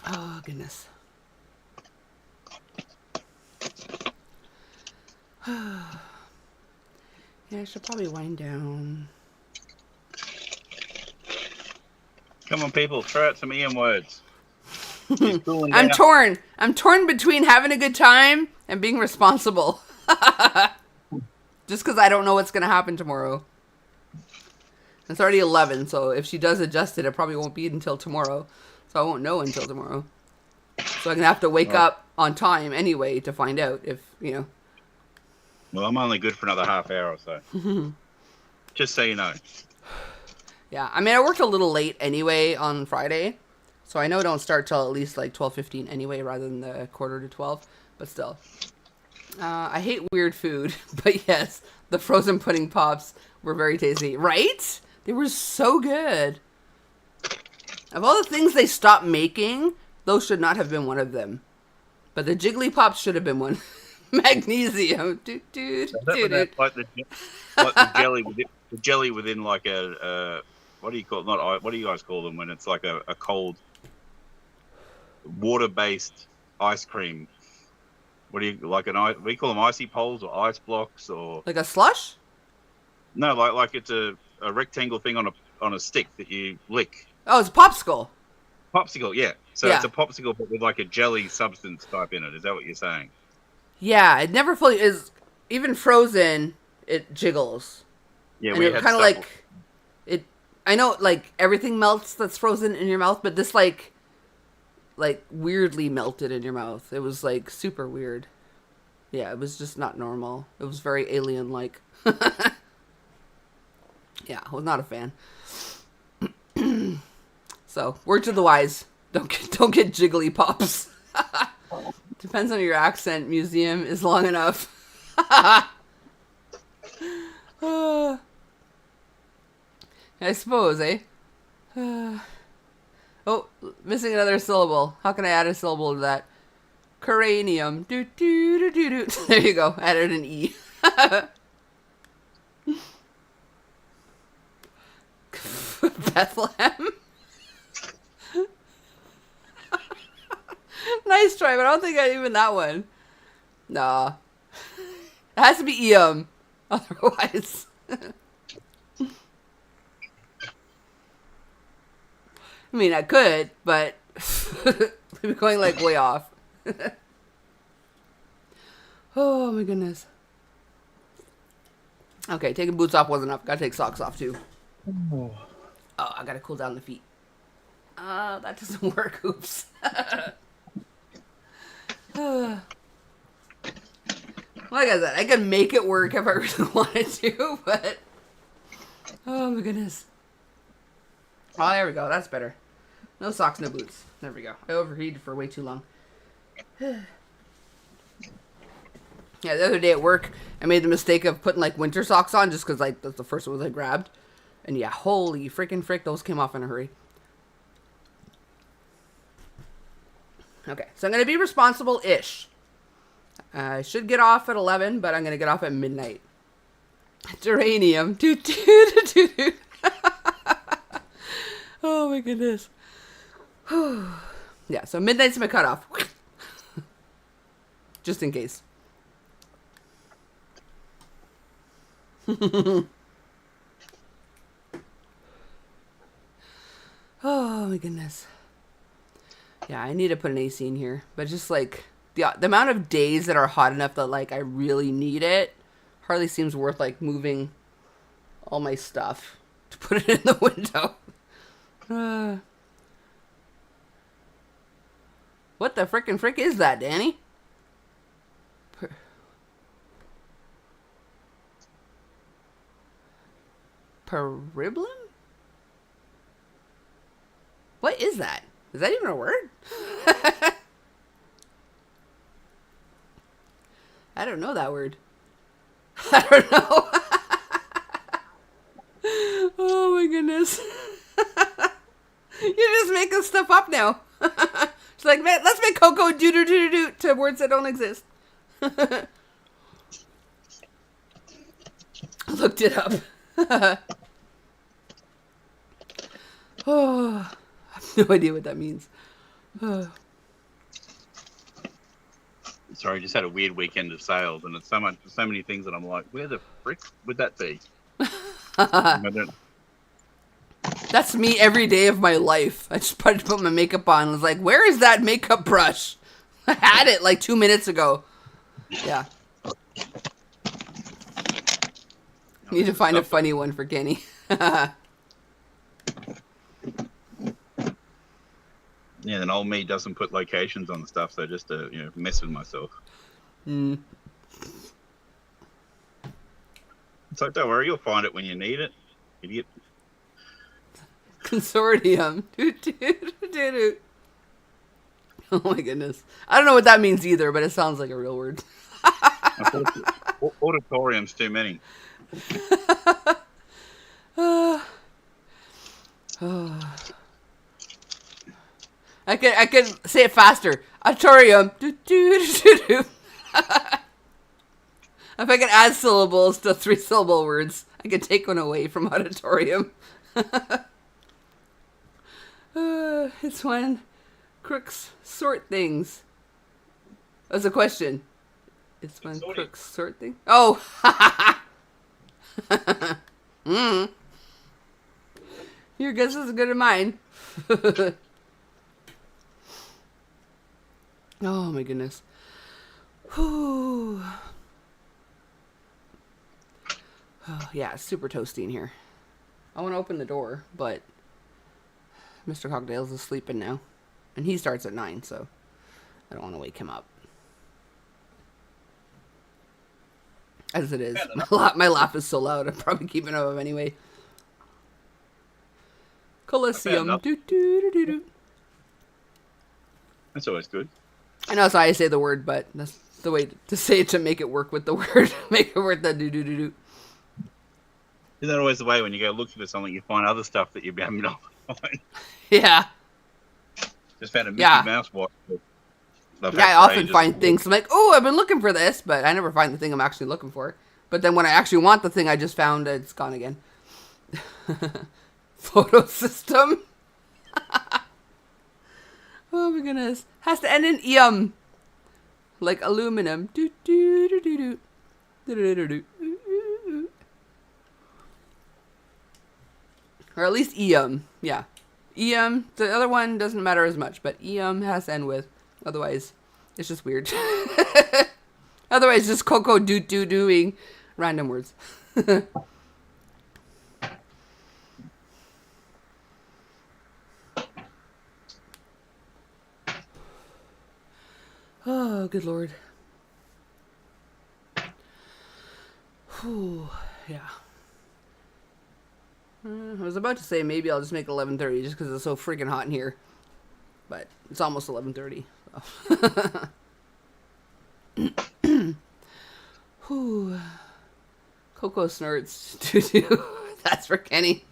Oh goodness. Yeah, I should probably wind down. Come on, people, throw out some Ian words. I'm torn. I'm torn between having a good time and being responsible. Just because I don't know what's going to happen tomorrow. It's already 11, so if she does adjust it, it probably won't be until tomorrow. So I won't know until tomorrow. So I'm going to have to wake up on time anyway to find out if, you know. Well, I'm only good for another half hour or so. Just so you know. Yeah, I mean, I worked a little late anyway on Friday. So I know it don't start till at least like 12:15 anyway, rather than the 11:45. But still. I hate weird food. But yes, the frozen pudding pops were very tasty. Right? They were so good. Of all the things they stopped making, those should not have been one of them. But the Jiggly Pops should have been one. Magnesium. Like the jelly, the jelly within like a what do you call it? Not what do you guys call them when it's like a cold water-based ice cream? What do you like we call them icy poles or ice blocks or like a slush? No, like it's a rectangle thing on a stick that you lick. Oh, it's a popsicle. Popsicle, yeah. So yeah. It's a popsicle but with like a jelly substance type in it. Is that what you're saying? Yeah, it never fully is. Even frozen, it jiggles. Yeah, and we it had kind of like it. I know, like everything melts that's frozen in your mouth, but this like weirdly melted in your mouth. It was like super weird. Yeah, it was just not normal. It was very alien-like. Yeah, I was not a fan. So, word to the wise: don't get jiggly pops. Depends on your accent. Museum is long enough. I suppose, eh? Oh, missing another syllable. How can I add a syllable to that? Cranium. Do do do do do. There you go. Added an E. Bethlehem. Nice try, but I don't think I even that one. Nah. It has to be Eum. Otherwise. I mean, I could, but we're going like way off. Oh my goodness. Okay, taking boots off wasn't enough. Gotta take socks off too. Oh, I gotta cool down the feet. That doesn't work. Oops. Like I said, I could make it work if I really wanted to, but oh my goodness. Oh, there we go. That's better. No socks, no boots. There we go. I overheated for way too long. Yeah, the other day at work, I made the mistake of putting like winter socks on just because like that's the first ones I grabbed. And yeah, holy freaking frick, those came off in a hurry. Okay, so I'm going to be responsible-ish. I should get off at 11, but I'm going to get off at midnight. Geranium. Oh my goodness. Yeah, so midnight's my cutoff. Just in case. Oh my goodness. Yeah, I need to put an AC in here. But just like the amount of days that are hot enough that like I really need it hardly seems worth like moving all my stuff to put it in the window. What the frickin' frick is that, Danny? Periblum? What is that? Is that even a word? I don't know that word. I don't know. Oh my goodness. You're just making stuff up now. She's like, man, let's make Coco do to words that don't exist. I looked it up. Oh, I have no idea what that means. Oh. Sorry, I just had a weird weekend of sales, and it's so many things that I'm like, where the frick would that be? I don't. That's me every day of my life. I just put my makeup on and was like, where is that makeup brush? I had it like 2 minutes ago. Yeah. Need to find a funny one for Kenny. Yeah, then old me doesn't put locations on the stuff, so just to mess with myself. Mm. So don't worry, you'll find it when you need it, idiot. Consortium. Oh my goodness. I don't know what that means either, but it sounds like a real word. Auditorium's too many. I could say it faster. Auditorium. If I could add syllables to 3-syllable words, I could take one away from auditorium. It's when crooks sort things. That's a question. It's when crooks sort things. Oh! Your guess is as good as mine. Oh my goodness. Whew. Oh, yeah, it's super toasty in here. I want to open the door, but Mr. Cocktails is sleeping now. And he starts at 9, so I don't want to wake him up. As it is. My laugh is so loud, I'm probably keeping up anyway. Coliseum. That's always good. I know that's how I say the word, but that's the way to say it to make it work with the word. Make it work that do. Isn't that always the way when you go looking for something, you find other stuff that you'd be able to find? Yeah. Just found a Mickey Mouse watch. Yeah, I often find things. I'm like, oh, I've been looking for this, but I never find the thing I'm actually looking for. But then when I actually want the thing I just found, it's gone again. Photo system. Oh my goodness. Has to end in like aluminum. Or at least yeah. The other one doesn't matter as much, but has to end with. Otherwise, it's just weird. Otherwise, just Coco doing random words. Oh, good Lord. Whew, yeah. I was about to say maybe I'll just make 11:30 just because it's so freaking hot in here. But it's almost 11:30. So. Whew. Coco snorts. That's for Kenny.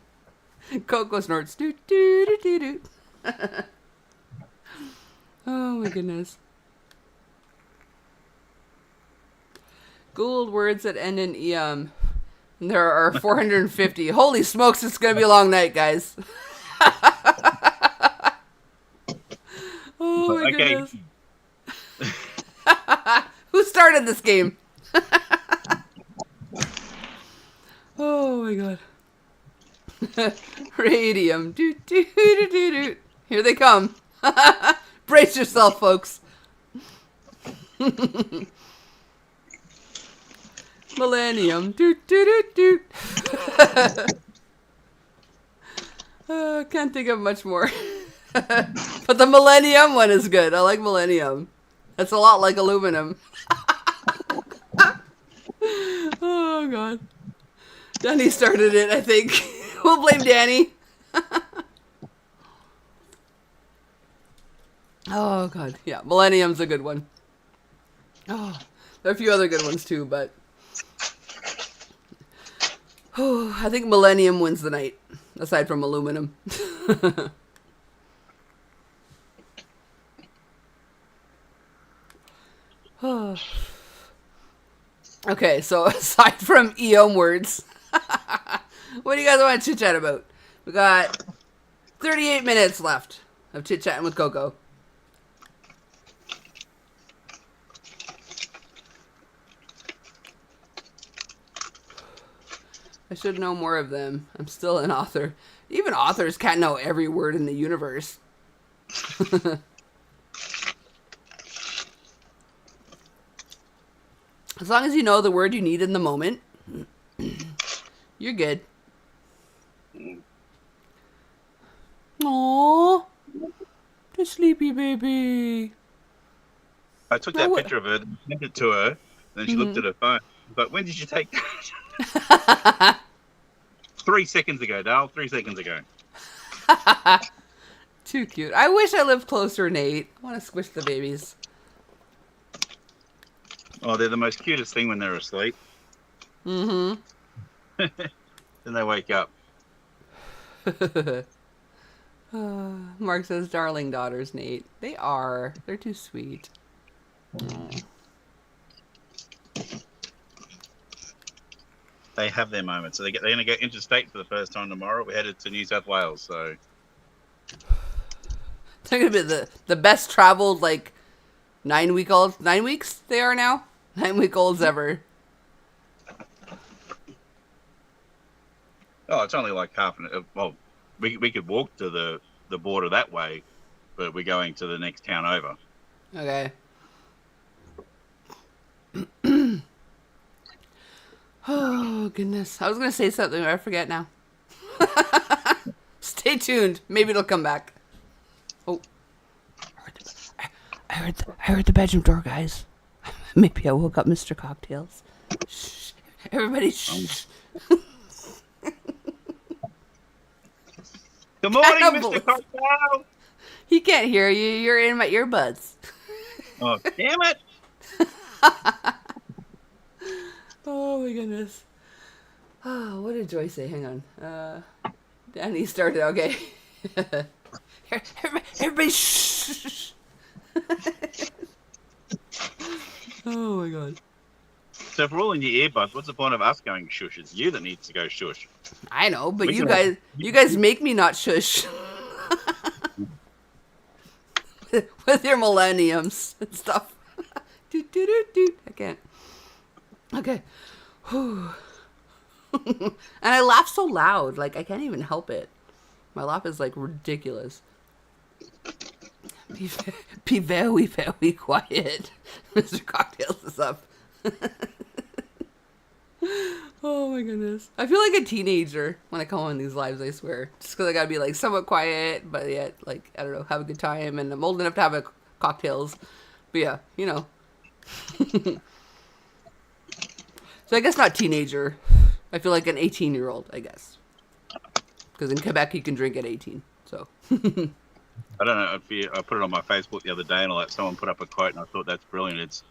Coco snorts. Oh my goodness. Gould words that end in em. There are 450. Holy smokes, it's going to be a long night, guys. Oh my goodness. Who started this game? Oh my god. Radium. Here they come. Brace yourself, folks. Millennium. Can't think of much more. But the Millennium one is good. I like Millennium. That's a lot like aluminum. Oh god. Danny started it, I think. We'll blame Danny. Oh god. Yeah, Millennium's a good one. Oh, There are a few other good ones too, but I think Millennium wins the night, aside from Aluminum. Okay, so aside from Eom words, what do you guys want to chit-chat about? We got 38 minutes left of chit-chatting with Coco. I should know more of them. I'm still an author. Even authors can't know every word in the universe. As long as you know the word you need in the moment, you're good. Aww. The sleepy baby. I took that picture of her, sent it to her, and then she looked at her phone. But when did you take that? 3 seconds ago, Dale. 3 seconds ago. Too cute. I wish I lived closer, Nate. I want to squish the babies. Oh, they're the most cutest thing when they're asleep. Mm-hmm. Then they wake up. Mark says, darling daughters, Nate. They are. They're too sweet. They have their moments. So they're going to go interstate for the first time tomorrow. We're headed to New South Wales, so... They're going to be the best traveled, like, 9 weeks they are now? 9-week-olds ever. Oh, it's only like half an hour. Well, we could walk to the border that way, but we're going to the next town over. Okay. Oh, goodness. I was going to say something, but I forget now. Stay tuned. Maybe it'll come back. Oh. I heard the bedroom door, guys. Maybe I woke up Mr. Cocktails. Shh. Everybody, shh. Good morning, Mr. Cocktail. He can't hear you. You're in my earbuds. Oh, damn it. Oh, my goodness. Oh, what did Joy say? Hang on. Danny started. Okay. Everybody, shh. Oh, my God. So if we're all in your earbuds, what's the point of us going shush? It's you that needs to go shush. I know, but you guys make me not shush. With your millenniums and stuff. Doot, doot, doot, doot. I can't. Okay. And I laugh so loud, like I can't even help it. My laugh is like ridiculous. Be very, very quiet. Mr. Cocktails is up. Oh my goodness. I feel like a teenager when I come on these lives, I swear. Just because I gotta be like somewhat quiet, but yet, like, I don't know, have a good time. And I'm old enough to have a cocktails. But yeah, you know. So I guess not teenager. I feel like an 18-year-old, I guess. Because in Quebec, you can drink at 18. So. I don't know if I put it on my Facebook the other day and all that. Someone put up a quote and I thought that's brilliant. It's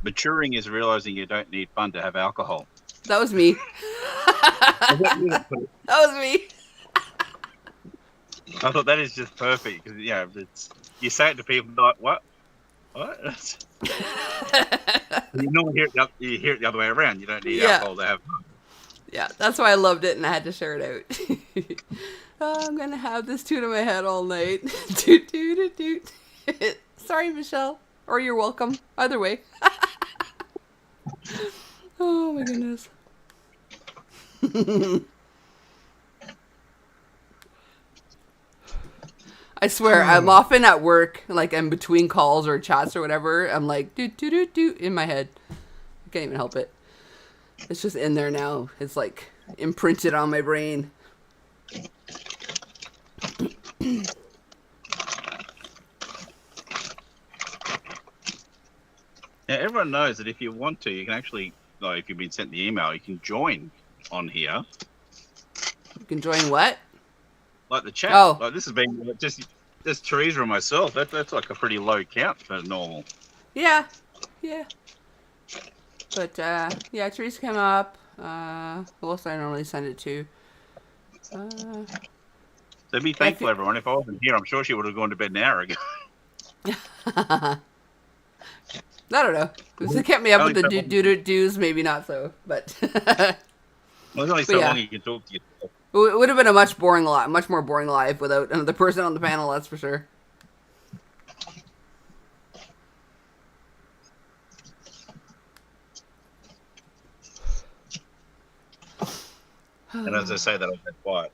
maturing is realizing you don't need fun to have alcohol. That was me. That was me. I thought that is just perfect because you say it to people like what? You normally hear it the other way around. You don't need alcohol to have fun. Yeah, that's why I loved it and I had to share it out. Oh, I'm gonna have this tune in my head all night. Toot toot toot. Sorry, Michelle. Or you're welcome. Either way. Oh my goodness. I swear, I'm often at work, like I'm between calls or chats or whatever. I'm like, doot, doot, doot, doot, in my head. I can't even help it. It's just in there now. It's like imprinted on my brain. Yeah, everyone knows that if you want to, you can actually, like, if you've been sent the email, you can join on here. You can join what? Like the chat. Oh. Like this has been just Teresa and myself. That's like a pretty low count for normal. Yeah. Yeah. But, yeah, Therese came up. Who else do I normally send it to? So be thankful, everyone. If I wasn't here, I'm sure she would have gone to bed an hour ago. I don't know. If it kept me up with the do's, maybe not so. But well, there's only so long you can talk to yourself. It would have been a much more boring life without another person on the panel. That's for sure. And as I say that, I've been quiet.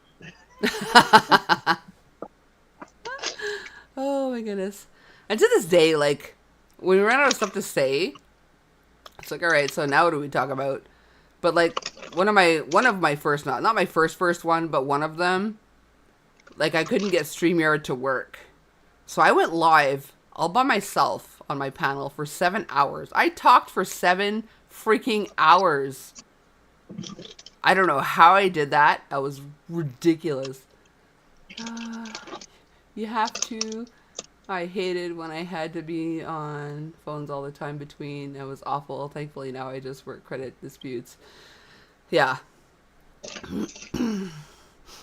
Oh my goodness! And to this day, like when we ran out of stuff to say, it's like, all right, so now what do we talk about? But like one of my first, not my first one, but one of them, like I couldn't get StreamYard to work, so I went live all by myself on my panel for 7 hours. I talked for 7 freaking hours. I don't know how I did that. That was ridiculous. You have to. I hated when I had to be on phones all the time between. It was awful. Thankfully, now I just work credit disputes. Yeah.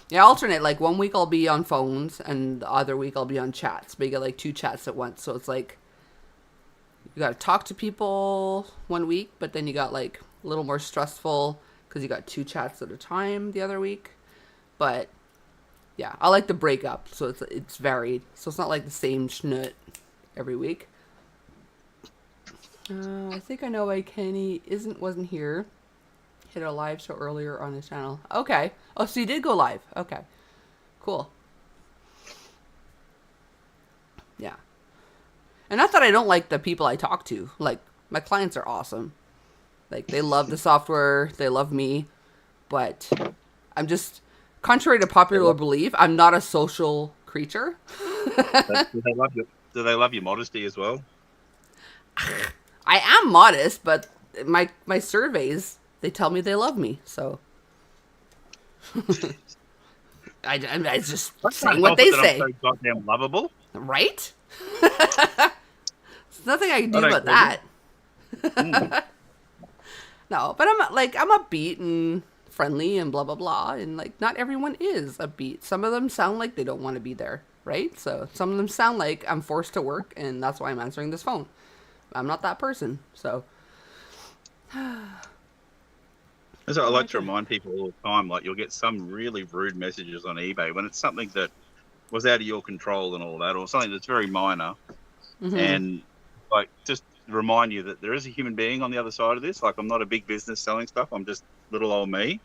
Yeah, alternate. Like, 1 week I'll be on phones, and the other week I'll be on chats. But you get, like, 2 chats at once. So it's like, you got to talk to people 1 week, but then you got, like, a little more stressful because you got 2 chats at a time the other week. But yeah, I like the breakup, so it's varied. So it's not like the same schnut every week. I think I know why Kenny wasn't here. Hit a live show earlier on his channel. Okay. Oh, so you did go live. Okay. Cool. Yeah. And not that I don't like the people I talk to. Like, my clients are awesome. Like, they love the software. They love me. But I'm just, contrary to popular belief, I'm not a social creature. Do they love your modesty as well? I am modest, but my surveys, they tell me they love me. So I just saying what they say. I'm so goddamn lovable. Right? There's nothing I can do about that. No, but I'm upbeat and friendly and blah blah blah, and like not everyone is upbeat. Some of them sound like they don't want to be there, right? So some of them sound like I'm forced to work, and that's why I'm answering this phone. I'm not that person, so. That's what I like to remind people all the time. Like, you'll get some really rude messages on eBay when it's something that was out of your control and all that, or something that's very minor, and like just remind you that there is a human being on the other side of this. Like, I'm not a big business selling stuff. I'm just little old me.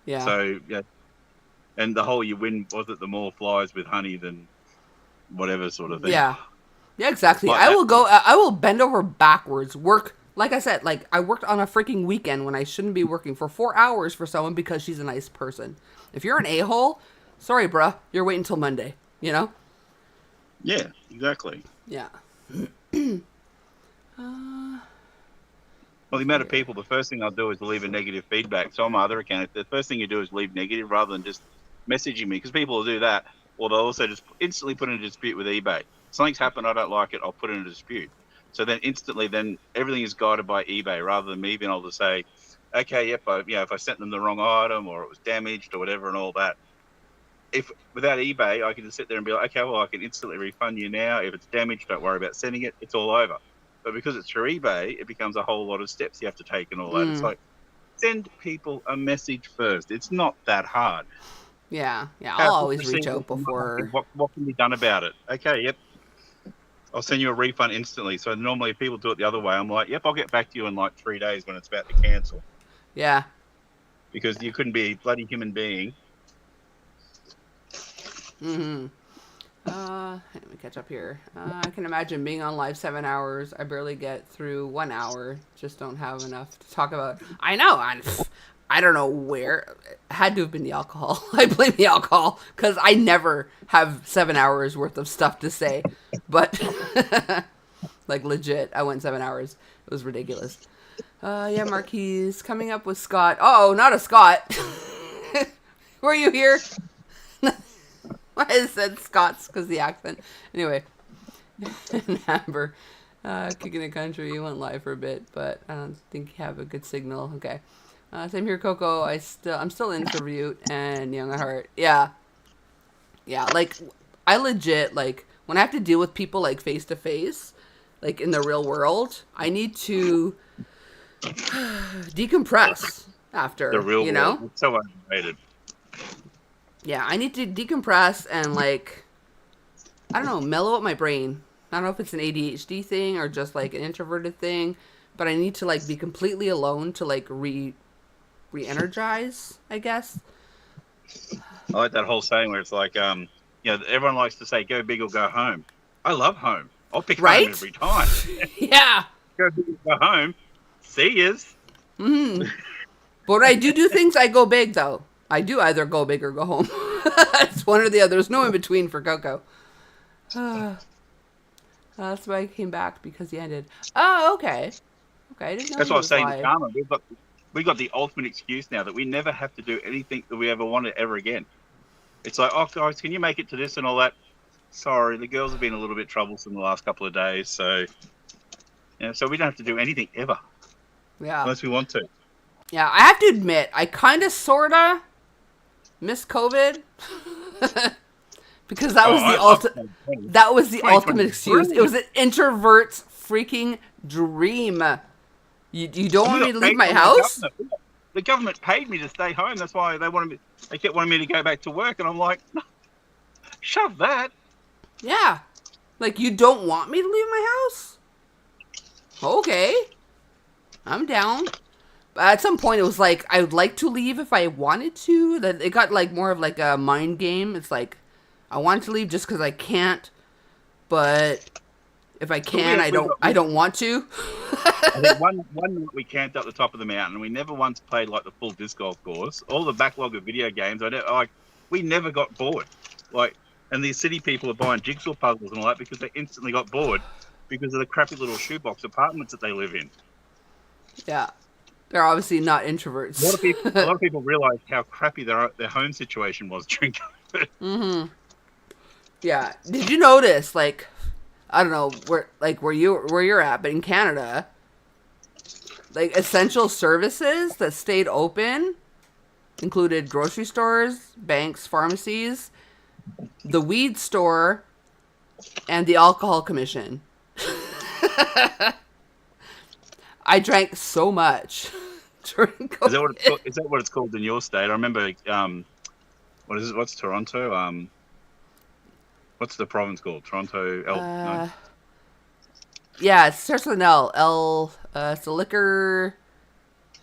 Yeah. So yeah, and the whole you win, was it the more flies with honey than whatever sort of thing. Yeah. Yeah, exactly. Like I will bend over backwards, work. Like I said, like I worked on a freaking weekend when I shouldn't be working for 4 hours for someone because she's a nice person. If you're an a-hole, sorry, bruh, you're waiting until Monday, you know? Yeah, exactly. Yeah. Well, the amount of people, the first thing I'll do is leave a negative feedback. So on my other account, the first thing you do is leave negative rather than just messaging me, because people will do that, or they'll also just instantly put in a dispute with eBay. Something's happened, I don't like it, I'll put in a dispute. So then instantly, then everything is guided by eBay rather than me being able to say, okay, yep, if I sent them the wrong item or it was damaged or whatever and all that. If without eBay, I can just sit there and be like, okay, well, I can instantly refund you now. If it's damaged, don't worry about sending it. It's all over. But because it's through eBay, it becomes a whole lot of steps you have to take and all that. It's like, send people a message first. It's not that hard. Yeah. I'll always reach out before. What can be done about it? Okay, yep. I'll send you a refund instantly. So normally if people do it the other way, I'm like, yep, I'll get back to you in like 3 days when it's about to cancel. Yeah. Because you couldn't be a bloody human being. Let me catch up here. I can imagine being on live 7 hours. I barely get through 1 hour. Just don't have enough to talk about. I know. I don't know where. It had to have been the alcohol. I blame the alcohol because I never have 7 hours worth of stuff to say. But like legit, I went 7 hours. It was ridiculous. Yeah, Marquis coming up with Scott. Oh, not a Scott. Were you here? I said Scots because the accent. Anyway, and Amber. Kicking the country. You went live for a bit, but I don't think you have a good signal. Okay. Same here, Coco. I'm still introvert and young at heart. Yeah. Yeah. Like, I legit, like, when I have to deal with people, like, face to face, like, in the real world, I need to decompress after, The real you world. know? It's so underrated. Yeah, I need to decompress and, like, I don't know, mellow up my brain. I don't know if it's an ADHD thing or just, like, an introverted thing, but I need to, like, be completely alone to, like, re-energize, I guess. I like that whole saying where it's like, everyone likes to say, go big or go home. I love home. I'll pick Right? home every time. Yeah. Go big or go home. See yous. Mm-hmm. But when I do things, I go big, though. I do either go big or go home. It's one or the other. There's no in between for Coco. That's why I came back, because he ended. Oh, okay. Okay, I didn't know That's he what I was was saying to live. Karma. We've got the ultimate excuse now that we never have to do anything that we ever wanted ever again. It's like, oh, guys, can you make it to this and all that? Sorry, the girls have been a little bit troublesome the last couple of days, so we don't have to do anything ever Yeah. unless we want to. Yeah, I have to admit, I kind of, sort of miss COVID. Because that was that was the ultimate excuse. It was an introvert's freaking dream. You don't want me to leave my house? The government paid me to stay home. That's why they kept wanting me to go back to work, and I'm like, no, shove that. Yeah. Like, you don't want me to leave my house? Okay. I'm down. But at some point, it was like, I would like to leave if I wanted to. That it got, like, more of, like, a mind game. It's like, I want to leave just because I can't, but if I can, I don't want to. I think one night we camped up the top of the mountain, and we never once played like the full disc golf course. All the backlog of video games, we never got bored. Like, and these city people are buying jigsaw puzzles and all that because they instantly got bored because of the crappy little shoebox apartments that they live in. Yeah, they're obviously not introverts. A lot of people realized how crappy their home situation was during COVID. Mm-hmm. Yeah. Did you notice, like, I don't know where you're at, but in Canada, like, essential services that stayed open included grocery stores, banks, pharmacies, the weed store, and the alcohol commission. I drank so much during COVID. Is that what it's called in your state? I remember, what is it? What's Toronto? What's the province called? Toronto? No? Yeah, it starts with an L. It's a liquor.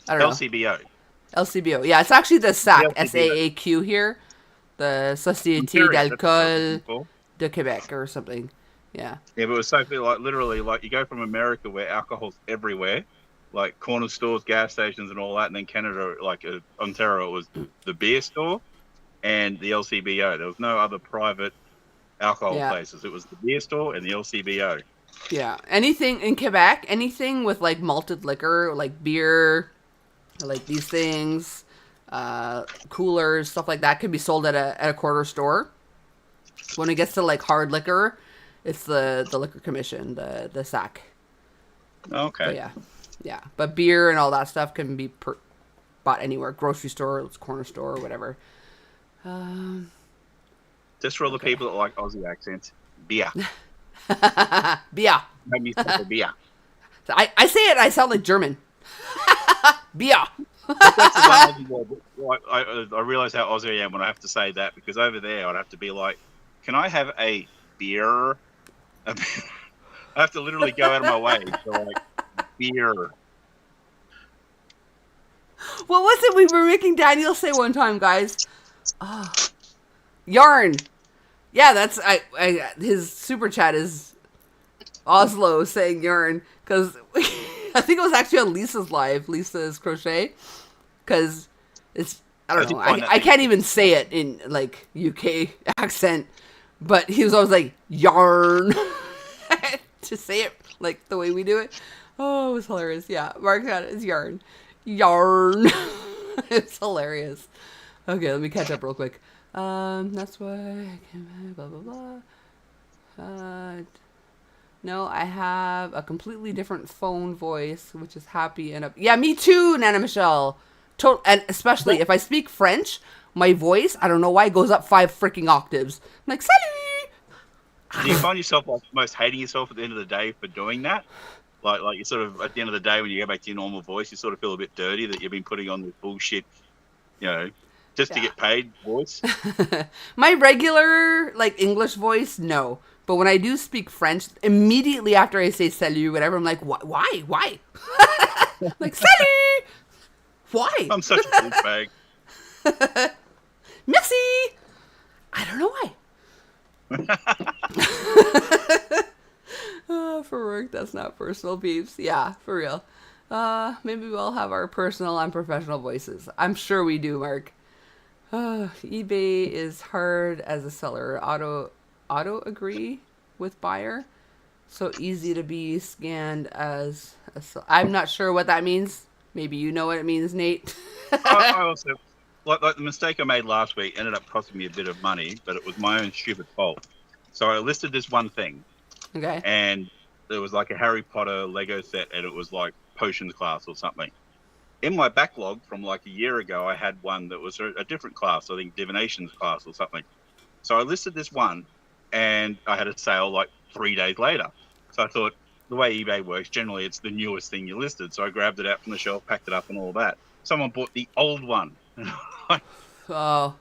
I don't know. LCBO. LCBO. Yeah, it's actually the SAQ. The LCBO. SAAQ here. The Société d'Alcool de Québec or something. Yeah. Yeah, but it was so like literally like you go from America where alcohol's everywhere, like corner stores, gas stations, and all that, and then Canada, like Ontario, was the beer store and the LCBO. There was no other private alcohol places. It was the beer store and the LCBO. Yeah. Anything in Quebec, anything with like malted liquor, like beer, like these things, coolers, stuff like that, could be sold at a quarter store. When it gets to like hard liquor, it's the liquor commission, the SAQ. Okay. So, yeah. But beer and all that stuff can be bought anywhere, grocery store, corner store, or whatever. Just for all the people that like Aussie accents, beer. Beer. Make me think of beer. I say it, I sound like German. Beer. That's the one Aussie word. I realize how Aussie I am when I have to say that, because over there I'd have to be like, can I have a beer? I have to literally go out of my way to like beer. What was it we were making Daniel say one time, guys? Oh, yarn. Yeah, that's his super chat is Oslo saying yarn, because I think it was actually on Lisa's live, Lisa's Crochet, because it's, I don't know, I can't even say it in like UK accent, but he was always like yarn to say it like the way we do it. Oh, it was hilarious. Yeah, Mark got it. It's yarn. It's hilarious. Okay, let me catch up real quick. That's why I can blah blah blah. No, I have a completely different phone voice, which is happy and yeah, me too, Nana Michelle. And especially if I speak French, my voice, I don't know why, goes up 5 freaking octaves. I'm like, salut! Do you find yourself like almost hating yourself at the end of the day for doing that? Like you sort of at the end of the day when you go back to your normal voice, you sort of feel a bit dirty that you've been putting on this bullshit, just to get paid voice. My regular like English voice, no. But when I do speak French, immediately after I say salut, whatever, I'm like, why? Like, salut! Why? I'm such a douchebag. Merci! I don't know why. For work, that's not personal beefs. Yeah, for real. Maybe we'll have our personal and professional voices. I'm sure we do, Mark. eBay is hard as a seller. Auto agree with buyer. So easy to be scanned as a seller. I'm not sure what that means. Maybe you know what it means, Nate. I also, like the mistake I made last week ended up costing me a bit of money, but it was my own stupid fault. So I listed this one thing. Okay. And there was like a Harry Potter Lego set, and it was like potions class or something. In my backlog from like a year ago, I had one that was a different class, I think divinations class or something. So I listed this one, and I had a sale like 3 days later. So I thought, the way eBay works, generally it's the newest thing you listed. So I grabbed it out from the shelf, packed it up and all that. Someone bought the old one. Oh.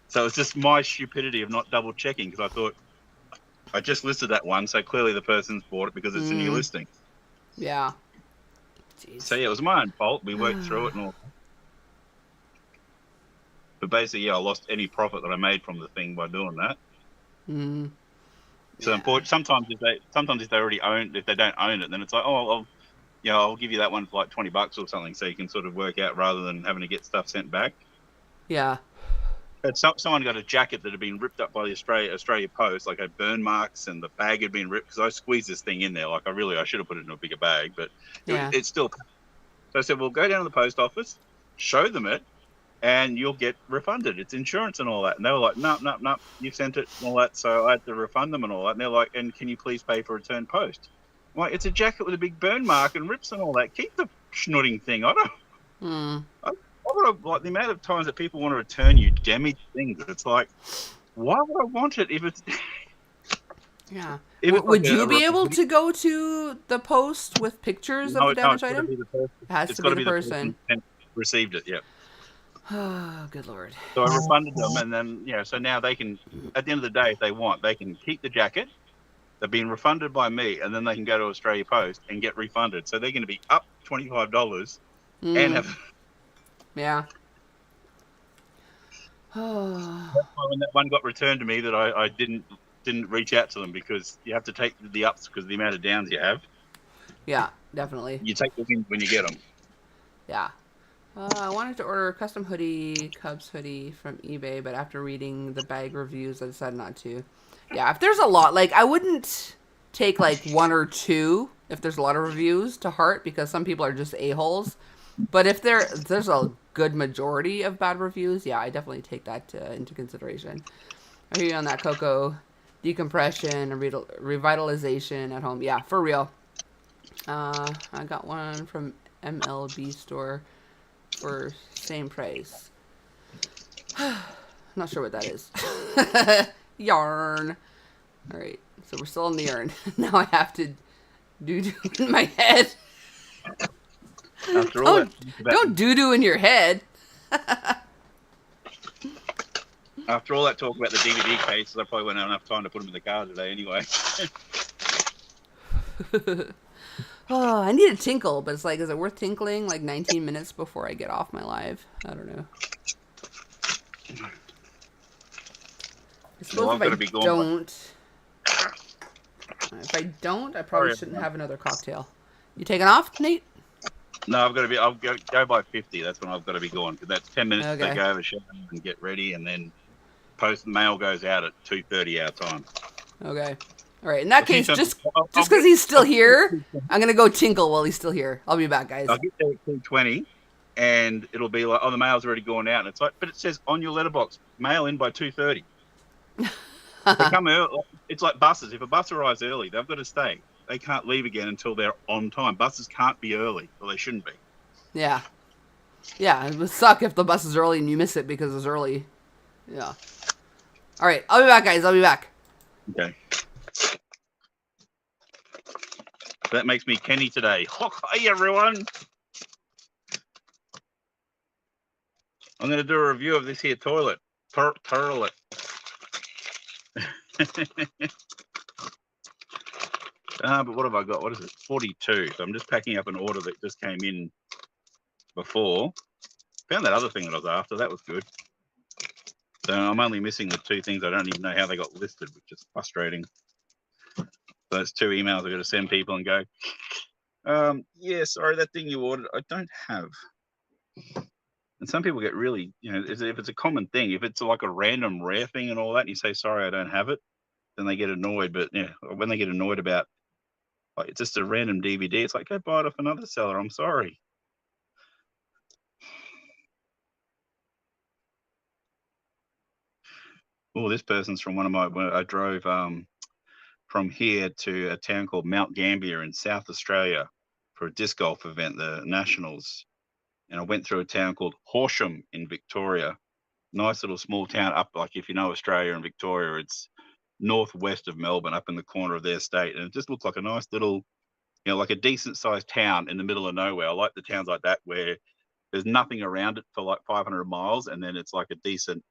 So it's just my stupidity of not double checking, because I thought I just listed that one, so clearly the person's bought it because it's a new listing. Yeah. Jeez. So yeah, it was my own fault. We worked through it and all. But basically, yeah, I lost any profit that I made from the thing by doing that. Mm. So sometimes if they already own, if they don't own it, then it's like, oh, I'll give you that one for like $20 or something, so you can sort of work out rather than having to get stuff sent back. Yeah. But someone got a jacket that had been ripped up by the Australia Post, like had burn marks, and the bag had been ripped because I squeezed this thing in there. Like I should have put it in a bigger bag, but it's still. So I said, well, go down to the post office, show them it, and you'll get refunded. It's insurance and all that. And they were like, no, you sent it and all that. So I had to refund them and all that. And they're like, and can you please pay for return post? I'm like, it's a jacket with a big burn mark and rips and all that. Keep the schnutting thing. I don't. I would have, like, the amount of times that people want to return you damaged things. It's like, why would I want it if it's? Yeah. Would you be able to go to the post with pictures of the damaged item? It has to be the person. Received it, yeah. Oh, good Lord. So I refunded them, and then, so now they can, at the end of the day, if they want, they can keep the jacket. They're being refunded by me, and then they can go to Australia Post and get refunded. So they're going to be up $25 and have. Yeah. Oh. That's why when that one got returned to me, that I didn't reach out to them, because you have to take the ups because of the amount of downs you have. Yeah, definitely. You take the wins when you get them. Yeah. I wanted to order a custom hoodie, Cubs hoodie from eBay, but after reading the bag reviews, I decided not to. Yeah, if there's a lot, like, I wouldn't take, like, 1 or 2 if there's a lot of reviews to heart, because some people are just a-holes. But if there's a good majority of bad reviews, yeah, I definitely take that into consideration. I hear you on that, Coco. Decompression and revitalization at home. Yeah, for real. I got one from MLB store for same price. Not sure what that is. Yarn. All right, so we're still in the yarn. Now I have to do in my head. After all don't doo-doo in your head. After all that talk about the DVD cases, I probably won't have enough time to put them in the car today anyway. Oh, I need a tinkle, but it's like, is it worth tinkling like 19 minutes before I get off my live? I don't know. I suppose if I don't, I probably shouldn't have another cocktail. You taking off, Nate? No, I'll go by 50. That's when I've got to be gone, because that's 10 minutes to go over shower and get ready, and then mail goes out at 2:30 our time. Okay. All right. In that case, just because he's still here, I'm gonna go tinkle while he's still here. I'll be back, guys. I'll get there at 2:20, and it'll be like, oh, the mail's already gone out, and it's like, but it says on your letterbox, mail in by 2:30. So come early. It's like buses. If a bus arrives early, they've got to stay. They can't leave again until they're on time. Buses can't be early, or they shouldn't be. Yeah. Yeah, it would suck if the bus is early and you miss it because it's early. Yeah. All right, I'll be back, guys. I'll be back. Okay. That makes me Kenny today. Hey, everyone. I'm going to do a review of this here toilet. Toilet. But what have I got? What is it? 42. So I'm just packing up an order that just came in before. Found that other thing that I was after. That was good. So I'm only missing the 2 things. I don't even know how they got listed, which is frustrating. Those 2 emails I've got to send people and go, yeah, sorry, that thing you ordered, I don't have. And some people get really, you know, if it's a common thing, if it's like a random rare thing and all that, and you say, sorry, I don't have it, then they get annoyed. But yeah, when they get annoyed about, like, it's just a random DVD, it's like, go buy it off another seller. I'm sorry. Oh, this person's from I drove from here to a town called Mount Gambier in South Australia for a disc golf event, the Nationals. And I went through a town called Horsham in Victoria. Nice little small town up, like if you know Australia and Victoria, it's northwest of Melbourne, up in the corner of their state. And it just looks like a nice little, you know, like a decent sized town in the middle of nowhere. I like the towns like that where there's nothing around it for like 500 miles. And then it's like a decent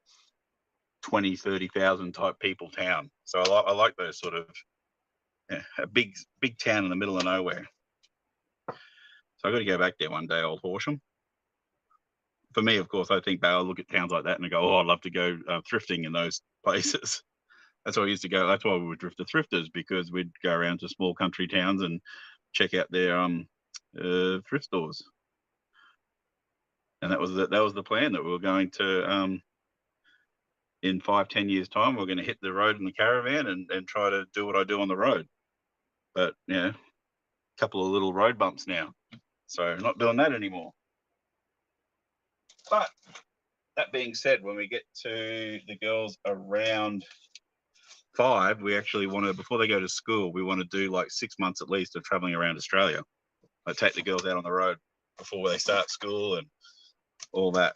20, 30,000 type people town. So I like those sort of, yeah, a big town in the middle of nowhere. So I got to go back there one day, old Horsham. For me, of course, I think back, I look at towns like that and I go, oh, I'd love to go thrifting in those places. That's why I used to go. That's why we would drift to thrifters, because we'd go around to small country towns and check out their thrift stores. And that was the plan, that we were going to, in 5-10 years time, we're going to hit the road in the caravan and try to do what I do on the road. But, you know, a couple of little road bumps now. So not doing that anymore. But that being said, when we get to the girls around 5, we actually want to, before they go to school, we want to do like 6 months at least of traveling around Australia. I take the girls out on the road before they start school and all that.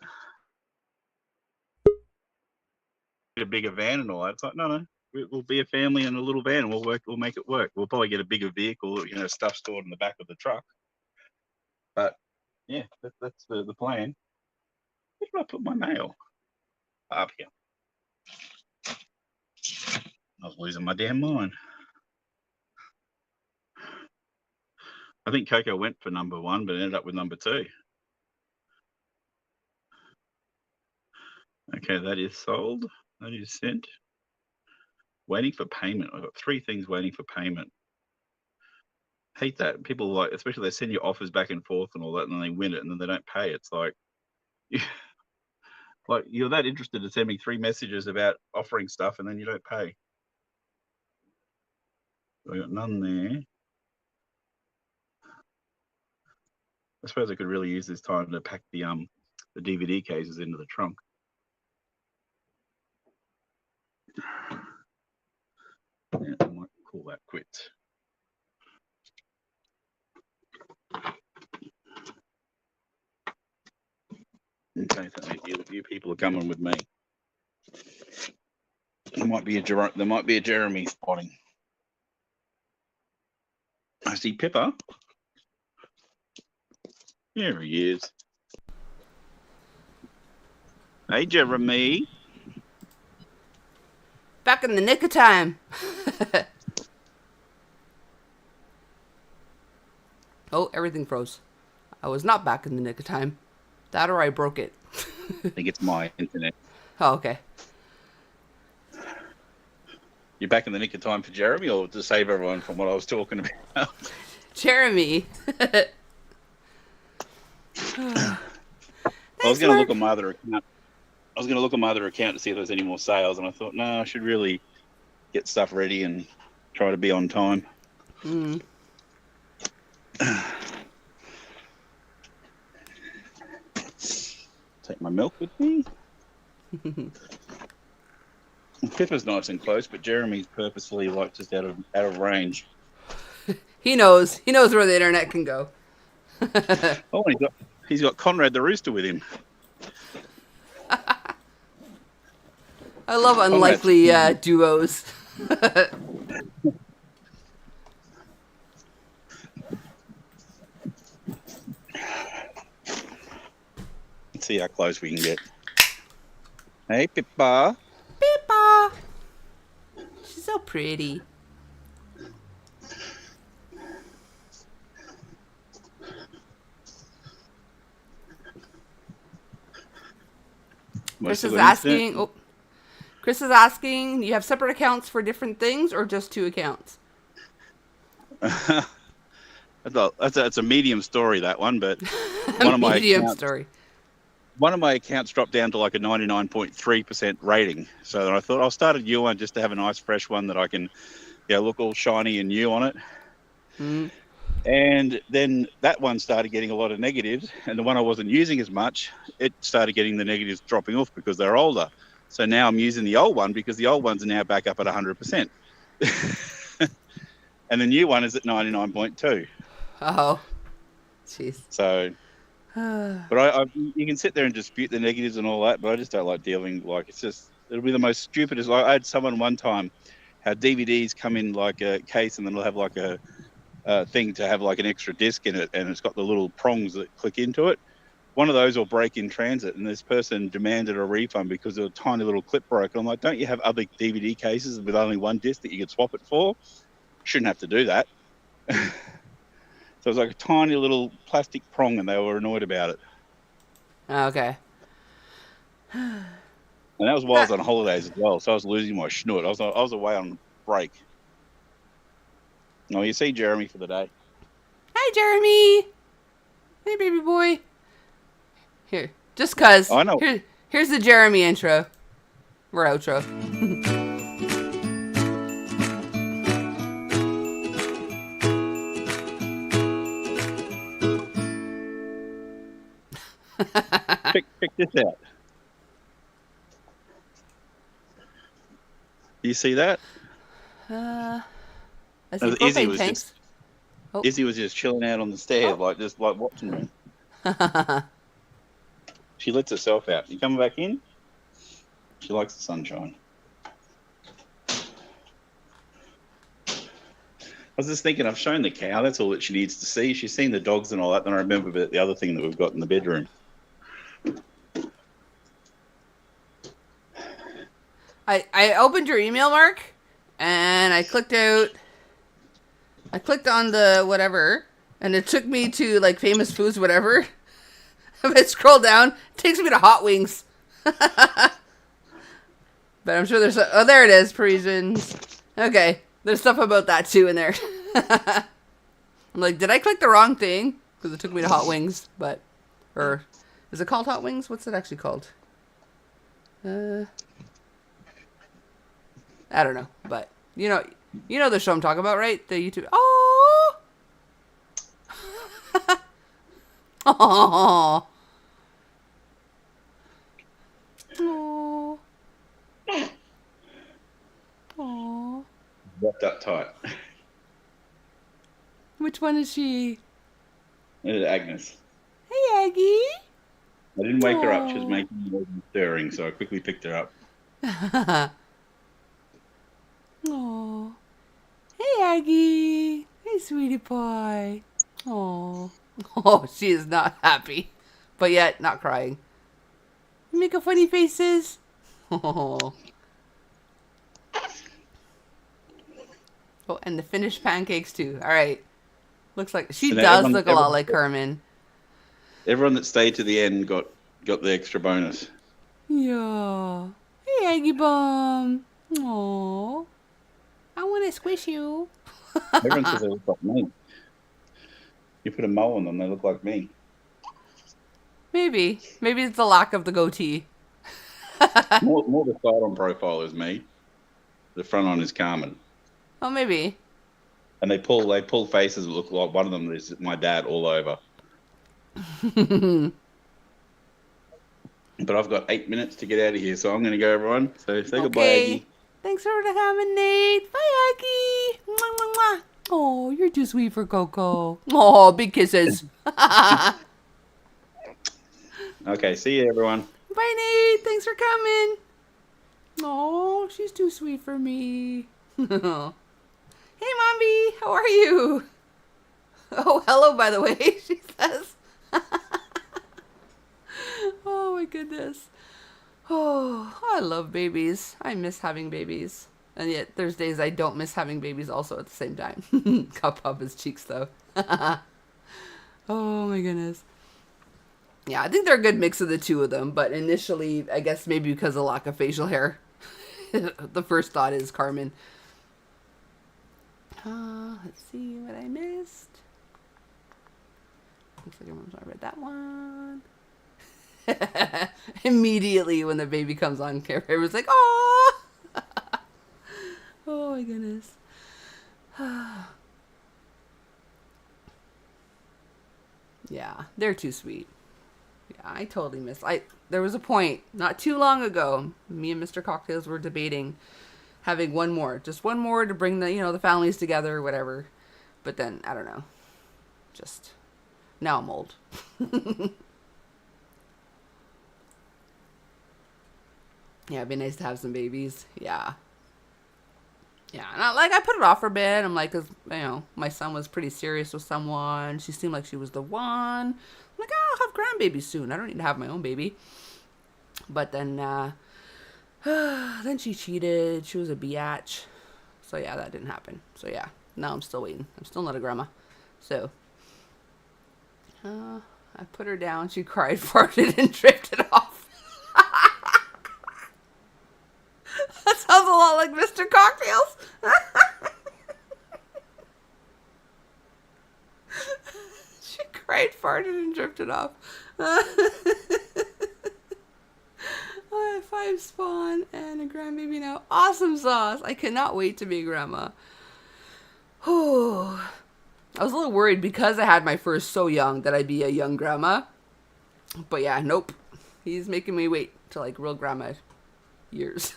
A bigger van and all that. It's like, no, we'll be a family in a little van and we'll make it work. We'll probably get a bigger vehicle, you know, stuff stored in the back of the truck. But yeah, that's the plan. Where did I put my nail? Up here. I was losing my damn mind. I think Coco went for number 1, but ended up with number 2. Okay, that is sold. That is sent. Waiting for payment. I've got 3 things waiting for payment. Hate that. People, like, especially they send you offers back and forth and all that, and then they win it and then they don't pay. It's like, like, you're that interested to send me 3 messages about offering stuff and then you don't pay. I got none there. I suppose I could really use this time to pack the DVD cases into the trunk. Yeah, I might call that quits. Okay, so you people are coming with me. There might be a Jeremy spotting. I see Pippa. Here he is. Hey, Jeremy. Back in the nick of time. Oh, everything froze. I was not back in the nick of time. That or I broke it. I think it's my internet. Oh, okay. You're back in the nick of time for Jeremy, or to save everyone from what I was talking about? Jeremy. I was going to look on my other account. I was going to look on my other account to see if there's any more sales, and I thought, no, I should really get stuff ready and try to be on time. Mm. Take my milk with me. Pippa's nice and close, but Jeremy's purposely like just out of range. He knows. He knows where the internet can go. Oh, he's got Conrad the rooster with him. I love unlikely duos. Let's see how close we can get. Hey, Pippa. Pippa. She's so pretty. Chris is asking. Oh, Chris is asking. You have separate accounts for different things, or just 2 accounts? That's a medium story, that one, but One of my accounts dropped down to like a 99.3% rating. So then I thought I'll start a new one just to have a nice fresh one that I can, look all shiny and new on it. Mm. And then that one started getting a lot of negatives, and the one I wasn't using as much, it started getting the negatives dropping off because they're older. So now I'm using the old one because the old ones are now back up at 100%. And the new one is at 99.2. Oh, jeez. So, but you can sit there and dispute the negatives and all that, but I just don't like dealing, it'll be the most stupidest. I had someone one time, how DVDs come in like a case and then they'll have like a thing to have like an extra disc in it, and it's got the little prongs that click into it. One of those will break in transit, and this person demanded a refund because a tiny little clip broke. I'm like, don't you have other DVD cases with only one disc that you could swap it for? Shouldn't have to do that. So it was like a tiny little plastic prong, and they were annoyed about it. Okay. And that was while I was on holidays as well, so I was losing my schnoot. I was away on break. Oh, you see Jeremy for the day. Hi, Jeremy. Hey, baby boy. Here, just cause. I know. Here's the Jeremy intro. Or outro. Check this out. Do you see that? I see propane tanks. Izzy was just chilling out on the stairs, just watching me. She lets herself out. You coming back in? She likes the sunshine. I was just thinking, I've shown the cow. That's all that she needs to see. She's seen the dogs and all that. Then I remember about the other thing that we've got in the bedroom. I opened your email, Mark, and I clicked on the whatever, and it took me to like famous foods, whatever. If I scroll down, it takes me to Hot Wings. But I'm sure there's there it is, Parisians. Okay, there's stuff about that too in there. I'm like, did I click the wrong thing? Because it took me to Hot Wings, or is it called Hot Wings? What's it actually called? I don't know, but you know the show I'm talking about, right? The YouTube. Oh. Oh. Oh. Oh. Wrapped up tight. Which one is she? Agnes. Hey, Aggie. I didn't wake her up. She was making noise and stirring, so I quickly picked her up. Oh. Hey, Aggie. Hey, sweetie pie. Oh. Oh, she is not happy, but yet not crying. You make a funny faces. Oh. Oh, and the finished pancakes too. All right. Looks like she does look a lot like Carmen. Everyone that stayed to the end got the extra bonus. Yeah. Hey, Aggie Bum. Aww. I want to squish you. Everyone says they look like me. You put a mole on them, they look like me. Maybe it's the lack of the goatee. more the side on profile is me. The front on is Carmen. Oh, maybe. And they pull faces that look like one of them is my dad all over. But I've got 8 minutes to get out of here, so I'm going to go, everyone. So say goodbye, Aggie. Thanks for coming, Nate. Bye, Aki. Mwah, mwah, mwah. Oh, you're too sweet for Coco. Oh, big kisses. Okay, see you, everyone. Bye, Nate. Thanks for coming. Oh, she's too sweet for me. Hey, Mommy. How are you? Oh, hello, by the way, she says. Oh, my goodness. Oh, I love babies. I miss having babies. And yet, there's days I don't miss having babies also at the same time. Cup up his cheeks, though. Oh, my goodness. Yeah, I think they're a good mix of the two of them. But initially, I guess maybe because of lack of facial hair, the first thought is Carmen. Let's see what I missed. Looks like I read that one. Immediately when the baby comes on camera, it was like, oh, oh my goodness. Yeah, they're too sweet. Yeah, I totally miss. There was a point not too long ago, me and Mr. Cocktails were debating having just one more to bring the families together or whatever. But then I don't know. Just now I'm old. Yeah, it'd be nice to have some babies. Yeah. Yeah, and I put it off for a bit. I'm like, 'cause, my son was pretty serious with someone. She seemed like she was the one. I'm like, oh, I'll have grandbabies soon. I don't need to have my own baby. But then, then she cheated. She was a biatch. So yeah, that didn't happen. So yeah, now I'm still waiting. I'm still not a grandma. So, I put her down. She cried, farted, and drifted off. That sounds a lot like Mr. Cocktails. She cried, farted, and drifted off. I have 5 spawn and a grandbaby now. Awesome sauce. I cannot wait to be a grandma. I was a little worried because I had my first so young that I'd be a young grandma. But yeah, nope. He's making me wait till like real grandma years.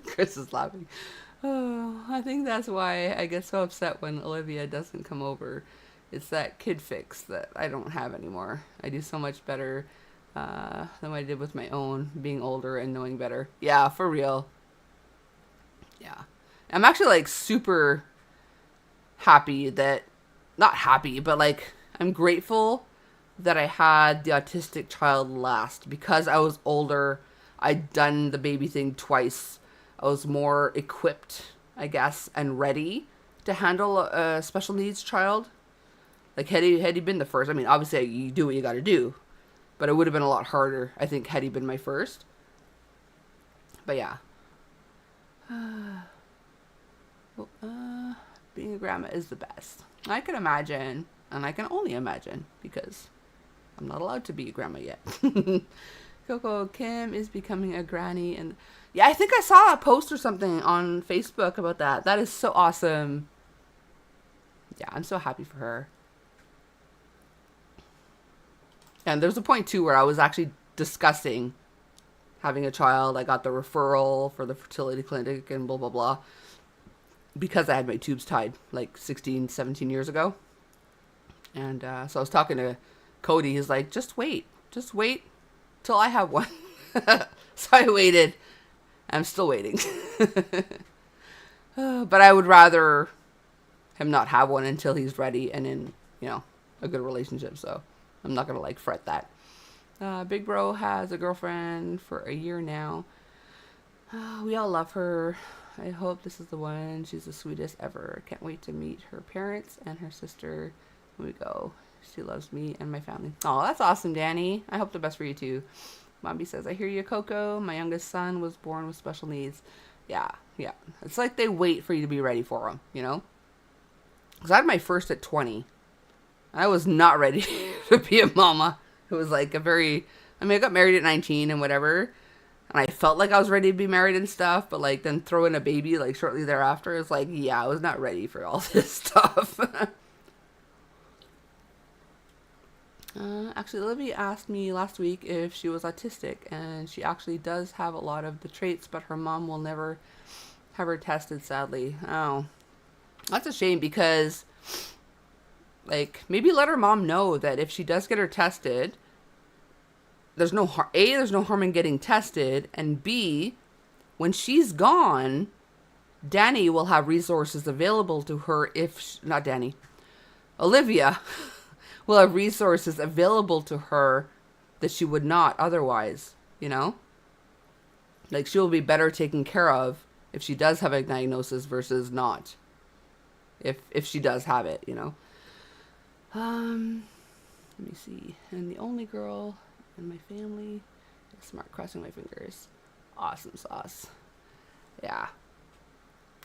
Chris is laughing. Oh, I think that's why I get so upset when Olivia doesn't come over. It's that kid fix that I don't have anymore. I do so much better than what I did with my own, being older and knowing better. Yeah, for real. Yeah. I'm actually like super happy that, not happy, but like I'm grateful that I had the autistic child last because I was older. I'd done the baby thing twice. I was more equipped, I guess, and ready to handle a special needs child. Like, had he been the first, I mean, obviously you do what you got to do, but it would have been a lot harder, I think, had he been my first. But yeah. Being a grandma is the best. I can imagine, and I can only imagine, because I'm not allowed to be a grandma yet. Coco, Kim is becoming a granny, and yeah, I think I saw a post or something on Facebook about that. That is so awesome. Yeah, I'm so happy for her. And there's a point too where I was actually discussing having a child. I got the referral for the fertility clinic and blah, blah, blah, because I had my tubes tied like 16, 17 years ago. And so I was talking to Cody. He's like, just wait till I have one. So I waited. I'm still waiting. But I would rather him not have one until he's ready and in, a good relationship. So I'm not going to like fret that. Big Bro has a girlfriend for a year now. We all love her. I hope this is the one. She's the sweetest ever. Can't wait to meet her parents and her sister when we go. She loves me and my family. Oh, that's awesome, Danny. I hope the best for you too. Mommy says, I hear you, Coco. My youngest son was born with special needs. Yeah. It's like they wait for you to be ready for them, Because I had my first at 20. I was not ready to be a mama. It was like I got married at 19 and whatever. And I felt like I was ready to be married and stuff. But like then throw in a baby like shortly thereafter. It's like, yeah, I was not ready for all this stuff. Actually, Olivia asked me last week if she was autistic, and she actually does have a lot of the traits, but her mom will never have her tested, sadly. Oh, that's a shame, because, like, maybe let her mom know that if she does get her tested, there's no harm in getting tested, and B, when she's gone, Danny will have resources available to her Olivia will have resources available to her that she would not otherwise, you know? Like, she will be better taken care of if she does have a diagnosis versus not. If she does have it, you know? Let me see. And the only girl in my family. Smart, crossing my fingers. Awesome sauce. Yeah.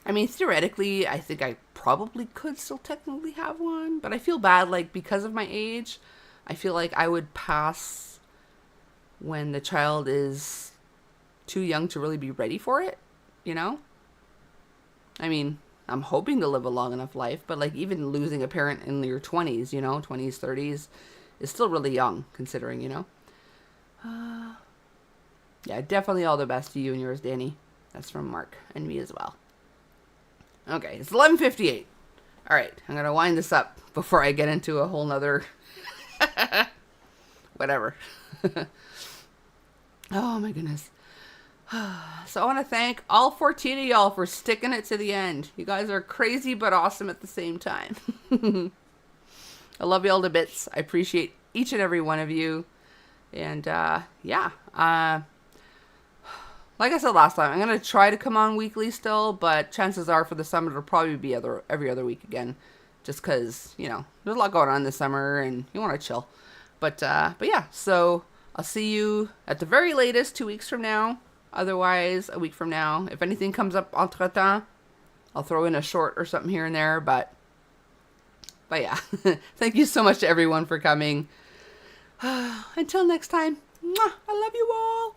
I mean, theoretically, I think I probably could still technically have one, but I feel bad, like, because of my age, I feel like I would pass when the child is too young to really be ready for it, you know? I mean, I'm hoping to live a long enough life, but, like, even losing a parent in your 20s, you know, 20s, 30s, is still really young, considering, you know? Yeah, definitely all the best to you and yours, Danny. That's from Mark, and me as well. Okay, it's 11:58. All right, I'm going to wind this up before I get into a whole nother whatever. Oh, my goodness. So I want to thank all 14 of y'all for sticking it to the end. You guys are crazy but awesome at the same time. I love you all to bits. I appreciate each and every one of you. And, yeah. Like I said last time, I'm going to try to come on weekly still, but chances are for the summer it'll probably be every other week again. Just because, you know, there's a lot going on this summer and you want to chill. But yeah, so I'll see you at the very latest 2 weeks from now. Otherwise, a week from now. If anything comes up entre-temps, I'll throw in a short or something here and there. But yeah, thank you so much to everyone for coming. Until next time, I love you all.